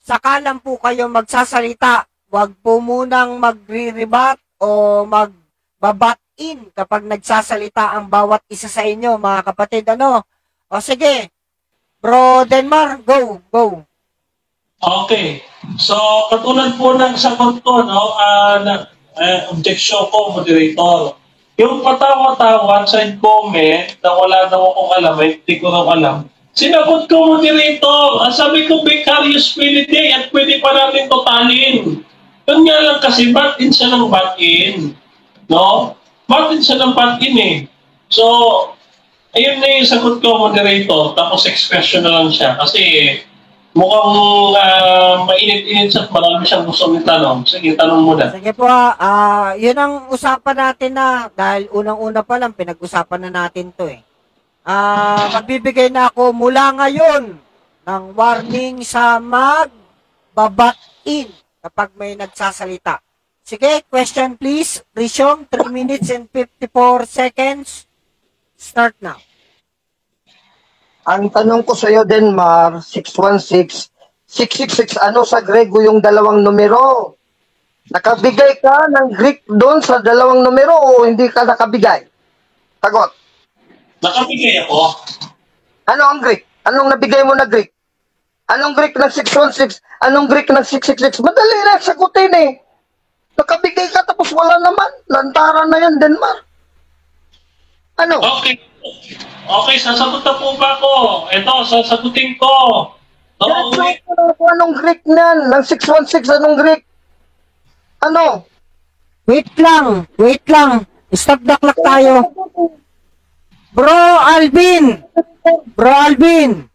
S1: saka lang po kayo magsasalita. Huwag po munang magre-rebat o magbabat in kapag nagsasalita ang bawat isa sa inyo, mga kapatid. Ano? O sige, Bro Denmar, go, go.
S3: Okay. So, katulad po ng sagot ko, no, objection ko, moderator. Yung patawa-tawa, side comment, na wala daw akong alam, hindi ko raw alam. Sinagot ko, moderator. Ang sabi ko, vicarious penalty at pwede pa natin totalin. Yun nga lang kasi, ba't-in siya ng ba't-in? No? Ba't-in siya ng ba't-in eh? So, ayun na yung sagot ko, moderator. Tapos expression na lang siya. Kasi, mukhang mainit-init siya at marami siyang gusto itanong. Sige, tanong mo na.
S1: Sige po, yun ang usapan natin na, dahil unang-una pa lang, pinag-usapan na natin to eh. Magbibigay na ako mula ngayon ng warning sa magbabat-in kapag may nagsasalita. Sige, question please. Risyong, 3 minutes and 54 seconds. Start now.
S4: Ang tanong ko sa iyo, Denmar, 616, 666, ano sa Grego yung dalawang numero? Nakabigay ka ng Greek doon sa dalawang numero o hindi ka nakabigay? Sagot.
S3: Nakabigay ako.
S4: Ano ang Greek? Anong nabigay mo na Greek? Anong Greek ng 616? Anong Greek ng 666? Madali na sagutin eh. Nakabigay ka tapos wala naman. Lantaran na yan, Denmar. Ano?
S3: Okay. Okay, sasagot na po ba ako? Ito, sasagutin ko. So, wait.
S4: Anong Greek niyan? Ng 616, anong Greek? Ano?
S1: Wait lang. Stop the clock tayo. Bro Alvin.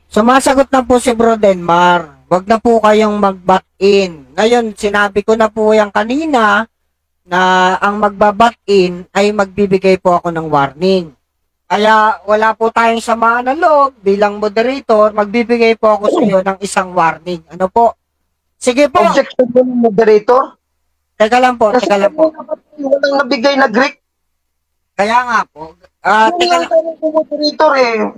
S1: Sumasagot na po si Bro Denmar. Wag na po kayong mag-bat-in. Ngayon, sinabi ko na po yan kanina na ang magbabat-in ay magbibigay po ako ng warning. Kaya wala po tayong samaan ng loob bilang moderator, magbibigay po ako sa iyo ng isang warning. Ano po? Sige po.
S4: Objection mo ng moderator?
S1: Teka lang po.
S4: Walang nabigay na Greek.
S1: Kaya nga po. Teka lang.
S4: Moderator eh.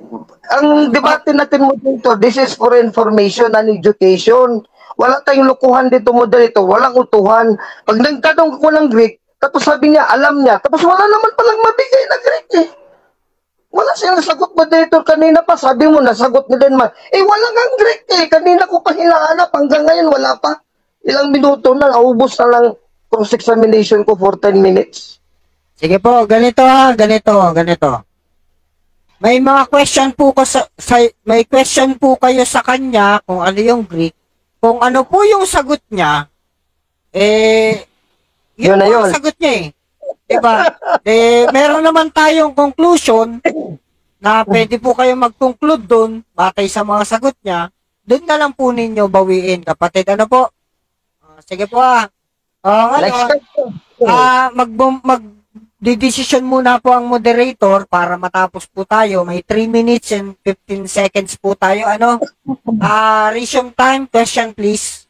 S4: Ang debate natin moderator, this is for information and education. Wala tayong lukuhan dito, moderator. Walang utuhan. Pag nagtanong ko ng Greek, tapos sabi niya, alam niya. Tapos wala naman palang mabigay na Greek eh. Wala siyang nasagot, moderator. Kanina pa, sabi mo, nasagot ni Denmar. Eh, wala kang Greek eh. Kanina ko pa hinahanap. Hanggang ngayon, wala pa. Ilang minuto na, naubos na lang cross-examination ko for 10 minutes.
S1: Sige po, ganito. May mga question po ko may question po kayo sa kanya kung ano yung Greek. Kung ano po yung sagot niya, yun
S4: na
S1: po
S4: yun.
S1: ang sagot niya eh. Diba? Meron naman tayong conclusion na pwede po kayo mag-conclude doon batay sa mga sagot niya. Doon na lang po ninyo bawiin, kapatid. Ano po? Sige po Magdidesisyon muna po ang moderator para matapos po tayo. May 3 minutes and 15 seconds po tayo. Ano? Resume time. Question, please.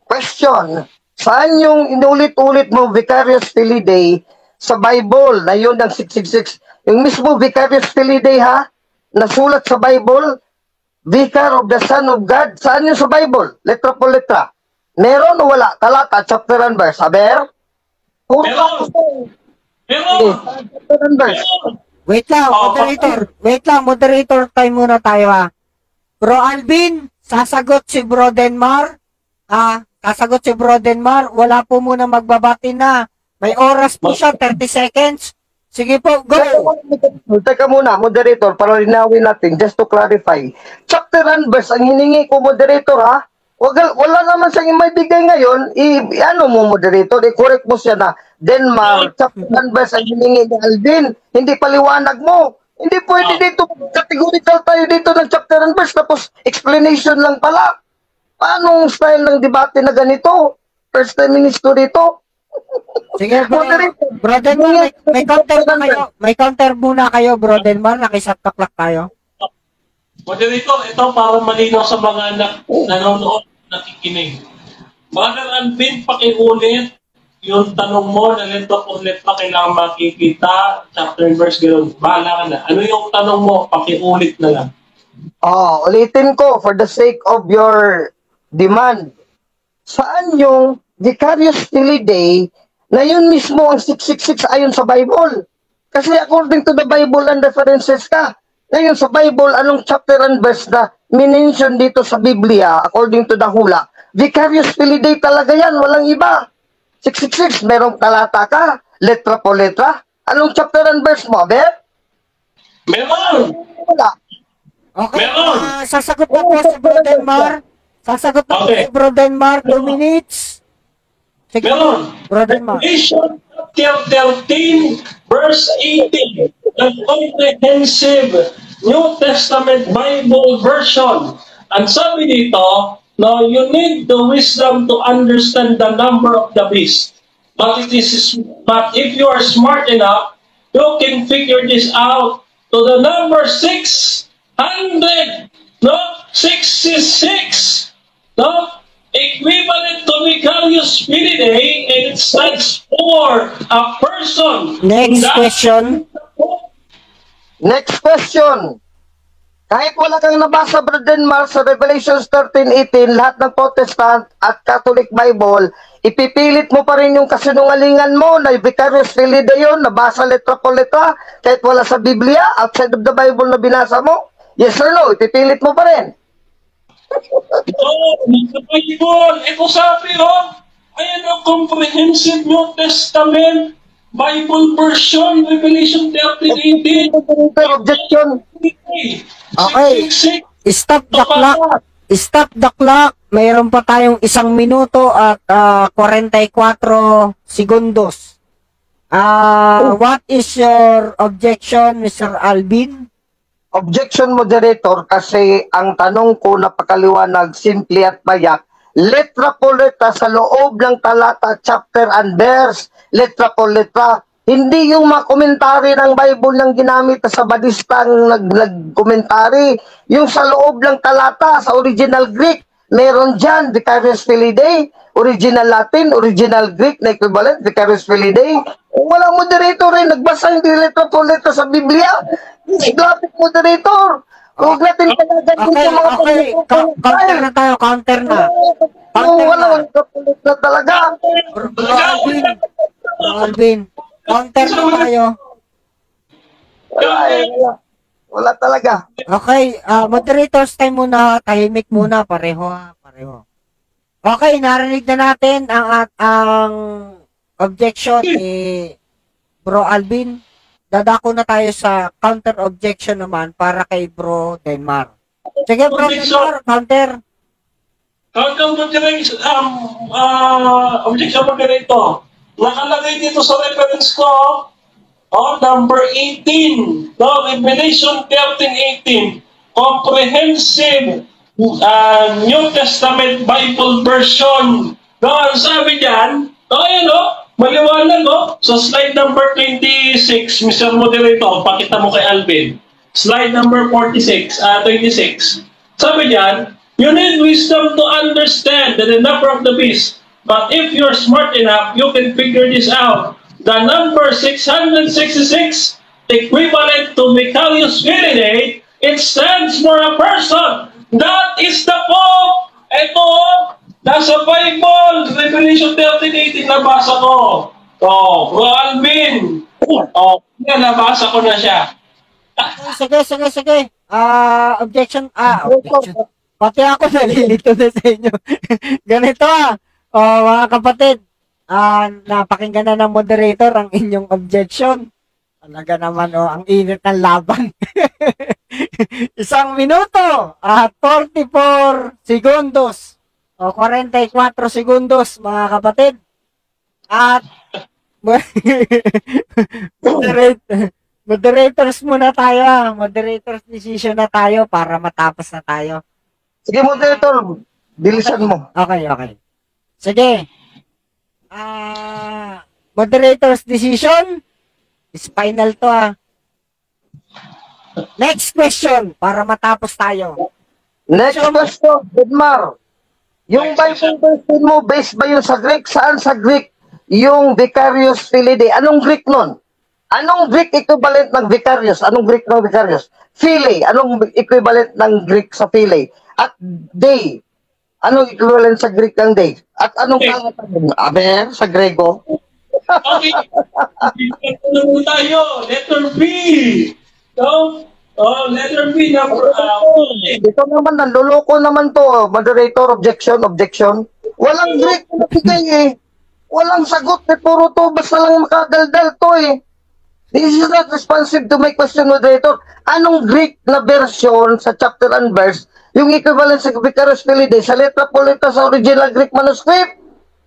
S4: Question. Saan yung inulit-ulit mo Vicarious Filidae sa Bible na yun ang 666? Yung mismo Vicarious Filidae ha? Nasulat sa Bible? Vicar of the Son of God? Saan yun sa Bible? Letra po letra. Meron o wala? Talata, chapter and verse. Aber? Chapter and verse.
S1: Wait lang, moderator. Time muna tayo ha. Bro Alvin, sasagot si Bro Denmar. Sasagot si Bro Denmar. Wala po muna magbabatin na. May oras po siya, 30 seconds. Sige po, go.
S4: Teka muna, moderator, para linawin natin, just to clarify. Chapter and verse, ang hiningi ko, moderator, ha? Wala naman siyang may bigay ngayon, ano mo, moderator, i-correct mo siya na, Denmar, chapter and verse, ang hiningi ni Alvin, hindi paliwanag mo. Hindi pwede dito, categorical tayo dito ng chapter and verse, tapos explanation lang pala. Paano style ng debate na ganito? First time in history dito?
S1: Sige,
S4: Moderator.
S1: Bro Denmar, may counter na kayo. May counter muna kayo, Bro Denmar. Nakisap-taklak tayo.
S3: Moderator, ito para malinaw sa mga nanonood, nakikinig. Brother Alvin, pakiulit yung tanong mo na letra por letra kailangan makikita, chapter and verse, gano'n. Bahala ka na. Ano yung tanong mo? Pakiulit na lang.
S4: Ulitin ko for the sake of your demand. Saan yung Vicarious Filidae na yun mismo ang 666 ayon sa Bible? Kasi according to the Bible and references ka, ngayon sa Bible, anong chapter and verse na minention dito sa Biblia according to the hula? Vicarious Filidae talaga yan, walang iba. 666, merong talata ka, letra po letra. Anong chapter and verse mo, Ber?
S3: Meron!
S4: Wala.
S1: Okay,
S3: Meron.
S1: sasagot na po si Bro Denmar. Sasagot na po
S3: Okay.
S1: si Bro Denmar, 2 minutes. Sige,
S3: Meron.
S1: Bro Denmar.
S3: Revelation chapter 13, verse 18, the comprehensive New Testament Bible version. Ang sabi dito, now you need the wisdom to understand the number of the beast. But if you are smart enough, you can figure this out to the number 600, no? 66, no? Equivalent to Vicarious Filidae, and it stands for a person.
S1: Next question.
S4: Next question. Kahit wala kang nabasa, Brother Denmar, sa Revelation 13:18, lahat ng Protestant at Catholic Bible, ipipilit mo pa rin yung kasinungalingan mo na Vicarious Filidae yun, nabasa letra po letra, kahit wala sa Biblia, outside of the Bible na binasa mo? Yes or no? Ipipilit mo pa rin.
S3: Sa Bible, ito sabi, ayan ang comprehensive New Testament Bible version, Revelation 13:18.
S4: Objection.
S1: Okay.
S3: 666.
S1: Stop the clock. Stop the clock. Mayroon pa tayong 1 minuto at 44 segundos. What is your objection, Mr. Alvin?
S4: Objection, moderator, kasi ang tanong ko napakaliwanag, simple at mayak, letra po letra sa loob ng talata, chapter and verse, letra po letra. Hindi yung mga komentary ng Bible nang ginamit sa badistang nag-komentary. Yung sa loob ng talata, sa original Greek, meron dyan, Vicarious Filidae, original Latin, original Greek na equivalent, Vicarious Filidae. Walang moderator rin, nagbasa hindi letra po letra sa Biblia. Graphic moderator. Huwag natin palagan
S1: Okay,
S4: yung mga
S1: okay. Counter na tayo, counter na.
S4: Walang kapulit na talaga.
S1: Bro Alvin, counter na tayo.
S4: Wala talaga.
S1: Okay, moderators time muna, tahimik muna, pareho pareho. Okay, narinig na natin ang objection ni Bro Alvin. Dadako na tayo sa counter objection naman para kay Bro Denmar. Sige, Bro Denmar, counter.
S3: Objection mo ganito. Nakalagay dito sa reference ko, number 18, Revelation 13:18, comprehensive New Testament Bible version. Ang sabi diyan, maliwanag, sa slide number 26, Mr. Moderator, pakita mo kay Alvin. Slide number 26. Sabi diyan, you need wisdom to understand the number of the beast. But if you're smart enough, you can figure this out. The number 666, equivalent to Vicarious Filidae, it stands for a person. That is the Pope. Ito, nasa Bible, Revelation 13:18, nabasa ko. Bro Alvin. Nabasa ko na siya.
S1: Sige. Objection. Pati ako nalilito na sa inyo. Ganito mga kapatid. Napakinggan na ng moderator ang inyong objection. Talaga naman, ang init ng laban. 1 minuto at 44 segundos. 44 segundos, mga kapatid. At moderators muna tayo. Moderators decision na tayo para matapos na tayo.
S4: Sige, moderator, bilisan mo.
S1: Okay. Sige. Moderator's decision is final to Next question para matapos tayo.
S4: Next question, Edmar. Yung Bible version mo, based ba yun sa Greek? Saan sa Greek yung vicarious filidae? Anong Greek nun? Anong Greek equivalent ng vicarious? Anong Greek ng vicarious? Philae. Anong equivalent ng Greek sa philae? At day. Anong equivalent sa Greek ng day? At anong pangalan? Aber, sa Grego?
S3: Okay. Ano po tayo? Letter B. So, letter B na
S4: Ito naman, nanluloko naman to. Moderator, objection. Walang Greek na bigay eh. Walang sagot eh. Puro to. Basta lang makadaldal to eh. This is not responsive to my question, moderator. Anong Greek na version sa chapter and verse yung equivalent sa vicarious filidae sa letra po letra sa original Greek manuscript?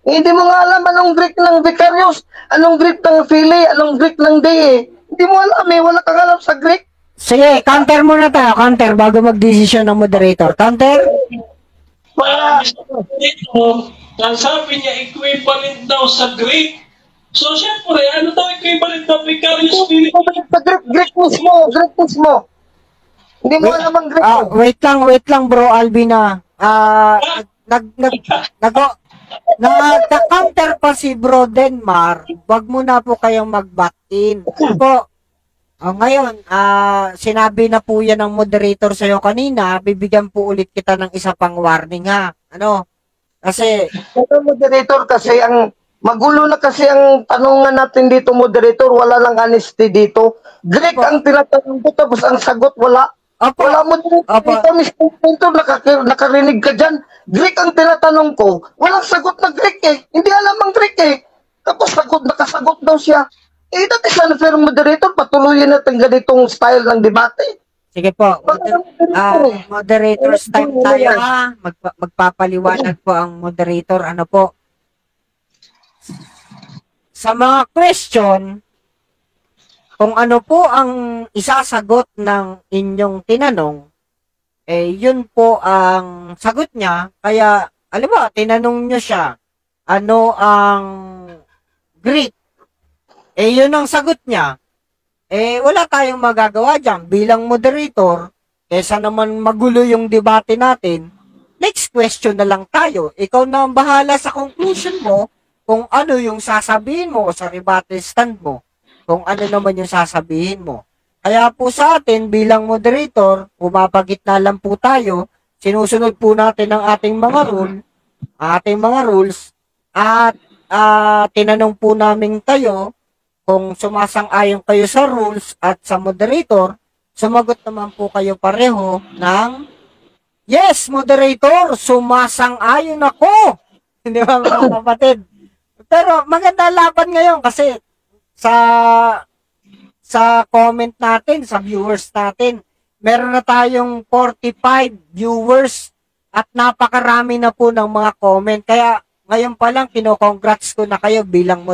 S4: Hindi mo nga alam anong Greek ng vicarious, anong Greek ng philae, anong Greek ng dei. Hindi mo alam eh. Wala kang alam sa Greek.
S1: Sige, counter muna tayo. Counter bago mag-decision ng moderator. Counter?
S3: Sabi niya equivalent daw sa Greek. So, syempre, ano daw equivalent na vicarious filidae?
S4: Sa Greek mismo. Hindi mo alam ang Greek.
S1: Wait lang bro, Alvina. Nag-counter pa si Bro Denmar. Wag mo na po kayong mag-back-in. Po, ngayon, sinabi na po yan ng moderator sa'yo kanina, bibigyan po ulit kita ng isa pang warning ha. Ano? Kasi,
S4: ito moderator kasi magulo na kasi ang tanungan natin dito, moderator, wala lang honesty dito. Greek ang tinatanong ko, tapos ang sagot wala.
S1: Opo.
S4: Wala mo dito, nakarinig ka dyan. Greek ang tinatanong ko, walang sagot na Greek eh. Hindi alam ang Greek eh. Tapos nakasagot daw siya. That is unfair, moderator. Patuloyin natin ganitong style ng debate.
S1: sige po, moderator's time tayo ha. Magpapaliwanag po ang moderator. Ano po? Sa mga question, kung ano po ang isasagot ng inyong tinanong, yun po ang sagot niya. Kaya, alam mo, tinanong niyo siya, ano ang Greek? Yun ang sagot niya. Wala tayong magagawa dyan. Bilang moderator, kesa naman magulo yung debate natin, next question na lang tayo. Ikaw na ang bahala sa conclusion mo kung ano yung sasabihin mo sa rebuttal stand mo. Kung ano naman yung sasabihin mo. Kaya po sa atin, bilang moderator, pumapagitna lang po tayo, sinusunod po natin ang ating mga rules, at tinanong po namin kayo kung sumasang-ayon kayo sa rules at sa moderator, sumagot naman po kayo pareho ng yes, moderator, sumasang-ayon ako. Hindi ba mga kapatid? Pero maganda laban ngayon kasi sa comment natin, sa viewers natin, meron na tayong 45 viewers at napakarami na po ng mga comment. Kaya ngayon pa lang kino-congrats ko na kayo bilang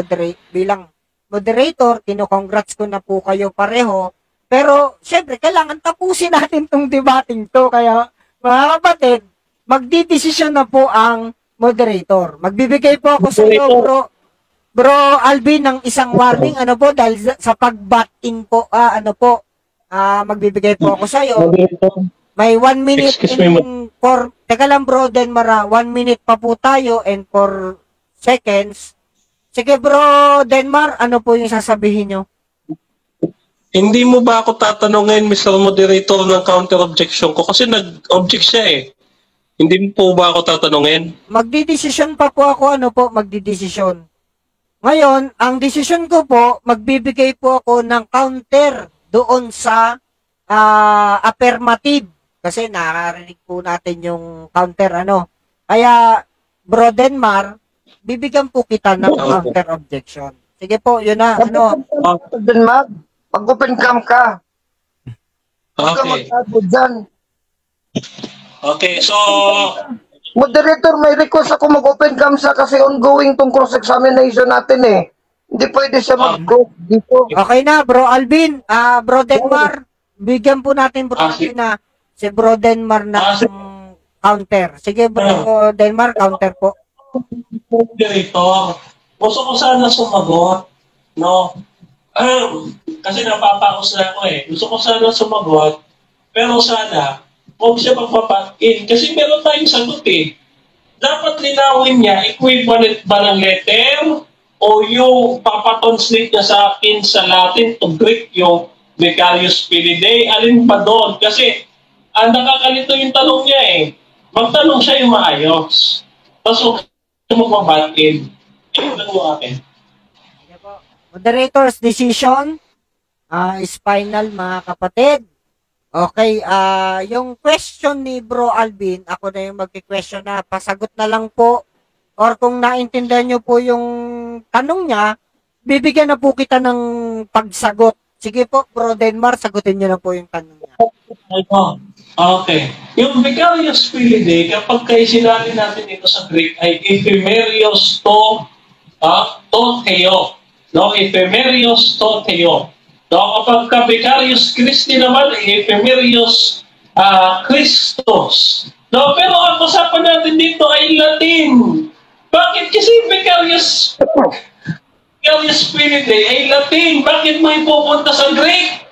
S1: moderator, kino-congrats ko na po kayo pareho. Pero syempre kailangan tapusin natin tong debating to. Kaya mga kapatid, magdidesisyon na po ang moderator. Magbibigay po ako sa iyo, Bro Alvin, ng isang warning, ano po, dahil sa pag-bat-in po, magbibigay po ako sa iyo. May 1 minute teka lang bro, Denmar, 1 minute pa po tayo and 4 seconds. Sige bro, Denmar, ano po yung sasabihin nyo?
S3: Hindi mo ba ako tatanungin, Mr. Moderator, ng counter-objection ko? Kasi nag-object siya eh. Hindi mo po ba ako tatanungin?
S1: Magdidesisyon pa po ako, magdidesisyon. Ngayon, ang desisyon ko po, magbibigay po ako ng counter doon sa affirmative. Kasi nakarinig po natin yung counter, Kaya, Bro Denmar, bibigyan po kita ng counter objection. Sige po, yun na,
S4: Denmar, pag-open cam ka.
S3: Okay. Okay, so
S4: Moderator, may request ako mag-open cam siya kasi ongoing tong cross-examination natin eh. Hindi pwede siya mag-close dito.
S1: Okay na, Bro Alvin. Bro Denmar, bigyan po natin Bro Alvin na si Bro Denmar na counter. Sige, Bro Denmar, counter po.
S3: Moderator, Gusto ko sana sumagot, no? Kasi napapaus na ako eh. Gusto ko sana sumagot, pero sana, huwag siya magpapakin. Kasi meron tayong sagot eh. Dapat linawin niya, equivalent ba ng letter o yung papatranslate niya sa akin sa Latin to Greek yung Vicarius Filidae, alin ba doon? Kasi nakakalito yung tanong niya eh. Magtanong siya yung maayos. Tapos huwag siya magpapakin. Yun lang yung akin.
S1: Sige po. Moderator's decision is final, mga kapatid. Okay, yung question ni Bro Alvin, ako na yung magki-question na, pasagot na lang po. Or kung naintindihan nyo po yung tanong niya, bibigyan na po kita ng pagsagot. Sige po, Bro Denmar, sagutin nyo na po yung tanong niya.
S3: Okay. Yung Vicarius Filidae, kapag kayo sinali natin ito sa Greek, ay ephemeros to theo. No? Ephemeros to theo. No, kapag ka-Vicarius Christi naman, ephemeros Christos. No, pero ang usapan natin dito ay Latin. Bakit kasi Vicarius Filidae ay Latin? Bakit mo ipupunta sa Greek?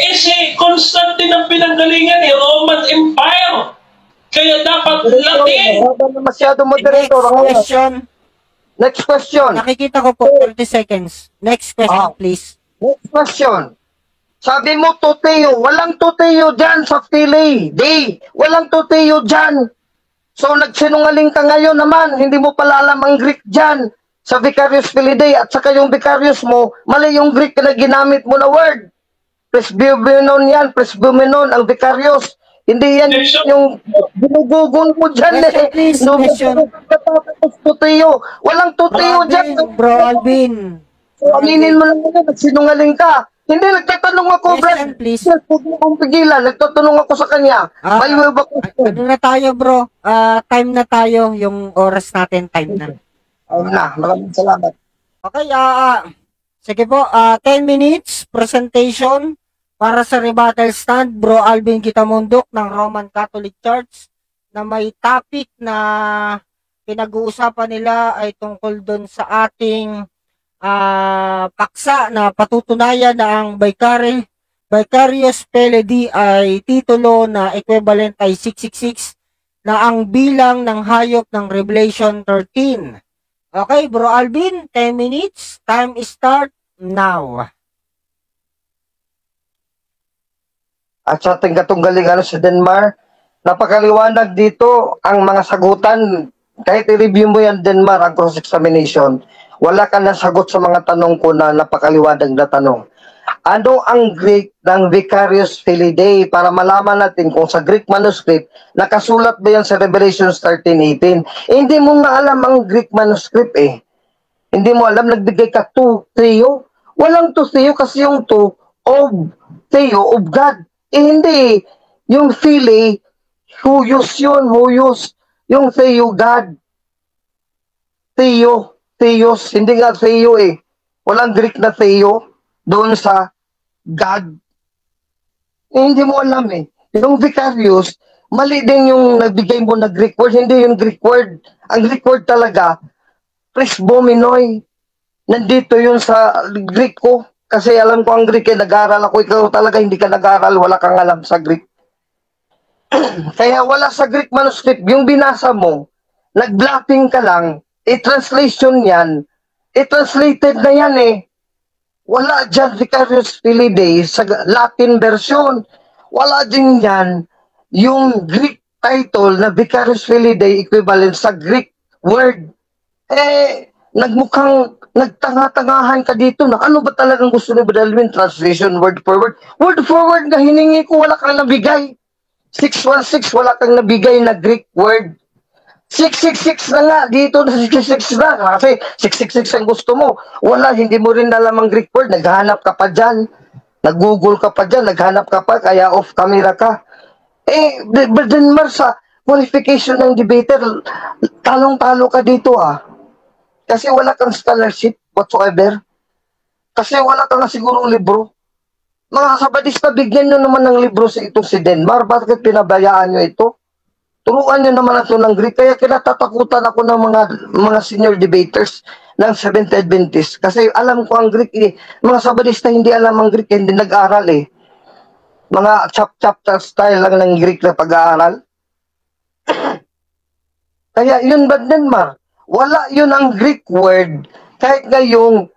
S3: Eh si Constantine ang pinanggalingan ni Roman Empire. Kaya dapat Latin.
S4: Masyado moderator. Next question.
S1: Nakikita ko po, 30 seconds. Next question, please.
S4: Next question. Sabi mo, Tuteo. Walang Tuteo dyan sa Filidae. Walang Tuteo dyan. So, nagsinungaling ka ngayon naman. Hindi mo pala alam ang Greek dyan sa Vicarius Filidae. At saka yung Vicarius mo, mali yung Greek na ginamit mo na word. Presbymenon yan. Presbymenon ang Vicarius. Hindi yan yung ginugugol mo dyan eh.
S1: Please, question.
S4: Tuteo. Walang Tuteo dyan.
S1: Bro Alvin.
S4: So, aminin mo lang na nagsinungaling ka. Hindi, nagtatanong ako,
S1: Question, please.
S4: Huwag mo akong pigilan. Nagtatanong ako sa kanya. May web ako.
S1: Ano na tayo, bro? Time na tayo. Yung oras natin, time na.
S4: Maraming salamat.
S1: Okay, sige po, 10 minutes presentation para sa rebuttal stand, Bro Alvin Kitamundok ng Roman Catholic Church na may topic na pinag-uusapan nila ay tungkol doon sa ating paksa na patutunayan na ang Vicarius Filidae ay titulo na equivalent ay 666 na ang bilang ng hayop ng Revelation 13. Okay, Bro Alvin, 10 minutes. Time start now.
S4: At sa ating katunggaling sa Denmark, napakaliwanag dito ang mga sagutan. Kahit i-review mo yan, Denmark, ang cross-examination, wala ka na sagot sa mga tanong ko na napakaliwanag na tanong. Ano ang Greek ng Vicarius Filidae para malaman natin kung sa Greek manuscript nakasulat ba yan sa Revelation 13:18? Hindi mo nga alam ang Greek manuscript eh. Hindi mo alam, nagbigay ka to Theo. Walang to Theo kasi yung to of Theo of God. Eh hindi. Yung Philae, huyos yun, huyos. Yung Theo God. Theos, hindi nga Theo eh. Walang Greek na Theo doon sa God. Eh, hindi mo alam eh. Yung Vicarius, mali din yung nagbigay mo na Greek word, hindi yung Greek word. Ang Greek word talaga, presbymenoi. Nandito yun sa Greek ko. Kasi alam ko ang Greek eh, nag-aaral ako. Ikaw talaga hindi ka nag-aaral, wala kang alam sa Greek. Kaya wala sa Greek manuscript. Yung binasa mo, nag-blotting ka lang, i-translation yan, i-translated na yan eh. Wala dyan Vicarius Filidae sa Latin version. Wala din yan yung Greek title na Vicarius Filidae equivalent sa Greek word. Eh, nagmukhang nagtanga-tangahan ka dito na ano ba talagang gusto ni Badalwin? Translation word for word. Word for word na hiningi ko, wala kang nabigay. 616, wala kang nabigay na Greek word. 666 na nga, dito na 666 na. Kasi 666 ang gusto mo. Wala, hindi mo rin alam ang Greek word. Naghanap ka pa dyan. Nag-google ka pa dyan. Naghanap ka pa, kaya off camera ka. Eh, Denmark sa qualification ng debater, talong-talo ka dito ah. Kasi wala kang scholarship whatsoever. Kasi wala kang sigurong libro. Mga kabadista, bigyan nyo naman ng libro itong si Denmark. Bakit pinabayaan nyo ito? Turuan nyo naman ako ng Greek. Kaya kinatatakutan ako ng mga senior debaters ng Seventh Adventist. Kasi alam ko ang Greek eh. Mga Sabadista hindi alam ang Greek, hindi nag-aral eh. Mga chapter style lang ng Greek na pag-aaral. Kaya yun ba din wala yun ang Greek word. Kahit ngayong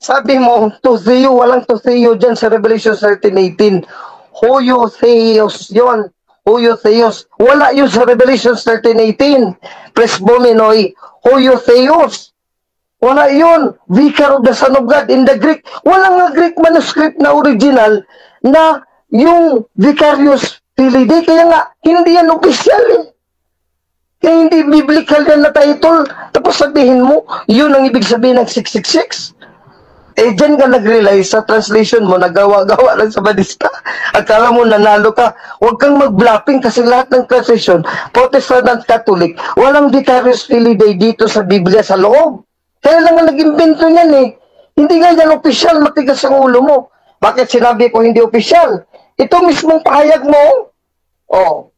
S4: sabi mo, Tutheo, walang Tutheo dyan sa Revelation 13:18. Huiotheos yun. Huiotheos. Wala yun sa Revelation 13:18. Presbomenoi. Huiotheos. Wala yun. Vicar of the Son of God in the Greek. Wala nga Greek manuscript na original na yung Vicarious Filidae. Kaya nga, hindi yan official eh. Kaya hindi biblical yan na title. Tapos sabihin mo, yun ang ibig sabihin ng 666. Eh, dyan ka nag-realize sa translation mo, nagawa-gawa lang sa Badista. Akala mo nanalo ka. Huwag kang mag-bluffing kasi lahat ng translation, Protestant at Catholic, walang Vicarious Filidae dito sa Biblia sa loob. Kaya lang ang nag-invento niyan eh. Hindi nga yan official, matigas ang ulo mo. Bakit sinabi ko hindi official? Ito mismong pahayag mo. Oh,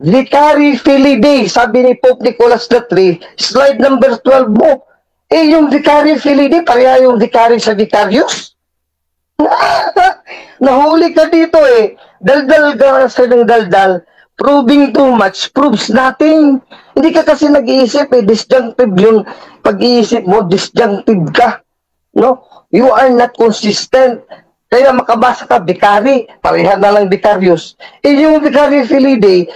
S4: Vicari Filidae, sabi ni Pope Nicholas III, slide number 12 mo. Eh, yung Vicari Filidae, pareha yung Vicari sa Vicarious. Nahuli ka dito eh. Daldal ka sa ng daldal. Proving too much proves nothing. Hindi ka kasi nag-iisip eh. Disjunctive yung pag-iisip mo. Disjunctive ka. No? You are not consistent. Kaya makabasa ka, Vicari. Pareha na lang Vicarious. Eh, yung Vicari Filidae,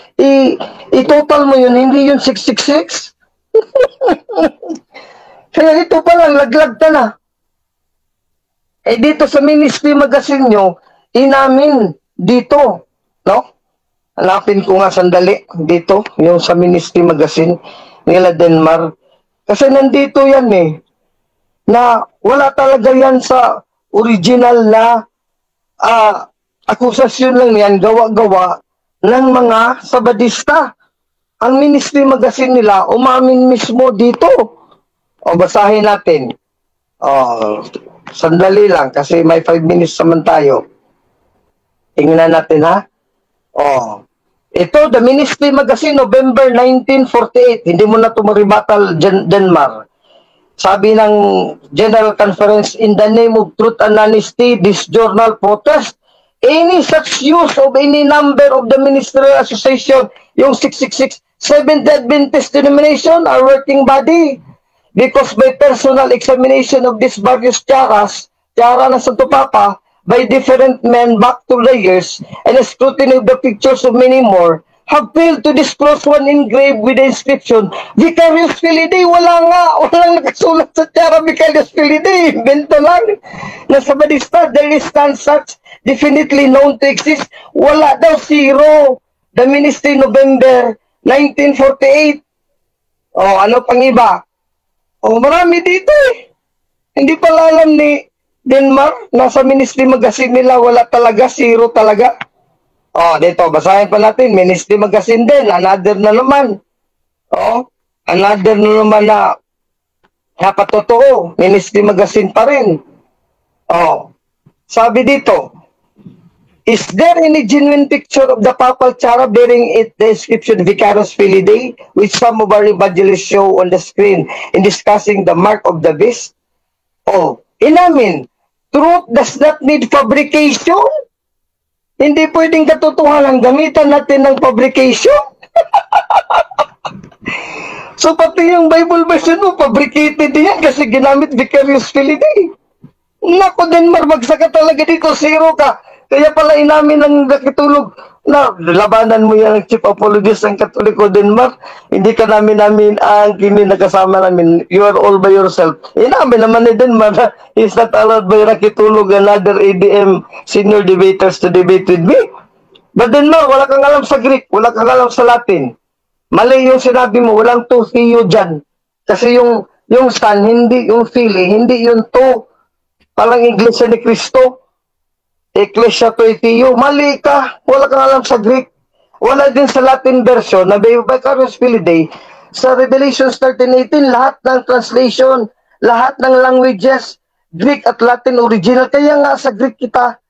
S4: i-total mo yun, hindi yun 666. Kaya ito pa lang, laglag ka na. Eh dito sa Ministry Magazine nyo, inamin dito, no? Hanapin ko nga sandali dito, yung sa Ministry Magazine nila Denmark. Kasi nandito yan eh, na wala talaga yan sa original na akusasyon lang yan, gawa-gawa ng mga Sabadista. Ang Ministry Magazine nila, umamin mismo dito. O, basahin natin. O, sandali lang kasi may 5 minutes naman tayo. Tingnan natin ha. O, ito, The Ministry Magazine, November 1948. Hindi mo na ito maribatal, Denmark. Sabi ng General Conference, in the name of truth and honesty, this journal protest any such use of any number of the Ministerial Association, yung 666, Seventh Adventist denomination, our working body. Because by personal examination of these various tiara na Santo Papa, by different men back to the years, and a scrutiny of the pictures of many more, have failed to disclose one engraved with the inscription, Vicarious Filidae. Walang nakasulat sa tiara Vicarious Filidae. Invento lang. Nasa Badista, there is none such definitely known to exist. Wala daw, zero. The Ministry, November 1948. O, ano pang iba? Oh, marami dito eh. Hindi pala alam ni Denmark, nasa Ministry Magazine nila, wala talaga, zero talaga. Oh, dito, basahin pa natin, Ministry Magazine din, another na naman. Oh, another na naman na napatotoo, Ministry Magazine pa rin. Oh, sabi dito, is there any genuine picture of the papal tiara bearing it the inscription Vicarious Filidae, which some of our evangelists show on the screen in discussing the mark of the beast? Oh, inamin, truth does not need fabrication. Hindi pwedeng katotohanan, gamitan natin ng fabrication. So pati yung Bible version mo, fabricated yan kasi ginamit Vicarious Filidae. Nako, Denmark, magsaka talaga dito, zero ka. Kaya pala inamin ng nakitulog na labanan mo yan ang chief apologist ng Katoliko Denmark. Hindi ka namin ang nakasama namin. You are all by yourself. Inamin naman ni Denmark na he's not allowed by nakitulog another ADM senior debaters to debate with me. But Denmark, wala kang alam sa Greek, wala kang alam sa Latin. Mali yung sinabi mo, walang to theo dyan. Kasi yung son, hindi yung fili, hindi yung to. Parang Iglesia ni Cristo. Ecclesia Theo, mali ka. Wala kang alam sa Greek. Wala din sa Latin version na Vicarious Filidae. Sa Revelation 13:18, lahat ng translation, lahat ng languages, Greek at Latin original. Kaya nga sa Greek kita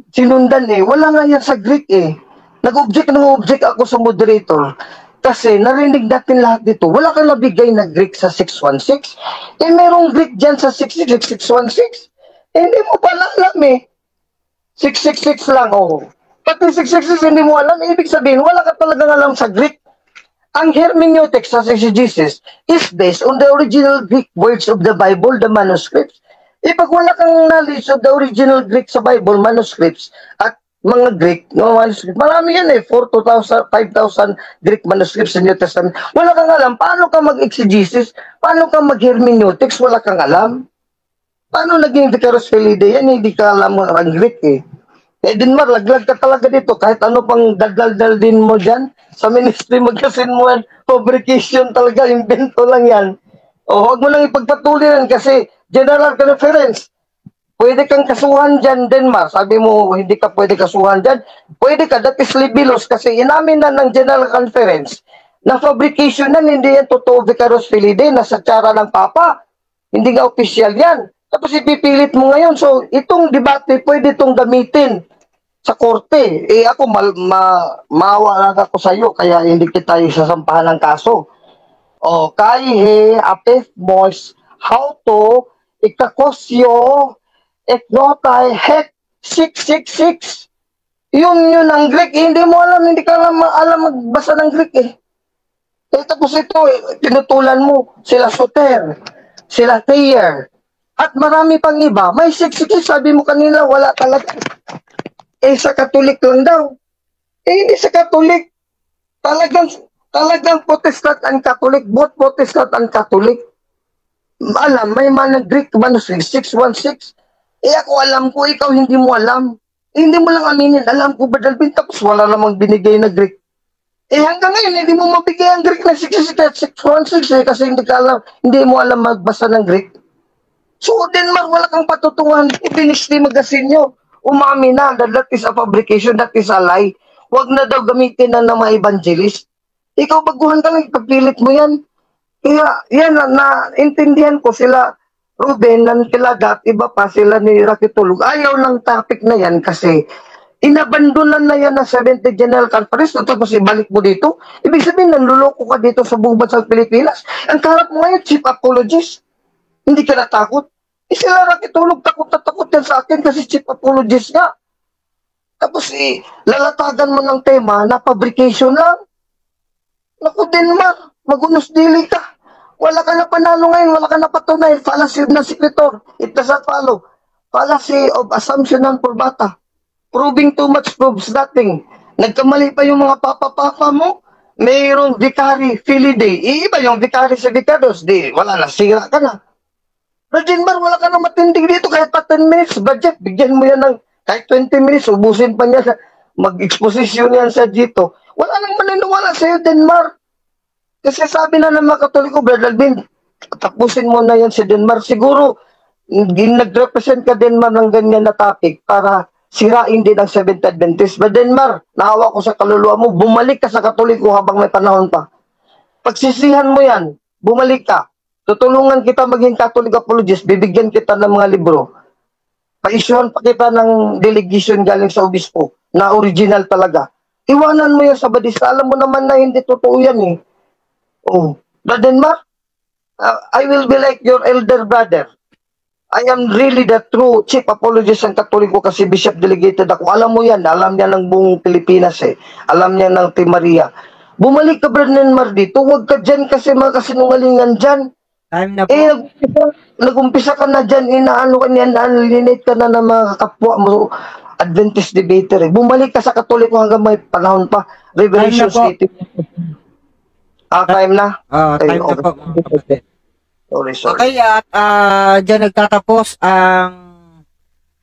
S4: sinundan eh. Wala nga yan sa Greek eh. Nag-object ako sa moderator kasi narinig natin lahat dito. Wala kang nabigay na Greek sa 616. Eh, merong Greek dyan sa 616. Eh, hindi mo pala alam eh. 666 lang, oh. Pati 666 hindi mo alam. Ibig sabihin, wala ka talagang alam sa Greek. Ang hermeneutics sa exegesis is based on the original Greek words of the Bible, the manuscripts. Pag wala kang knowledge of the original Greek sa Bible, manuscripts, at mga Greek, no, manuscripts, marami yan eh, 4,000, 5,000 Greek manuscripts sa New Testament. Wala kang alam, paano ka mag-exegesis? Paano ka mag-hermeneutics? Wala kang alam. Paano naging Vicarus Felidae yan? Hindi ka alam ang Greek eh. Eh, Dinmar, laglag ka talaga dito. Kahit ano pang daldal din mo dyan. Sa ministry magkasin mo yan. Fabrication talaga. Invento lang yan. O, huwag mo lang ipagpatuloy yan kasi general conference. Pwede kang kasuhan dyan, Denmark. Sabi mo, hindi ka pwede kasuhan dyan. Pwede ka, that is libelous kasi inamin na ng general conference na fabrication yan, hindi yan totoo Vicarus Felidae, nasa tsara ng Papa. Hindi nga official yan. Tapos ipipilit mo ngayon. So, itong debate, pwede itong gamitin sa korte. Eh, ako, maawa lang ako sa iyo, kaya hindi kita isasampahan ng kaso. O, kay apef mos, how to, ikakosyo, eknotay, hek, 666. Yun ang Greek. Hindi mo alam, hindi ka alam magbasa ng Greek eh. Eh, tapos ito, tinutulan mo, sila Soter, sila Thayer, at marami pang iba. May 666, sabi mo kanina, wala talaga. Eh, sa Katolik lang daw. Eh, hindi sa Katolik. Talagang Protestant and Catholic, both Protestant and Catholic. Alam, may mga Greek manuscript, 616. Eh, ako alam ko, ikaw hindi mo alam. Eh, hindi mo lang aminin, alam ko ba Dalvin, tapos wala namang binigay na Greek. Eh, hanggang ngayon, hindi mo mabigay ang Greek na 616 eh, kasi hindi ka alam, hindi mo alam magbasa ng Greek. So, Denmark, wala kang patutungan. Ibinisli magasin nyo. Umami na that is a fabrication, that is a lie. Huwag na daw gamitin na ng mga evangelist. Ikaw, baguhan ka lang, ipagpilit mo yan. Kaya, yan, naintindihan ko sila, Ruben, Nantilagat, iba pa sila ni Rakitulog. Ayaw ng topic na yan kasi inabandonan na yan ng 70th General Conference, tapos ibalik mo dito. Ibig sabihin, nanluloko ka dito sa buong bansang Pilipinas. Ang karap mo ngayon, chief apologist. Hindi ka natakot. Eh, sila Rakitulog, takot na takot yan sa akin kasi chief apologist nga. Tapos lalatagan mo ng tema na fabrication lang. Naku, Denmark, magunos dili ka. Wala ka na panalo ngayon, wala ka na patunay. Fallacy of non-sequitur. It does not follow. Fallacy of assumption and probata. Proving too much proves nothing. Nagkamali pa yung mga papa-papa mo. Mayroong vicary, Felidae. Iiba yung vicary sa vicaros. Di, wala na, sira ka na. Denmark, wala ka na matindig dito kahit pa 10 minutes budget. Bigyan mo yan ng kahit 20 minutes, ubusin pa niya. Mag-exposition yan sa dito. Wala nang maniniwala sa'yo, Denmark. Kasi sabi na ng mga Katoliko, Brother Alvin, tapusin mo na yan si Denmark. Siguro, nag-represent ka Denmark ng ganyan na topic para sirain din ang Seventh Adventist. But Denmark, naawa ko sa kaluluwa mo, bumalik ka sa Katoliko habang may panahon pa. Pagsisihan mo yan, bumalik ka. Tutulungan kita maging Catholic apologist, bibigyan kita ng mga libro. Pa-issuehan pa kita ng delegation galing sa obispo na original talaga. Iwanan mo yan sa badista. Alam mo naman na hindi totoo yan eh. Oh, but Denmark, I will be like your elder brother. I am really the true chief apologist ng Katoliko kasi bishop delegated ako. Alam mo yan, alam niya ng buong Pilipinas eh. Alam niya ng Team Maria. Bumalik ka, Brother Denmark, dito. Huwag ka dyan kasi mga kasinungalingan dyan.
S1: Time na po.
S4: Eh, nag-umpisa ka na dyan, inaano ka niyan, nalinate ka na ng mga kapwa mo, Adventist debater. Eh. Bumalik ka sa Katoliko hanggang may panahon pa. Revelation City. Time na?
S1: Time na po.
S4: Sorry.
S1: Okay, at dyan nagtatapos ang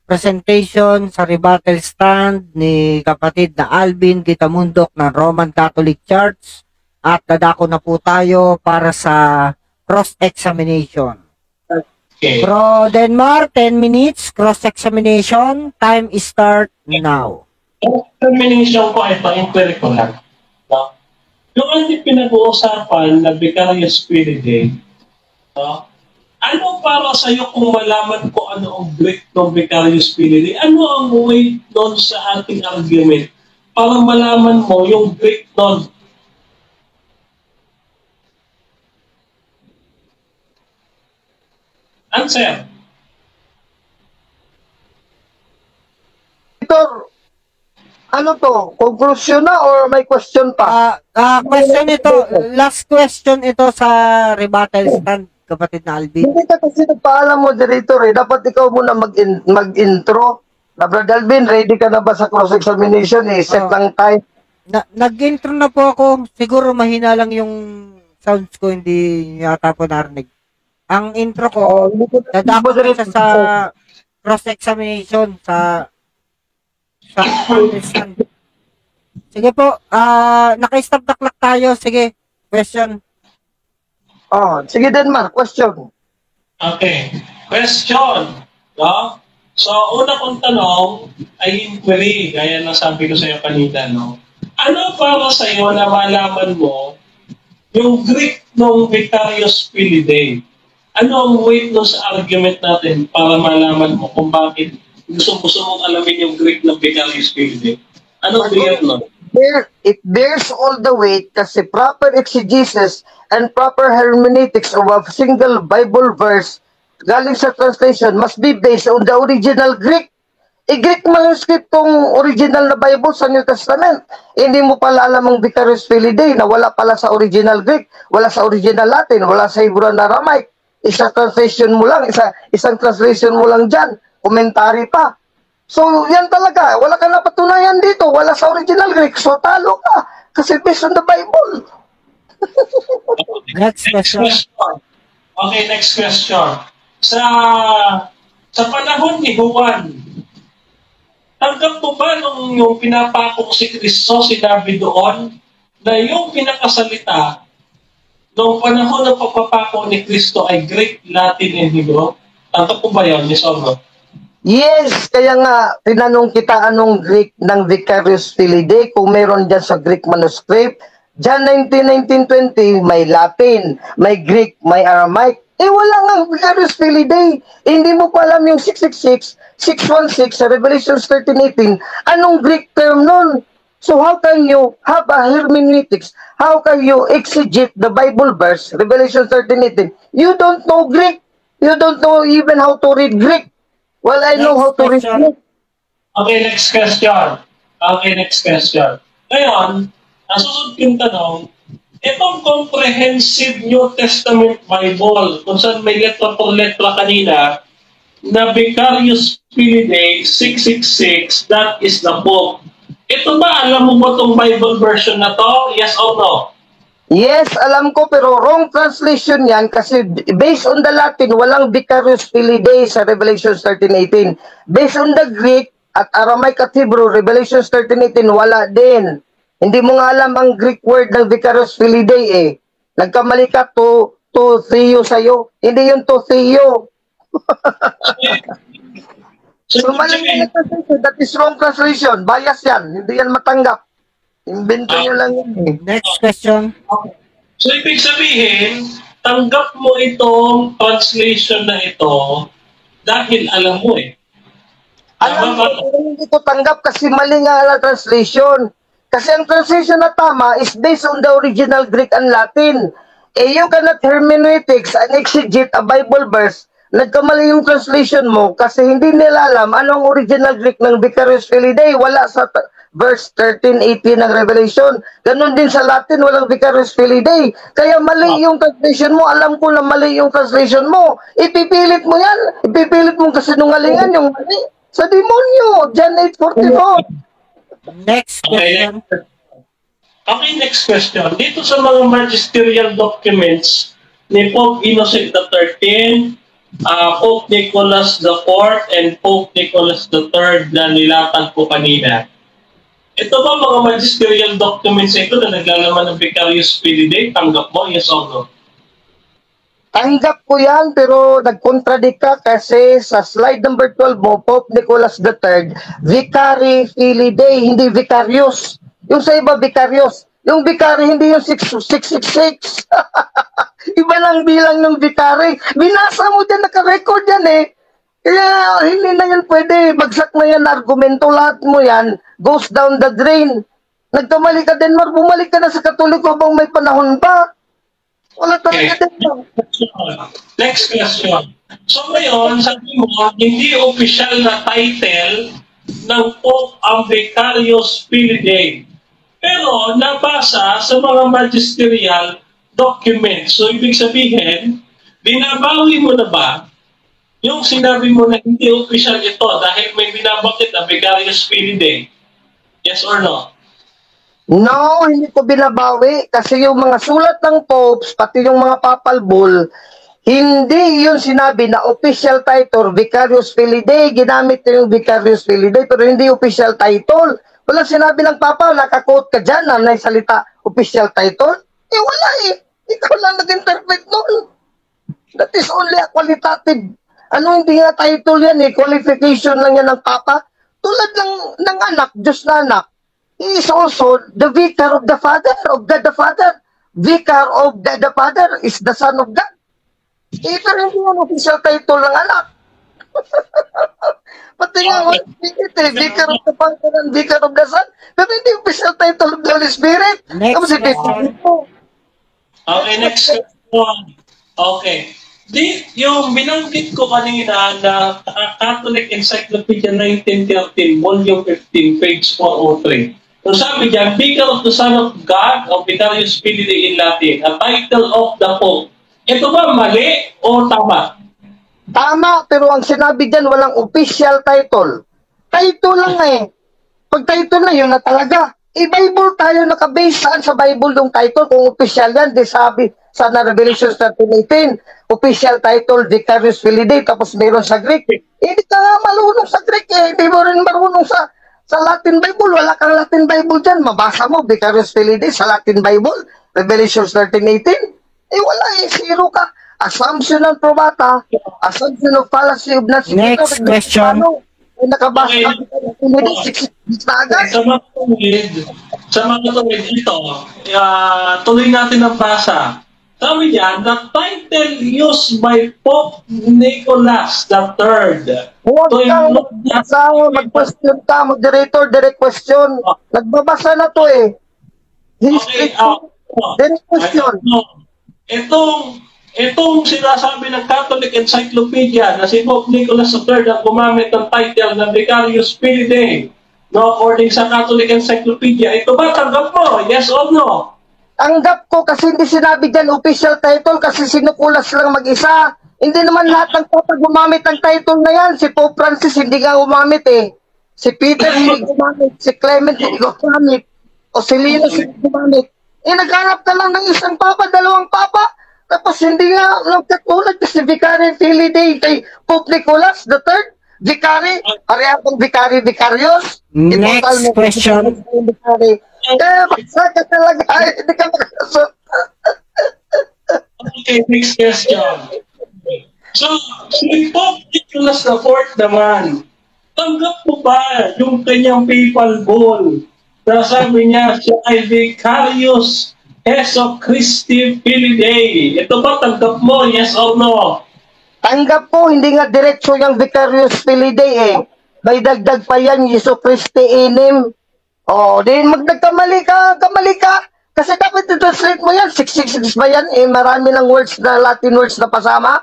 S1: presentation sa rebuttal stand ni kapatid na Alvin Kitamundok ng Roman Catholic Church. At dadako na po tayo para sa cross-examination.
S3: Okay.
S1: Bro Denmark, 10 minutes, cross-examination. Time is start now.
S3: Examination ko ay pa-inquiry ko lang. No? Yung ating pinag-uusapan na Vicarious Felidae, no? Ano para sa iyo kung malaman ko ano ang break ng Vicarious Felidae? Ano ang way doon sa ating argument para malaman mo yung Greek nun. Answer.
S4: Victor, ano to? Conclusion na or may question pa?
S1: Question ito, last question ito sa rebuttal stand, kapatid na Alvin.
S4: Hindi ka kasi nagpaalam mo, Director, eh. Dapat ikaw muna mag-intro. Na, Brother Alvin, ready ka na ba sa cross-examination? Eh? Set lang time.
S1: Nag-intro na po ako. Siguro mahina lang yung sounds ko, hindi yata po narinig. Ang intro ko, dadako rin sa cross-examination sa stand. Sige po, naka-stop the clock tayo. Sige, question.
S4: Sige din, Mark. Question.
S3: Okay. Question. No? So, una kong tanong ay inquiry. Gaya ng sabi ko sa iyo kanina, no? Ano para sa iyo na malaman mo yung Greek ng Vicarious Filidae? Ano ang weight no sa argument natin para malaman mo kung bakit gusto mong alamin yung Greek ng Vicarious Filidae? Ano weight no?
S4: It bears all the weight kasi proper exegesis and proper hermeneutics of a single Bible verse galing sa translation must be based on the original Greek. Greek manuscript tong original na Bible sa New Testament. Hindi mo pala alam ang Vicarious Filidae na wala pala sa original Greek, wala sa original Latin, wala sa Hebrew and Aramaic. Isang translation mo lang, isang translation mo lang dyan, komentary pa. So, yan talaga. Wala ka napatunayan dito. Wala sa original Greek. So, talo ka. Kasi based on the Bible.
S1: Next question.
S3: Okay, next question. Sa panahon ni Juan, tanggap mo ba nung yung pinapakong si Kristo, sinabi doon, na yung pinakasalita noong panahon ng pagpapako ni Kristo ay Greek, Latin, and Hebrew? Tanggap mo ba yun, Miss Oro?
S4: Yes, kaya nga tinanong kita anong Greek ng Vicarious Filidae kung meron dyan sa Greek manuscript. John 19:19-20, may Latin, may Greek, may Aramaic. Wala nga Vicarious Filidae. Hindi mo pa alam yung 666, 616 sa Revelation 13:18. Anong Greek term nun? So how can you have a hermeneutics? How can you exegete the Bible verse, Revelation 13:18? You don't know Greek. You don't know even how to read Greek. Well, I know how to read Greek.
S3: Okay, next question. Ngayon, ang susunod kong tanong, itong comprehensive New Testament Bible, kung saan may letra por letra kanina, na Vicarious Filidae 666, that is the book. Ito ba, alam mo ba itong Bible version na to? Yes or no?
S4: Yes, alam ko, pero wrong translation yan kasi based on the Latin, walang Vicarious Filidae sa Revelation 13:18. Based on the Greek at Aramaic at Hebrew, Revelation 13:18, wala din. Hindi mo nga alam ang Greek word ng Vicarious Filidae eh. Nagkamali ka to Theo sa'yo. Hindi yung to Theo. So, mali na translation. That is wrong translation. Bias yan. Hindi yan matanggap. Invento nyo lang yun eh.
S1: Next question.
S3: So, ibig sabihin, tanggap mo itong translation na ito dahil alam mo eh.
S4: Alam mo, hindi ko tanggap kasi mali nga ang translation. Kasi ang translation na tama is based on the original Greek and Latin. You cannot hermeneutics and exegete a Bible verse. Nagkamali yung translation mo kasi hindi nila alam anong original Greek ng Vicarious Filidae. Wala sa verse 13:18 ng Revelation. Ganon din sa Latin, walang Vicarious Filidae. Kaya mali yung translation mo. Alam ko na mali yung translation mo. Ipipilit mo yan. Ipipilit mo kasinungalingan yung mali. Sa demonyo. John 8:44.
S1: Next question.
S3: Okay, next question. Dito sa mga magisterial documents ni Pope Innocent XIII, Pope Nicholas IV, and Pope Nicholas III na nilatan ko kanina. Ito ba mga magisterial documents ito na naglalaman ng Vicarious Filidae? Tanggap mo? Yes or no?
S4: Tanggap ko yan, pero nag-contradict ka kasi sa slide number 12 mo, Pope Nicholas III, Vicari Filidae, hindi Vicarious. Yung sa iba, Vicarious. Yung Vicari, hindi yung 666. Iba lang bilang ng Vicari. Binasa mo dyan, naka-record yan eh. Kaya hindi na yan pwede. Bagsak na yan, argumento lahat mo yan. goes down the drain. Nagkamali ka, Denmark, bumalik ka na sa Katoliko habang may panahon pa. Wala talaga, Denmark.
S3: Next question. So ngayon, sabi mo, hindi official na title ng Pope ang Vicarius Filidae. Pero nabasa sa mga magisterial documents. So ibig sabihin, binabawi mo na ba yung sinabi mo na hindi official ito dahil may binabanggit na Vicarius Filidae? Yes or no?
S4: No, hindi ko binabawi kasi yung mga sulat ng popes, pati yung mga papal bull, hindi yun sinabi na official title, Vicarius Filidae, ginamit yung Vicarius Filidae, pero hindi official title. Wala sinabi ng papa, nakakot ka dyan na naisalita official title. Eh wala eh. Ikaw lang nag-interpret nun. That is only a qualitative. Ano, hindi nga title yan eh. Qualification lang yan ng papa. Tulad ng anak, Diyos na anak. He is also the vicar of the Father, of God the Father. Vicar of God the Father is the Son of God. Eh, pero hindi yan official title ng anak. Pati nga, Vicar of the Father and Vicar of the Son. Pero hindi official title of the Holy Spirit.
S1: Next question.
S3: Okay, next question. Okay. Yung binanggit ko kanina na Catholic Encyclopedia 1913, Volume 15, page 403. Kung sabi dyan, Vicar of the Son of God o Vicarius Filidae in Latin, a title of the Pope. Ito ba mali o tama?
S4: Tama, pero ang sinabi dyan, walang official title. Title lang eh. Pag title na yun na talaga. I-Bible tayo nakabase saan sa Bible yung title. Kung official yan, di sabi sa Revelation 13:18, official title, Vicarius Filidae, tapos meron sa Greek. Hindi ka nga malunong sa Greek eh. Hindi mo rin marunong sa Latin Bible. Wala kang Latin Bible dyan. Mabasa mo, Vicarius Filidae sa Latin Bible, Revelation 13:18. Eh wala eh, zero ka. Assumption ng probata, assumption of fallacy of Nancy.
S1: Next question.
S4: Nakabasa
S3: Okay.
S4: na agad.
S3: Sa mga tuwid ito, tuloy natin ang basa. Sabi niya, the title used by Pope Nicholas III.
S4: Huwag kang magbasa, mag-question ka, moderator, direct question. Nagbabasa na to eh.
S3: Okay,
S4: Direct question.
S3: Itong sinasabi ng Catholic Encyclopedia na si Pope Nicholas III ang gumamit ng title ng Vicarius Filidae, no, according sa Catholic Encyclopedia, ito ba tanggap mo? Yes or no?
S4: Tanggap ko kasi hindi sinabi dyan official title kasi sinukulas lang mag-isa. Hindi naman lahat ng papa gumamit ng title na yan. Si Pope Francis hindi nga gumamit eh. Si Peter hindi gumamit. Si Clement hindi gumamit. O si Linus hindi gumamit. Eh naghanap ka lang ng isang papa, dalawang papa. Tapos hindi nga nagkatulad kasi Vicarius Filidae kay Pope Nicholas III. Vicary, parehong Vicarius.
S1: Next question.
S4: Basta ka talaga. Hindi ka makasot.
S3: Okay, next question. So, si Pope Nicholas IV naman, tanggap mo ba yung kanyang papal bull na sabi niya siya ay Vicarius Jesu Christi Filidae? Ito ba tanggap mo? Yes or no?
S4: Tanggap ko, hindi nga diretso yung Vicarius Filidae eh. May dagdag pa yan, Jesu Christi Enim. O, di magkamali ka. Kasi dapat i-translate mo yan. 666 ba yan? Eh, marami ng words na Latin words na pasama.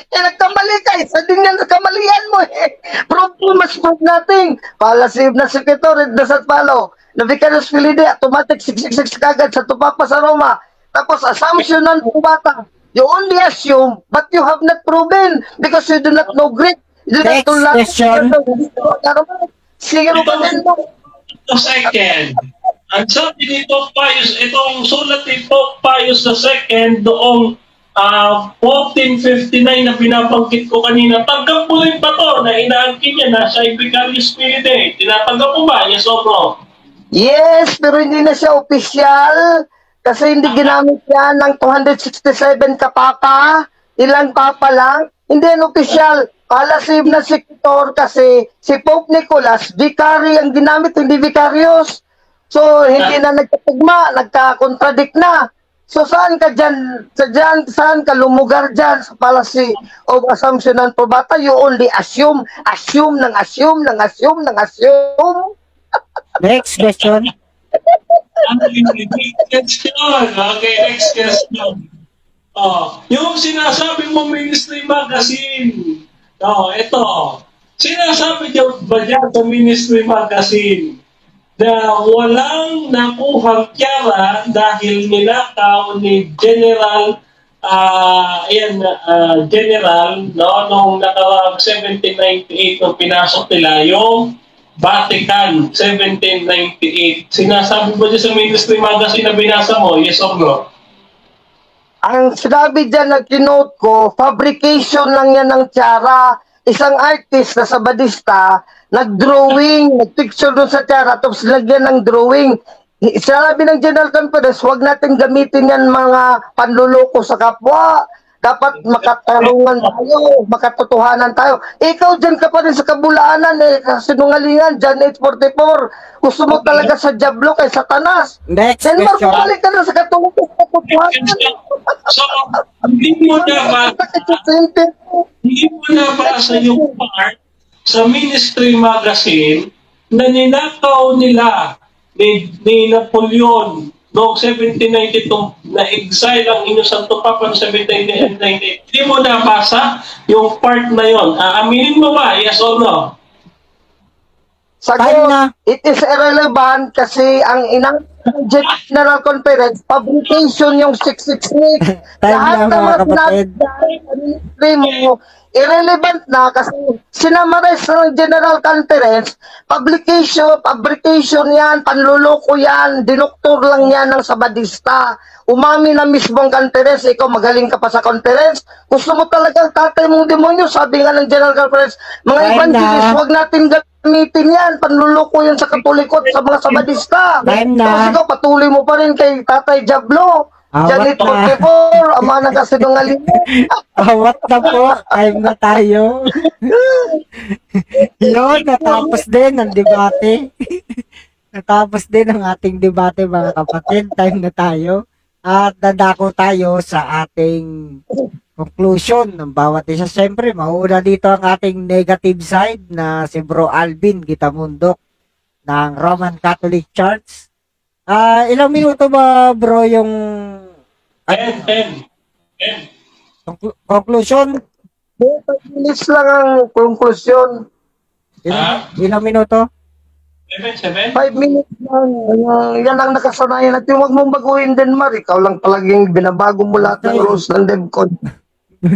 S4: Nagkamali ka. Isa din yan nakamalian mo eh. Prove mo, mas prove natin. Fallacy of Nasicator, it doesn't follow. Na Vicarius Filidae, automatic 666 kagad sa tupapa sa Roma. Tapos assumption ng bata. You only assume, but you have not proven because you do not know Greek. You do not know Latin. Siguro ka din mo.
S3: Second, ang sabi ni Pope Pius, itong sulat ni Pope Pius II noong 1459 na binabanggit ko kanina, tanggap mo rin ba to na inaangkin niya na siya ay Vicarius Filidae? Tinatanggap mo ba? Yes or no?
S4: Yes, pero hindi na siya official kasi hindi ginamit yan ng 267 kapapa, ilang papa lang, hindi yan official. Fallacy na sector kasi si Pope Nicholas, vicary ang ginamit, hindi vicarious. So, hindi na nagkatugma, nagka-contradict na. So, saan ka dyan? Saan ka lumugar dyan sa fallacy of assumption and probata? You only assume.
S1: Next question.
S3: Next question. Okay, next question. Oh, yung sinasabi mo Ministry Magazine. Oh, ito. Sinasabi niyo ba dyan sa Ministry Magazine na walang nakuhang tiyara dahil ninakaw ni General General nung nakaraang 1798 nung pinasok nila yung Vatican 1798. Sinasabi mo dyan sa Ministry Magazine na binasa mo, yes or no?
S4: Ang sinabi dyan na kinote ko, fabrication lang yan ng tiara. Isang artist na sabadista, nag-drawing, nag-picture doon sa tiara, tapos lagyan ng drawing. Sinabi ng General Conference, huwag natin gamitin yan mga panluloko sa kapwa. Dapat makatarungan tayo, makatotohanan tayo. Ikaw dyan ka pa rin sa kabulaanan sinungalingan, John 8:44. Gusto mo talaga sa Diablo kay Satanas.
S1: Next
S4: Denmark,
S1: question.
S4: balik ka na sa katotohanan.
S3: So, hindi mo nabasa yung part sa Ministry Magazine na ninakaw nila ni Napoleon noong 1792 na exile ang inyong Santo Papa noong 1798. Hindi mo nabasa yung part na yon. Aminin mo ba? Yes or no?
S1: Time na.
S4: It is irrelevant kasi ang inang General Conference, publication yung 666.
S1: Time
S4: Lahat
S1: na, mga kapatid.
S4: mo, irrelevant na kasi sinamaris ng General Conference, fabrication yan, panluloko yan, dinoktor lang yan ng sabadista. Umami na mismo ang conference, ikaw magaling ka pa sa conference. Gusto mo talagang tatay mong demonyo, sabi nga ng General Conference, mga
S1: Time
S4: evangelist,
S1: na.
S4: huwag natin gamitin yan, panluloko yan sa katoliko at sa mga sabadista.
S1: Time na.
S4: Tapos ikaw, patuloy mo pa rin kay Tatay Diablo.
S1: Awat
S4: Janet
S1: na.
S4: 44, ama ng kasinungalingan.
S1: Awat na po. Time na tayo. Yun, natapos din ang debate. Natapos din ang ating debate, mga kapatid. Time na tayo. At dadako tayo sa ating conclusion ng bawat isa. Siyempre, mauuna dito ang ating negative side na si Bro Alvin Gitamundok ng Roman Catholic Church. Ilang minuto ba, bro, yung
S3: 10.
S1: conclusion?
S4: 5 minutes lang ang konklusyon.
S1: Ilang minuto?
S3: 7?
S4: 5 minutes lang. Yan lang nakasanayan natin. Huwag mong baguhin, Denmark. Ikaw lang talagang binabago mo lahat ng rules ng DevCon. 5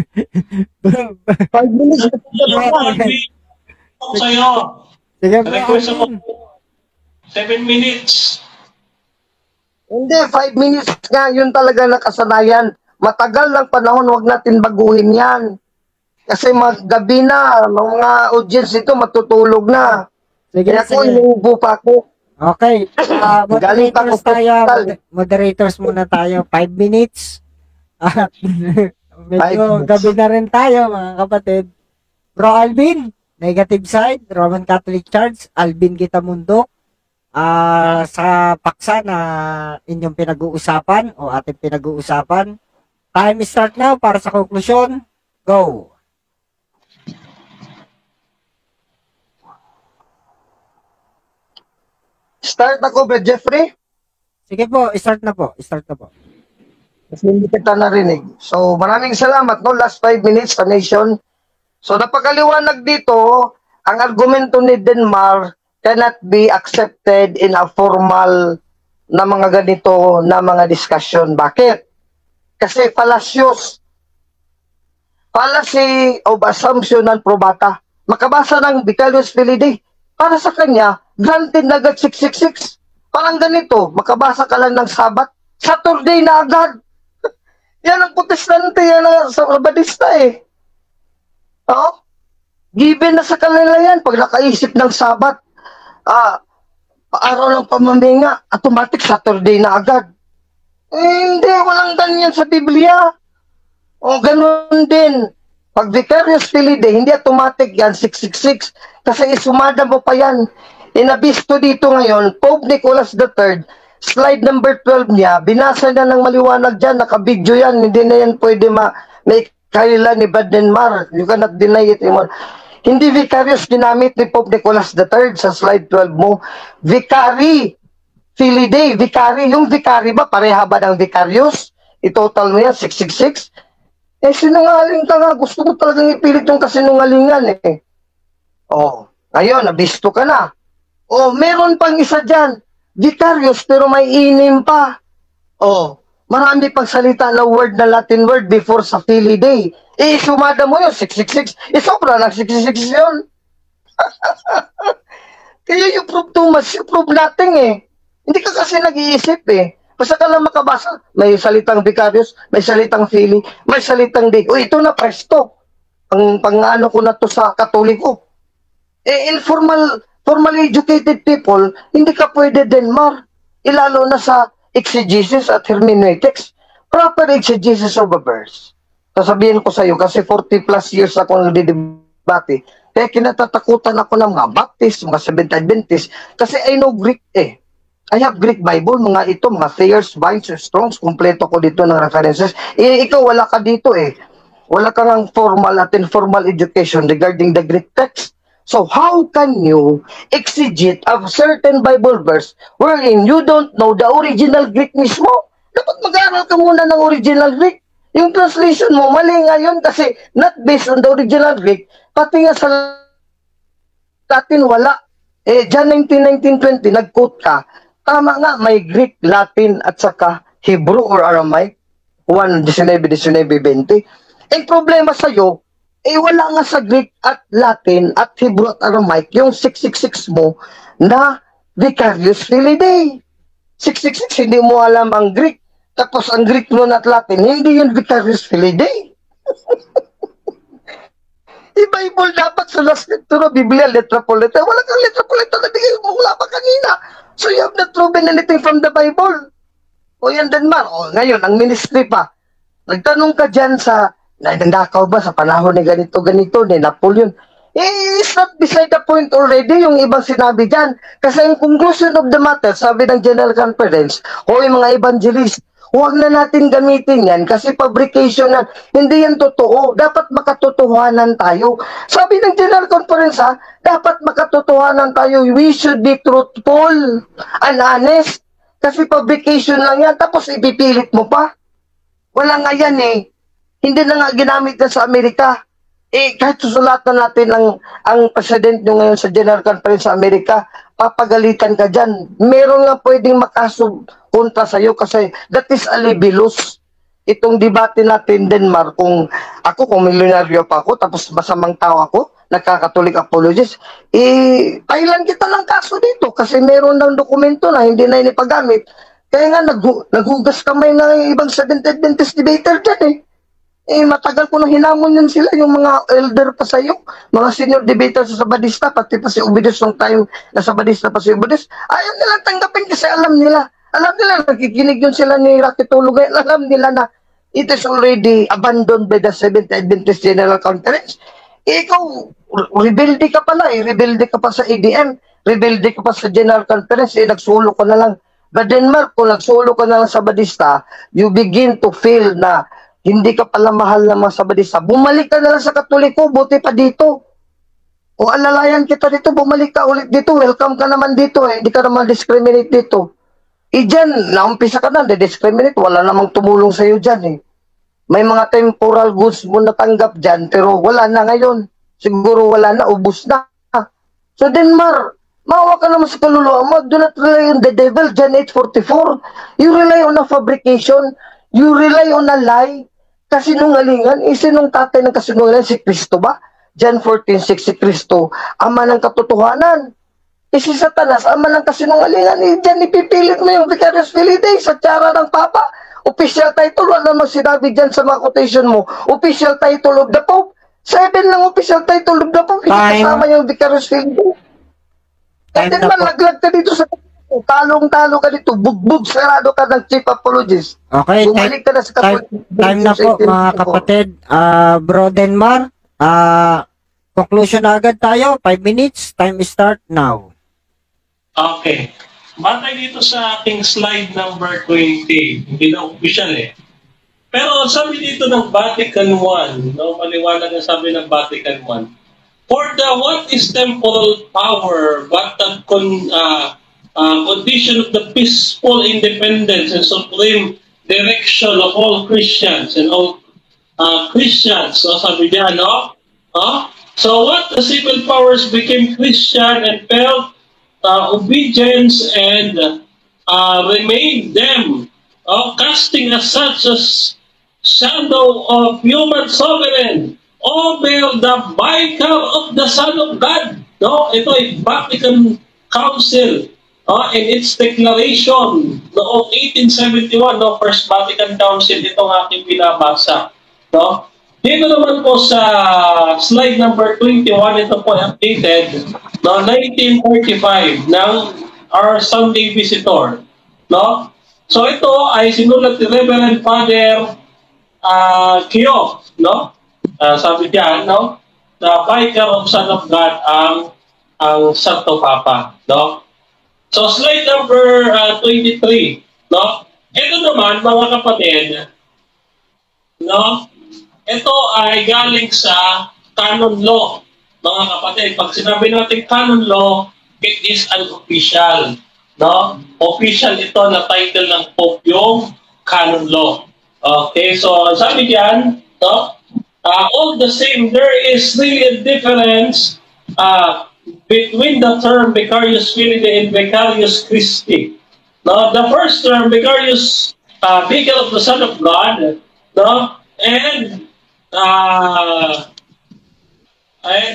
S4: minutes.
S3: Sa'yo.
S1: Sige, bro.
S3: Request ako 7 minutes.
S4: Hindi, 5 minutes nga. Yun talaga nakasanayan. Matagal ng panahon, huwag natin baguhin yan. Kasi gabi na, mga audience ito matutulog na.
S1: Sige,
S4: Kaya ako,
S1: sige.
S4: inuubo pa ako.
S1: Okay.
S4: Galing pa
S1: Moderators
S4: ako
S1: tayo.
S4: hospital.
S1: Moderators muna tayo. 5 minutes. At medyo
S4: 5 minutes.
S1: gabi na rin tayo, mga kapatid. Bro Alvin, negative side, Roman Catholic Church, Alvin Gitamundok. Sa paksa na inyong pinag-uusapan o ating pinag-uusapan. Time start now para sa konklusyon. Go!
S4: Start ako, Brad Jeffrey.
S1: Sige po, start na po. Start na po.
S4: Kasi hindi kita narinig. So, maraming salamat, no? Last 5 minutes sa Nation. So, napakaliwanag dito, ang argumento ni Denmark cannot be accepted in a formal na mga ganito na mga discussion. Bakit? Kasi fallacious. Fallacy of assumption and probata. Makabasa ng Vicarious Filii, para sa kanya, granted na agad 666. Parang ganito, makabasa ka lang ng Sabat, Saturday na agad. Yan ang protestante, yan ang sabadista eh. Oo? Given na sa kanila yan, pag nakaisip ng Sabat, paaraw ng pamaminga, automatic Saturday na agad. Hindi, walang ganyan sa Biblia. O ganun din. Pag Vicarious Filii, hindi automatic yan, 666. Kasi isumada mo pa yan. Inabisto dito ngayon, Pope Nicholas III, slide number 12 niya, binasa niya ng maliwanag dyan, nakabidyo yan, hindi na yan pwede may kaila ni Denmark. You cannot deny it anymore. Hindi vicarious ginamit ni Pope Nicholas III sa slide 12 mo. Vicary. Filidae, vicary. Yung vicary ba, pareha ba ng vicarious? I-total mo yan, 666. Sinungaling ka nga. Gusto ko talagang ipilit yung kasinungalingan eh. Ngayon, nabisto ka na. Meron pang isa dyan. Vicarious, pero may inim pa. Marami pang salita na word na Latin word before sa Filidae. Sumada mo yun, 666. Sobra lang 666 yun. Kaya you prove too much, you prove nothing eh. Hindi ka kasi nag-iisip eh. Basta ka lang makabasa. May salitang vicarious, may salitang fili, may salitang day. Ito na presto. Pang-ano ko na to sa Katoliko. Formally educated people, hindi ka pwede Denmark. Ilalo na sa exegesis at hermeneutics. Proper exegesis of a verse. Sasabihin ko sa iyo, kasi 40 plus years ako nagdidebate, kaya kinatatakutan ako ng mga Baptist, mga Seventh Adventist, kasi I know Greek eh. I have Greek Bible, mga Thayers, Vines, Strongs, kumpleto ko dito ng references. Ikaw wala ka dito eh. Wala ka ng formal at informal education regarding the Greek text. So how can you exegete a certain Bible verse wherein you don't know the original Greek mismo? Dapat mag-aaral ka muna ng original Greek. Yung translation mo, mali nga yun kasi not based on the original Greek, pati nga sa Latin wala. John 19:19-20, nag-quote ka. Tama nga, may Greek, Latin, at saka Hebrew or Aramaic. 1:19-20. Ang problema sa'yo, wala nga sa Greek at Latin at Hebrew at Aramaic yung 666 mo na vicarious Filidae. 666, hindi mo alam ang Greek. Tapos ang Greek mo at Latin, hindi yun vicarious Filidae. I-Bible dapat sa last lecture, Biblia, letra po letra. Wala kang letra po letra, nabigay mo wala pa kanina. So you have not proven anything from the Bible. Yan Denmark. Ngayon, ang ministry pa. Nagtanong ka dyan sa nandakaw ba sa panahon ni ganito, ni Napoleon? It's not beside the point already yung ibang sinabi dyan. Kasi ang conclusion of the matter, sabi ng General Conference, yung mga evangelist, huwag na natin gamitin yan kasi fabrication na. Hindi yan totoo. Dapat makatotohanan tayo. Sabi ng General Conference, dapat makatotohanan tayo. We should be truthful and honest. Kasi fabrication lang yan. Tapos ipipilit mo pa. Wala nga yan eh. Hindi na nga ginamit na sa Amerika. Kahit susulatan natin ang president nyo ngayon sa General Conference sa Amerika, papagalitan ka dyan. Meron nga pwedeng makaso kontra sa'yo kasi that is a libelous. Itong debate natin Denmark, kung milyonaryo pa ako, tapos masamang tao ako, nagkakatolik apologist, pailan kita ng kaso dito kasi meron ng dokumento na hindi na inipagamit. Kaya nga naghugas kamay ng ibang Seventh Adventist debater dyan eh. Matagal ko na hinamon yun sila, yung mga elder pa sa'yo, mga senior debater sa Sabadista, pati pa si Ubidus nung time na Sabadista pa si Ubidus, ayaw nilang tanggapin kasi alam nila, nakikinig yun sila ni Rocky Tulugay, alam nila na it is already abandoned by the Seventh Adventist General Conference. Ikaw, rebelde ka pala rebelde ka pa sa EDM, rebelde ka pa sa General Conference, nagsulo ka na lang. But Denmark, kung nagsulo ka na lang sa Sabadista, you begin to feel na hindi ka pala mahal ng mga Sabadista. Bumalik ka na lang sa Katoliko, buti pa dito. Alalayan kita dito, bumalik ka ulit dito. Welcome ka naman dito eh. Hindi ka naman discriminate dito. Dyan, naumpisa ka na, discriminate. Wala namang tumulong sa'yo dyan eh. May mga temporal goods mo natanggap dyan, pero wala na ngayon. Siguro wala na, ubus na. So Denmark, maawa ka naman sa kaluluwa mo. Do not rely on the devil, John 8:44. You rely on a fabrication. You rely on a lie. Kasinungalingan, sinong tatay ng kasinungalingan? Si Kristo ba? John 14:6, si Kristo, ama ng katotohanan. Si Satanas, ama ng kasinungalingan. Diyan ipipilit mo yung vicarious Filidae sa tsara ng Papa. Official title, wala namang sinabi dyan sa mga quotation mo. Official title of the Pope. 7 lang official title of the Pope. Hindi kasama yung vicarious Filidae. Then man, naglag ka dito sa talong-talo ka dito, bugbog, sarado ka ng chief apologist.
S1: Okay,
S4: bumalik ka na sa
S1: time na po mga kapatid. Bro Denmark, conclusion na agad tayo, 5 minutes, time start now.
S3: Okay. Batay dito sa aking slide number 20, hindi na official eh. Pero sabi dito ng Vatican I, no, maliwanag na sabi ng Vatican I, For the what is temporal power, but the condition of the peaceful independence and supreme direction of all Christians and all Christians. So sabi niya, no? So what the civil powers became Christian and felt obedience and remained them, casting as such as shadow of human sovereign over the vicar of the Son of God. No, ito ay Vatican Council in its declaration noong 1871, no, First Vatican Council, itong aking binabasa. No? Dito naman po sa slide number 21, ito po updated, no, 1945 ng our Sunday Visitor. No? So ito ay sinulat ni Reverend Father Kyo, no? Sabi diyan, no? The Vicar of Son of God ang Santo Papa, no? So slide number 23, no? Ito naman, mga kapatid, no? Ito ay galing sa canon law, mga kapatid. Pag sinabi natin canon law, it is an official, no? Official ito na title ng Pope yung canon law. Okay, so sabi diyan, no? All the same, there is really a difference between the term Vicarius Filii and Vicarius Christi. No, the first term, Vicarius Vicar of the Son of God, no, and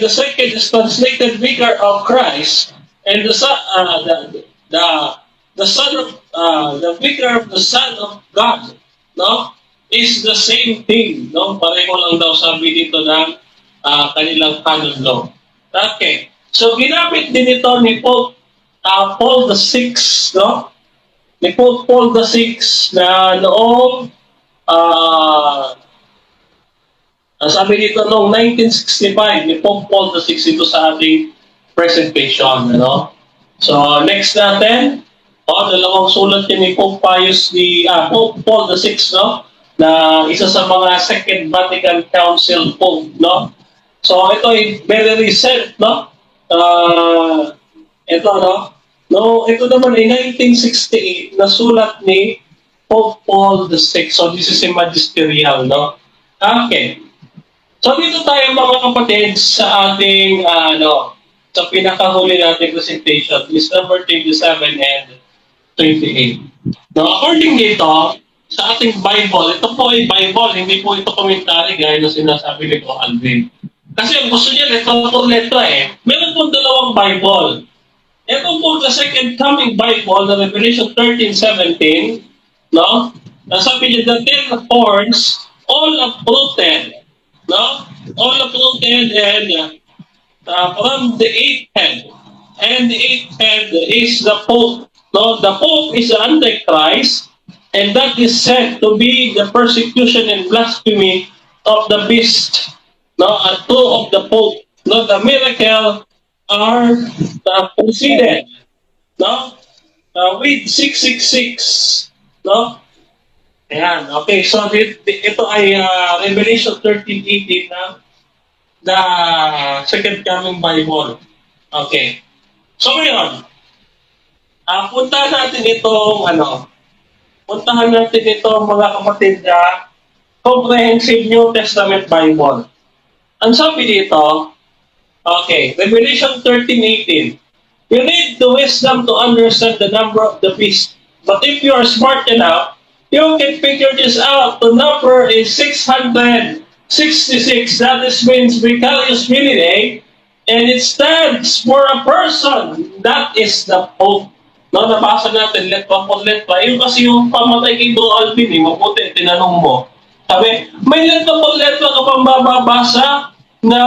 S3: the second is translated Vicar of Christ, and the Vicar of the Son of God, no, is the same thing, no? Pareho lang daw sabi dito ng kanilang canon law. Okay. So ginamit din ito ni Pope Paul VI, no? Ni Pope Paul VI na noong sabi dito noong 1965 ni Pope Paul VI ito sa ating presentation, ano? So next natin, dalawang sulat din ni Pope Pope Paul VI, no? Na isa sa mga Second Vatican Council Pope, no? So ito ay very recent, no? Ito, no? No, ito naman ay 1968 na sulat ni Pope Paul VI. So this is a magisterial, no? Okay. So dito tayo, mga kapatid, sa ating sa pinakahuli nating presentation, is number 27 and 28. Now, according dito, sa ating Bible, ito po ay Bible, hindi po ito komentary gaya na sinasabi ni Ko Alvin. Kasi ang gusto niya, ito kompleto eh. Meron po dalawang Bible. Ito po the Second Coming Bible, na Revelation 13:17, no? Nasabi niya, the 10 horns, all uprooted, no? All uprooted and from the 8th head. And the 8th head is the Pope. No? The Pope is the Antichrist, and that is said to be the persecution and blasphemy of the beast, no, and two of the Pope. No, the miracle are proceeded, no, with 666, no. Ayan, okay, so ito ay Revelation 13:18 na the Second Coming Bible. Okay, so ngayon, puntahan natin itong puntahan natin ito, mga kapatid, Comprehensive New Testament Bible. Ang sabi dito, okay, Revelation 13:18. You need the wisdom to understand the number of the beast. But if you are smart enough, you can figure this out. The number is 666. That means Vicarius Filii, and it stands for a person. That is the Pope. No, nabasa natin, letwa po letwa. Yung kasi yung pamatay kay Bro Alvin, mabuti, tinanong mo. Sabi, may letwa po letwa ka pang mababasa na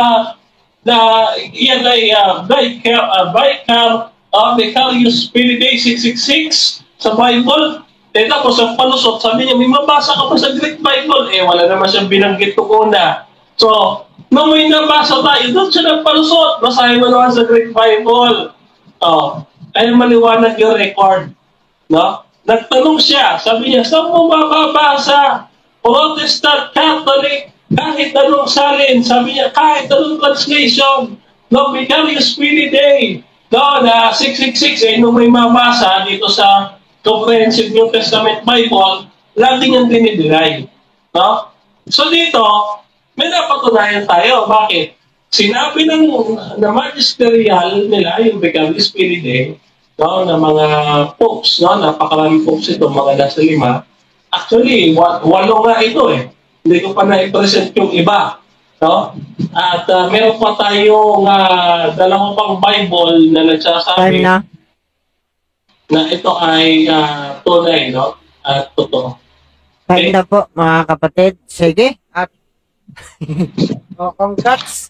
S3: yan ay Vicarius Filii 666 sa Bible. Tapos ang palusot, sabi niya, may mabasa ka pa sa Greek Bible. Wala naman siyang binanggit ko una. So, nung may nabasa tayo, doon siya nagpalusot. Basahin mo naman sa Greek Bible. Ay maliwanag yung record, no? Nagtanong siya, sabi niya, saan mo mababasa? Protestant, Catholic, kahit anong salin, sabi niya, kahit anong translation, no, Vicarious Spirit Day. No, na 666, nung may mabasa dito sa Comprehensive New Testament Bible, lagi niyang dinideny. No? So dito, may napatunayan tayo. Bakit? Sinabi na magisterial nila, yung Vicarious Spirit Day, no, na mga popes, no, napakaraming popes ito, mga nasa 5. Actually, 8 nga ito eh. Hindi ko pa na-present yung iba. No? At meron pa tayong dalawang pang Bible na nagsasabi
S1: Time na.
S3: ito ay tunay, no? At totoo.
S1: Time
S3: Okay.
S1: na po, mga kapatid. Sige. At congrats.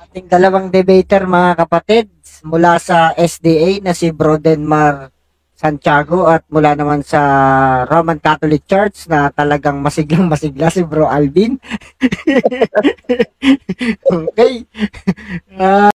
S1: Ating dalawang debater, mga kapatid. Mula sa SDA na si Bro Denmar Santiago at mula naman sa Roman Catholic Church na talagang masiglang-masigla si Bro Alvin. Okay.